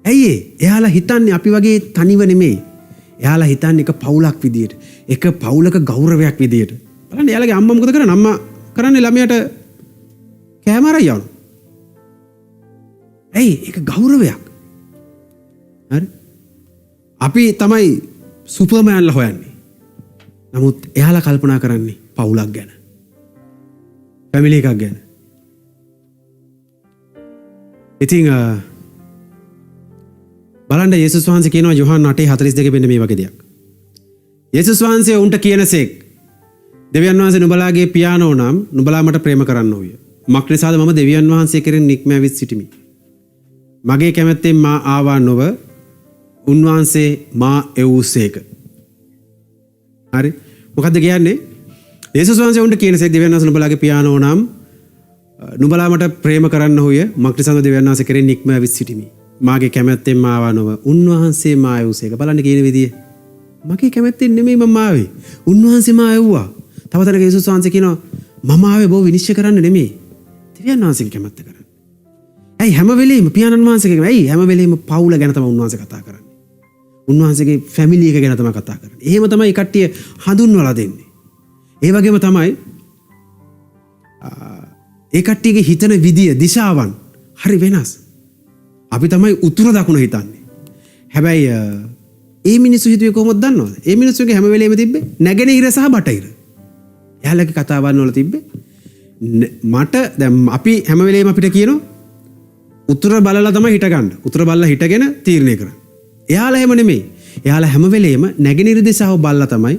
Speaker 1: ඇයි එයාලා හිතන්නේ අපි වගේ තනිව නෙමෙයි. එයාලා හිතන්නේ එක පවුලක් විදියට, එක පවුලක ගෞරවයක් විදියට. බලන්න එයාලගේ අම්මා මොකද කරන්නේ? අම්මා කරන්නේ ළමයාට කෑම අරන් යවනවා. ඇයි? ඒක ගෞරවයක්. හරි? අපි තමයි සුපර්මෑන්ලා හොයන්නේ. නමුත් එයාලා කල්පනා කරන්නේ පවුලක් ගැන. ෆැමිලි එකක් ගැන. ඉතින් බලන්න යේසුස් වහන්සේ කියනවා යොහන් 8:42 මෙන්න මේ වගේ දෙයක්. යේසුස් වහන්සේ උන්ට කියනසේක් දෙවියන් වහන්සේ නුඹලාගේ පියාණෝ නම් නුඹලා මට ප්‍රේම කරන්නෝය. මක් නිසාද මම දෙවියන් වහන්සේ කෙරෙන් නික්ම ඇවිත් සිටිමි. මගේ කැමැත්තෙන් මා ආවා නොව උන්වහන්සේ මා එව්සේක. හරි? මොකද්ද කියන්නේ? යේසුස් වහන්සේ උන්ට කියනසේක් දෙවියන් වහන්සේ නුඹලාගේ පියාණෝ නම් නුඹලා මට ප්‍රේම කරන්නෝය. මක් නිසාද දෙවියන් වහන්සේ කෙරෙන් නික්ම ඇවිත් සිටිමි. මාගේ කැමැත්තෙන් මා ආවා නොව උන්වහන්සේ මා එව්සේක. බලන්න කියන විදිය. මගේ කැමැත්තෙන් නෙමෙයි මම ආවේ. උන්වහන්සේ මා එව්වා. තව තැනක යේසුස් වහන්සේ කියනවා මම ආවේ බෝ විනිශ්චය කරන්න නෙමෙයි. දෙවියන් වහන්සේගේ කැමැත්ත කරන්න. ඇයි හැම වෙලෙම පියාණන් වහන්සේගේ ඇයි හැම වෙලෙම පවුල ගැන තමයි උන්වහන්සේ කතා කරන්නේ. උන්වහන්සේගේ ෆැමිලි එක ගැන තමයි කතා කරන්නේ. එහෙම තමයි කට්ටිය හඳුන්වලා දෙන්නේ. ඒ වගේම තමයි ඒ කට්ටියගේ හිතන විදිය දිශාවන් හරි වෙනස්. අපි තමයි උතුර දකුණ හිතන්නේ. හැබැයි ඒ මිනිස්සු හිතුවේ කොහොමද දන්නවද? ඒ මිනිස්සුගේ හැම වෙලෙම තිබ්බේ නැගෙනහිර සහ බටහිර. එයාලගේ කතාවන් වල තිබ්බේ මට දැන් අපි හැම වෙලෙම අපිට කියනවා උතුර බලලා තමයි හිට ගන්න. උතුර බලලා හිටගෙන තීරණය කරන්න. එයාලා එහෙම නෙමෙයි. එයාලා හැම වෙලෙම නැගෙනහිර දිශාව බලලා තමයි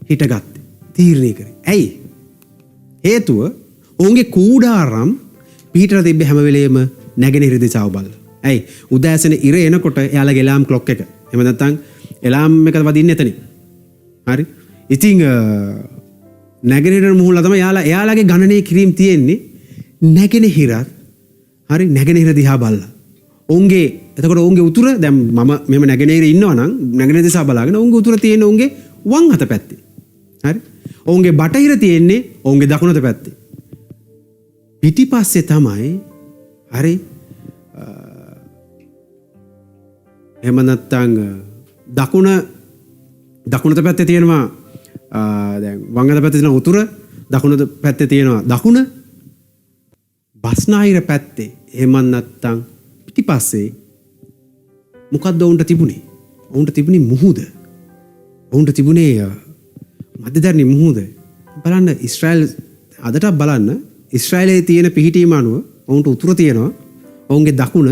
Speaker 1: හිටගත්තේ. තීරණය කරේ. ඇයි? හේතුව ඔවුන්ගේ කූඩාරම් පිටර තිබ්බේ හැම වෙලෙම නැගෙනහිර දිශාව බලලා. ඇයි? උදෑසන ඉර එනකොට එයාලගේ එලාම් ක්ලොක් එක. එහෙම නැත්නම් එලාම් එක වදින්නේ එතනින්. හරි? ඉතින් නැගෙනහිර මුහුණලා තමයි එයාලගේ ගණනයේ කිරීම තියෙන්නේ නැගෙනහිරත් හරි නැගෙනහිර දිහා බලලා. ඔවුන්ගේ එතකොට ඔවුන්ගේ උතුර දැන් මම මෙහෙම නැගෙනහිර ඉන්නවා නම් නැගෙනහිර දිහා බලාගෙන ඔවුන්ගේ උතුර තියෙන්නේ ඔවුන්ගේ වම් අත පැත්තේ. හරි? ඔවුන්ගේ බටහිර තියෙන්නේ ඔවුන්ගේ දකුණු අත පැත්තේ. පිටිපස්සේ තමයි හරි එහෙම නැත්නම් දකුණත පැත්තේ තියෙනවා දැන් වම් අත පැත්තේ තියෙන උතුර දකුණත පැත්තේ තියෙනවා දකුණ බස්නාහිර පැත්තේ එහෙම නැත්නම් පිටිපස්සේ මොකද්ද උන්ට තිබුණේ? උන්ට තිබුණේ මුහුද. උන්ට තිබුණේ මධ්‍යධරණී මුහුද. බලන්න ඊශ්‍රායල් අදට බලන්න ඊශ්‍රායලයේ තියෙන පිහිටීම අනුව උන්ට උතුර තියෙනවා. ඔවුන්ගේ දකුණ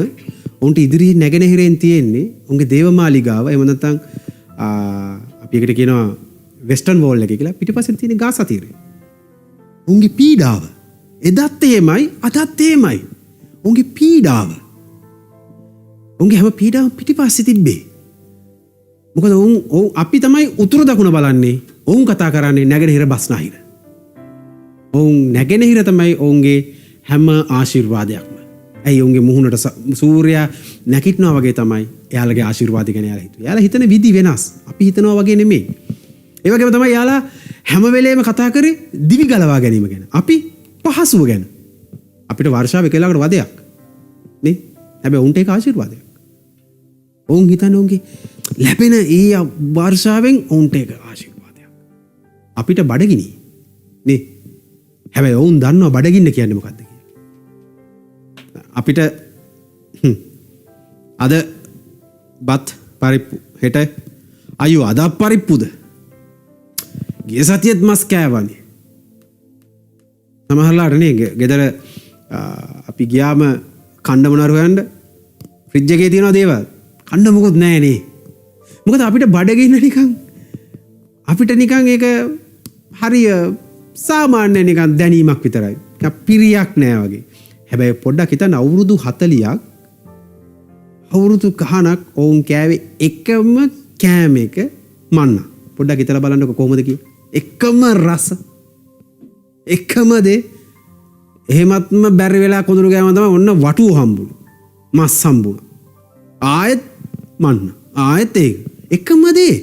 Speaker 1: උන්ට ඉදිරියේ නැගෙනහිරෙන් තියෙන්නේ උන්ගේ දේවමාලිගාව. එහෙම නැත්නම් අපි එකට කියනවා වෙස්ටර්න් වෝල් එක කියලා. පිටිපස්සෙන් තියෙන ගාසා තීරය. උන්ගේ පීඩාව එදත් එහෙමයි අදත් එහෙමයි. උන්ගේ පීඩාව. උන්ගේ හැම පීඩාවම පිටිපස්සේ තිබ්බේ. මොකද ඔවුන් අපි තමයි උතුර දකුණ බලන්නේ. ඔවුන් කතා කරන්නේ නැගෙනහිර බස්නාහිර. ඔවුන් නැගෙනහිර තමයි ඔවුන්ගේ හැම ආශිර්වාදයක්ම. ඇයි ඔවුන්ගේ මුහුණට සූර්යයා නැගිටිනවා වගේ තමයි එයාලගේ ආශිර්වාද ගැන එයාලා හිතුවේ. එයාලා හිතන විදි වෙනස්. අපි හිතනවා වගේ නෙමෙයි. ඒ වගේම තමයි එයාලා හැම වෙලේම කතා කරේ දිවි ගලවා ගැනීම ගැන. අපි පහසුව ගැන. අපිට වර්ෂාව එකලකට වදයක්. නේ? හැබැයි උන්ට ඒක ආශිර්වාදයක්. ඔවුන් හිතන්නේ ඔවුන්ගේ ලැබෙන ඒ වර්ෂාවෙන් උන්ට ඒක ආශිර්වාදයක්. අපිට බඩගිනි. නේ? හැබැයි ඔවුන් දන්නවා බඩගින්න කියන්නේ මොකක්ද කියලා. අපිට අද බත් පරිප්පු හෙට අයියෝ අද පරිප්පුද? ගිය සතියේත් මස් කෑවනේ. සමහරලාට නේ ගෙදර අපි ගියාම කණ්ඩ මොනවාර හොයන්න ෆ්‍රිජ් එකේ තියෙනවා දේවල්. කණ්ඩ මොකුත් නැහැ නේ. මොකද අපිට බඩගින්න නිකන් අපිට නිකන් ඒක හරිය සාමාන්‍ය නිකන් දැනීමක් විතරයි. නිකන් පිරියක් නෑ වගේ. හැබැයි පොඩ්ඩක් හිතන්න අවුරුදු 40ක් අවුරුදු ගහනක් ඔවුන් කෑවේ එකම කෑම එක මන්න. පොඩ්ඩක් හිතලා බලන්නකො කොහොමද කියලා. එකම රස. එකම දේ. එහෙමත්ම බැරි වෙලා කොඳුරු ගෑම තමයි ඔන්න වටුව හම්බුනේ. මස් හම්බුණා. ආයෙත් මන්න. ආයෙත් ඒක. එකම දේ.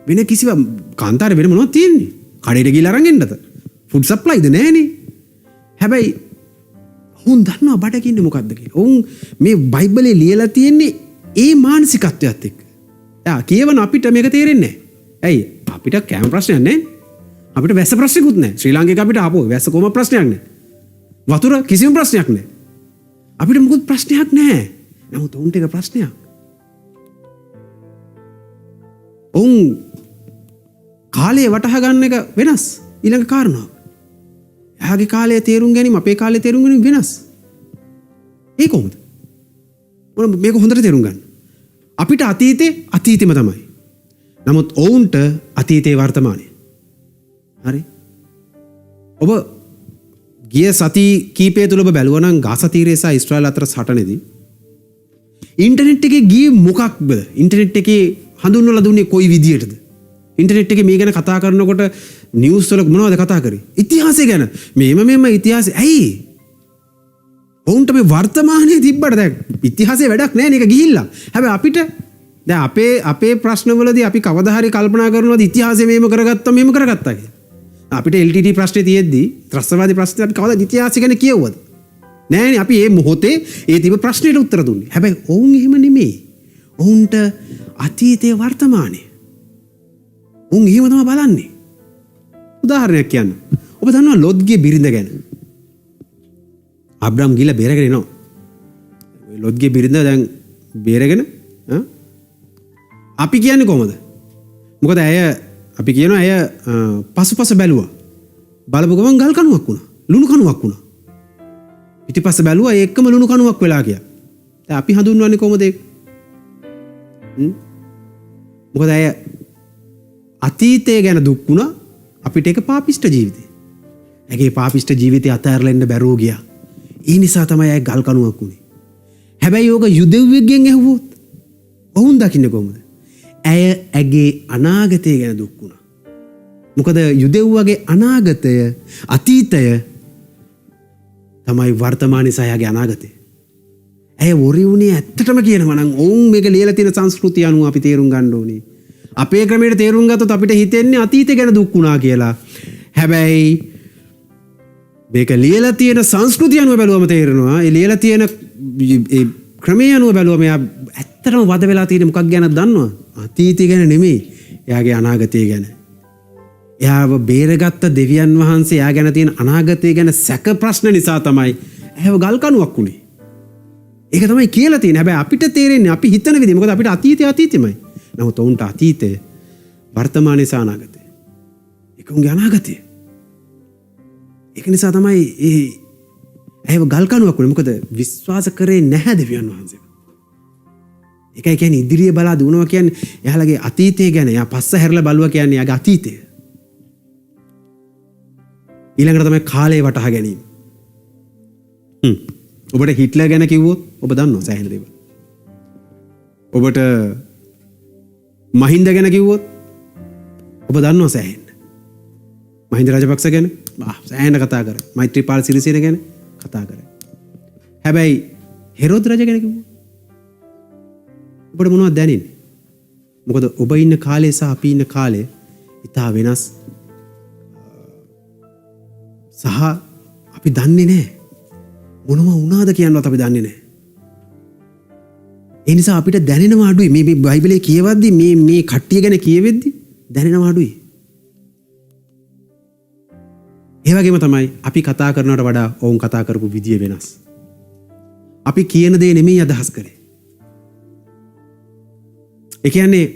Speaker 1: වෙන කිසිව කාන්තාරේ වෙන මොනවද තියෙන්නේ? කඩේට ගිහලා අරන් එන්නද? ෆුඩ් සප්ලයිද නැහනේ. හැබැයි ඔවුන් දන්නවා බඩගින්නේ මොකද්ද කියලා. ඔවුන් මේ බයිබලේ ලියලා තියෙන්නේ ඒ මානසිකත්වයත් එක්ක. කියවන අපිට මේක තේරෙන්නේ නැහැ. ඇයි? අපිට කැම ප්‍රශ්නයක් නැහැ. අපිට වැස්ස ප්‍රශ්නකුත් නැහැ. ශ්‍රී ලාංකික අපිට ආපෝ වැස්ස කොම ප්‍රශ්නයක් නැහැ. වතුර කිසිම ප්‍රශ්නයක් නැහැ. අපිට මොකුත් ප්‍රශ්නයක් නැහැ. නමුත් ඔවුන්ට ඒක ප්‍රශ්නයක්. ඔවුන් කාලය වටහා ගන්න එක වෙනස්. ඊළඟ කාරණාව. එයාගේ කාලය තේරුම් ගැනීම අපේ කාලය තේරුම් ගැනීම වෙනස්. ඒ කොහොමද? මේක හොඳට තේරුම් ගන්න. අපිට අතීතේ අතීතෙම තමයි. නමුත් ඔවුන්ට අතීතේ වර්තමානය. හරි? ඔබ ගිය සති කීපය තුල ඔබ බැලුවා නම් ගාසා තීරය සහ ඊශ්‍රායල් අතර සටනේදී ඉන්ටර්නෙට් එකේ ගියේ මොකක්ද? ඉන්ටර්නෙට් එකේ හඳුන්වලා දුන්නේ කොයි විදියටද? ඉන්ටර්නෙට් එකේ මේ ගැන කතා කරනකොට නිවුස් වල මොනවද කතා කරේ? ඉතිහාසය ගැන. මේම ඉතිහාසය. ඇයි? ඔවුන්ට මේ වර්තමානයේ තිබ්බට දැන් ඉතිහාසයේ වැඩක් නැහැ නේ. ඒක ගිහිල්ලා. හැබැයි අපිට දැන් අපේ ප්‍රශ්නවලදී අපි කවදා හරි කල්පනා කරනවාද ඉතිහාසය මේම කරගත්තා කියලා. අපිට LTT ප්‍රශ්නේ තියෙද්දි ත්‍රස්තවාදී ප්‍රශ්නේ අපි කවදාද ඉතිහාසය ගැන කියවුවද? නෑනේ. අපි මේ මොහොතේ ඒ තිබ්බ ප්‍රශ්නෙට උත්තර දුන්නේ. හැබැයි ඔවුන් එහෙම නෙමෙයි. ඔවුන්ට අතීතයේ වර්තමානයේ. ඔවුන් එහෙම තමයි බලන්නේ. උදාහරණයක් කියන්න. ඔබ දන්නවා ලොත්ගේ බිරිඳ ගැන. අබ්‍රහම් ගිහලා බේරගෙන එනවා. ලොත්ගේ බිරිඳ දැන් බේරගෙන අපි කියන්නේ කොහමද? මොකද අපි කියනවා ඇය පසුපස බැලුවා. බලපු ගමන් ගල් කණුවක් වුණා. ලුණු කණුවක් වුණා. පිටිපස්ස බැලුවා ඒකම ලුණු කණුවක් වෙලා ගියා. දැන් අපි හඳුන්වන්නේ කොහමද ඒක? මොකද ඇය අතීතය ගැන දුක් වුණා. අපිට ඒක පාපිෂ්ඨ ජීවිතය. ඇගේ පාපිෂ්ඨ ජීවිතය අතහැරලා ඉන්න බැරුව ගියා. ඒ නිසා තමයි ඇය ගල් කණුවක් වුණේ. හැබැයි ඕක යුදෙව්වෙක්ගෙන් ඇහුවොත් ඔවුන් දකින්නේ කොහොමද? ඇය ඇගේ අනාගතය ගැන දුක් වුණා. මොකද යුදෙව්වගේ අනාගතය අතීතය තමයි වර්තමානයේ සහ ඇගේ අනාගතය. ඇය වොරි වුණේ ඇත්තටම කියනවා නම් ඔවුන් මේක ලියලා තියෙන සංස්කෘතිය අනුව අපි තේරුම් ගන්න ඕනේ. අපේ ක්‍රමයට තේරුම් ගත්තොත් අපිට හිතෙන්නේ අතීතය ගැන දුක් වුණා කියලා. හැබැයි මේක ලියලා තියෙන සංස්කෘතිය අනුව බැලුවම තේරෙනවා. ඒ ලියලා තියෙන ඒ ක්‍රමයේ අනුව බැලුවම එයා ඇත්තටම වද වෙලා තියෙන මොකක් ගැනද දන්නවද? අතීතය ගැන නෙමෙයි. එයාගේ අනාගතය ගැන. එයාව බේරගත්ත දෙවියන් වහන්සේ එයා ගැන තියෙන අනාගතය ගැන සැක ප්‍රශ්න නිසා තමයි ඇයව ගල් කණුවක් වුණේ. ඒක තමයි කියලා තියෙන්නේ. හැබැයි අපිට තේරෙන්නේ අපි හිතන විදිහ. මොකද අපිට අතීතය අතීතෙමයි. නමුත් ඔවුන්ට අතීතය වර්තමානයේ සහ අනාගතය. ඒක උන්ගේ අනාගතය. ඒක නිසා තමයි ඇයව ගල් කණුවක් වුණේ. මොකද විශ්වාස කරේ නැහැ දෙවියන් වහන්සේ. ඒකයි කියන්නේ ඉදිරිය බලා දුවනවා කියන්නේ එයාලගේ අතීතය ගැන. එයා පස්ස හැරලා බලුවා කියන්නේ එයාගේ අතීතය. ඊළඟට තමයි කාලය වටහා ගැනීම. ඔබට හිට්ලර් ගැන කිව්වොත් ඔබ දන්නවා සෑහෙන දේවල්. ඔබට මහින්ද ගැන කිව්වොත් ඔබ දන්නවා සෑහෙන. මහින්ද රාජපක්ෂ ගැන සෑහෙන කතා කරා. මෛත්‍රීපාල සිරිසේන ගැන කතා කරා. හැබැයි හෙරෝද් රජ ගැන කිව්වොත් ඔබට මොනවද දැනෙන්නේ? මොකද ඔබ ඉන්න කාලය සහ අපි ඉන්න කාලය ඉතා වෙනස්. සහ අපි දන්නේ නැහැ. මොනවා වුණාද කියනවත් අපි දන්නේ නැහැ. ඒ නිසා අපිට දැනෙනවා අඩුයි. මේ බයිබලයේ කියවද්දි මේ කට්ටිය ගැන කියවෙද්දි දැනෙනවා අඩුයි. ඒ වගේම තමයි අපි කතා කරනවට වඩා ඔවුන් කතා කරපු විදිය වෙනස්. අපි කියන දේ නෙමෙයි අදහස් කරේ. ඒ කියන්නේ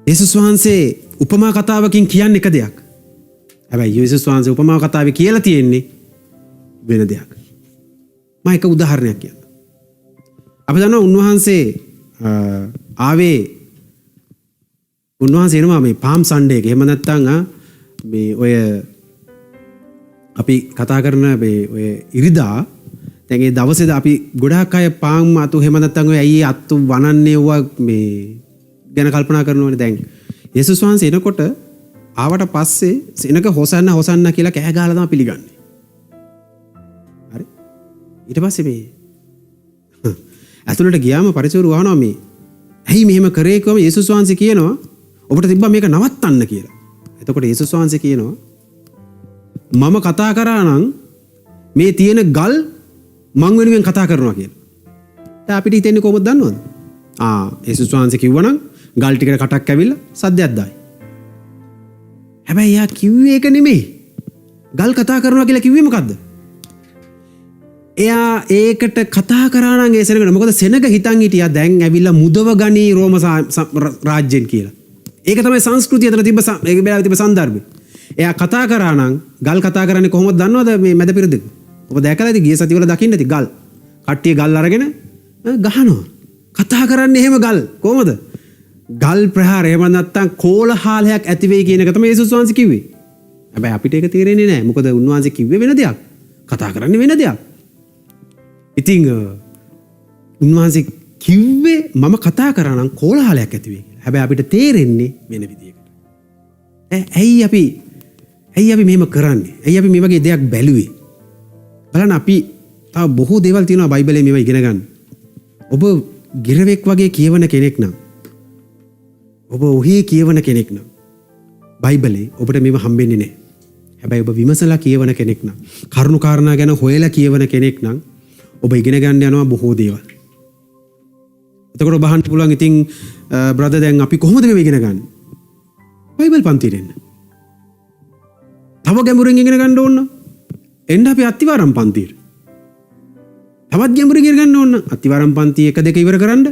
Speaker 1: යේසුස් වහන්සේ උපමා කතාවකින් කියන්නේ එක දෙයක්. හැබැයි යේසුස් වහන්සේ උපමා කතාවේ කියලා තියෙන්නේ වෙන දෙයක්. මම එක උදාහරණයක් කියන්නම්. අපි දන්නවා උන්වහන්සේ එනවා මේ පාම් සන්ඩේ එක. එහෙම නැත්නම් මේ ඔය අපි කතා කරන මේ ඔය ඉරිදා දැන් ඒ දවසේද අපි ගොඩාක් අය පාන් අතු එහෙම නැත්නම් ඔය ඇයි අතු වනන්නේ වුණා මේ ගැන කල්පනා කරනවනේ. දැන් යේසුස් වහන්සේ එනකොට ආවට පස්සේ සෙනක හොසන්න කියලා කෑ ගහලා තමයි පිළිගන්නේ. හරි. ඊට පස්සේ මේ ඇතුළට ගියාම පරිසරු වහනවා මේ ඇයි මෙහෙම කරේ කිව්වම යේසුස් වහන්සේ කියනවා ඔබට තිබ්බා මේක නවත්තන්න කියලා. එතකොට යේසුස් වහන්සේ කියනවා මම කතා කරා නම් මේ තියෙන ගල් මං වෙනුවෙන් කතා කරනවා කියලා. දැන් අපිට හිතෙන්නේ කොහොමද දන්නවද? යේසුස් වහන්සේ කිව්වනම් ගල් ටිකට කටක් ඇවිල්ලා සද්දයක් දායි. හැබැයි යා කිව්වේ ඒක නෙමෙයි. ගල් කතා කරනවා කියලා කිව්වේ මොකද්ද? එයා ඒකට කතා කරා නම් ඒ සෙනගට මොකද සෙනග හිතන් හිටියා දැන් ඇවිල්ලා මුදව ගනී රෝම රාජ්‍යෙන් කියලා. ඒක තමයි සංස්කෘතිය අතර තිබ්බ ඒක බැලුවා තිබ්බ સંદર્ભය. එයා කතා කරා නම් ගල් කතා කරන්නේ කොහොමද දන්නවද මේ මැද පෙරදිග? ඔබ දැකලා ඇති ගිය සතිවල දකින්න ඇති ගල්. කට්ටිය ගල් අරගෙන ගහනවා. කතා කරන්නේ එහෙම ගල්. කොහොමද? ගල් ප්‍රහාර එහෙම නැත්නම් කෝලහලයක් ඇති වෙයි කියන එක තමයි යේසුස් වහන්සේ කිව්වේ. හැබැයි අපිට ඒක තේරෙන්නේ නැහැ. මොකද උන්වහන්සේ කිව්වේ වෙන දෙයක්. කතා කරන්නේ වෙන දෙයක්. ඉතින් උන්වහන්සේ කිව්වේ මම කතා කරා නම් කෝලහලයක් ඇති වෙයි කියලා. හැබැයි අපිට තේරෙන්නේ වෙන විදියකට. ඇයි අපි මෙහෙම කරන්නේ? ඇයි අපි මේ වගේ දෙයක් බැලුවේ? බලන්න අපි තව බොහෝ දේවල් තියෙනවා බයිබලයේ මේවා ඉගෙන ගන්න. ඔබ ගිරවෙක් වගේ කියවන කෙනෙක් නම් ඔබ ඔහි කියවන කෙනෙක් නම් බයිබලේ ඔබට මේව හම්බෙන්නේ නැහැ. හැබැයි ඔබ විමසලා කියවන කෙනෙක් නම් කරුණු කාරණා ගැන හොයලා කියවන කෙනෙක් නම් ඔබ ඉගෙන ගන්න යනවා බොහෝ දේවල්. එතකොට ඔබ අහන්න පුළුවන් ඉතින් බ්‍රදර් දැන් අපි කොහොමද මේව ඉගෙන ගන්නේ? බයිබල් පන්තියට එන්න. තව ගැඹුරින් ඉගෙන ගන්න ඕන නම් එන්න අපි අත්තිවාරම් පන්තියට. තවත් ගැඹුරින් ඉගෙන ගන්න ඕන නම් අත්තිවාරම් පන්ති 1 2 ඉවර කරන්න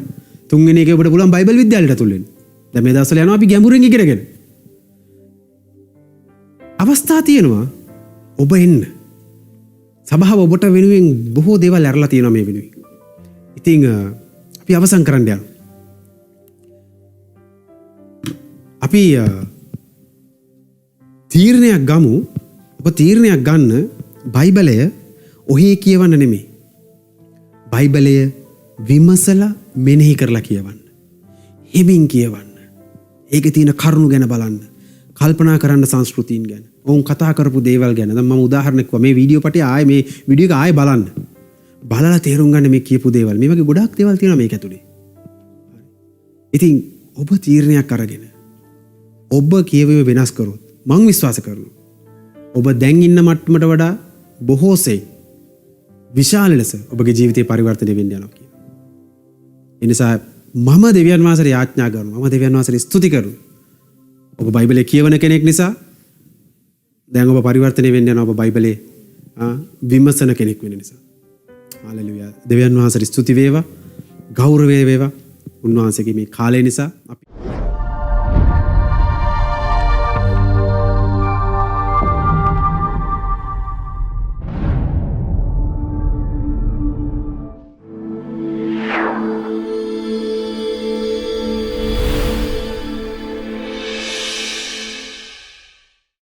Speaker 1: තුන්වෙනි එකේ ඔබට පුළුවන් බයිබල් විද්‍යාලයට ඇතුල් වෙන්න. දැන් මේ දවස්වල යනවා අපි ගැඹුරින් ඉගෙනගෙන. අවස්ථා තියෙනවා ඔබ එන්න. සභාව ඔබට වෙනුවෙන් බොහෝ දේවල් ඇරලා තියෙනවා මේ වෙනුවෙන්. ඉතින් අපි අවසන් කරන්න යනවා. අපි තීරණයක් ගමු. ඔබ තීරණයක් ගන්න බයිබලය ඔහේ කියවන්න නෙමෙයි. බයිබලය විමසලා මෙනෙහි කරලා කියවන්න. හිමින් කියවන්න. ඒකේ තියෙන කරුණු ගැන බලන්න. කල්පනා කරන්න සංස්කෘතීන් ගැන. ඔවුන් කතා කරපු දේවල් ගැන. දැන් මම උදාහරණයක් කිව්වා. මේ වීඩියෝ පටේ ආයේ මේ වීඩියෝ එක ආයේ බලන්න. බලලා තේරුම් ගන්න මේ කියපු දේවල්. මේ වගේ ගොඩාක් දේවල් තියෙනවා මේක ඇතුලේ. ඉතින් ඔබ තීරණයක් අරගෙන ඔබ කියවීම වෙනස් කරොත් මම විශ්වාස කරනවා. ඔබ දැන් ඉන්න මට්ටමට වඩා බොහෝසේ විශාල ලෙස ඔබගේ ජීවිතේ පරිවර්තනය වෙන්න යනවා කියලා. ඒ නිසා මම දෙවියන් වහන්සේට යාඥා කරනවා. මම දෙවියන් වහන්සේට ස්තුති කරනවා. ඔබ බයිබලයේ කියවන කෙනෙක් නිසා දැන් ඔබ පරිවර්තනය වෙන්න යනවා. ඔබ බයිබලයේ විමසන කෙනෙක් වෙන නිසා. හalleluya. දෙවියන් වහන්සේට ස්තුති වේවා. ගෞරවය වේවා. උන්වහන්සේගේ මේ කාලය නිසා අපි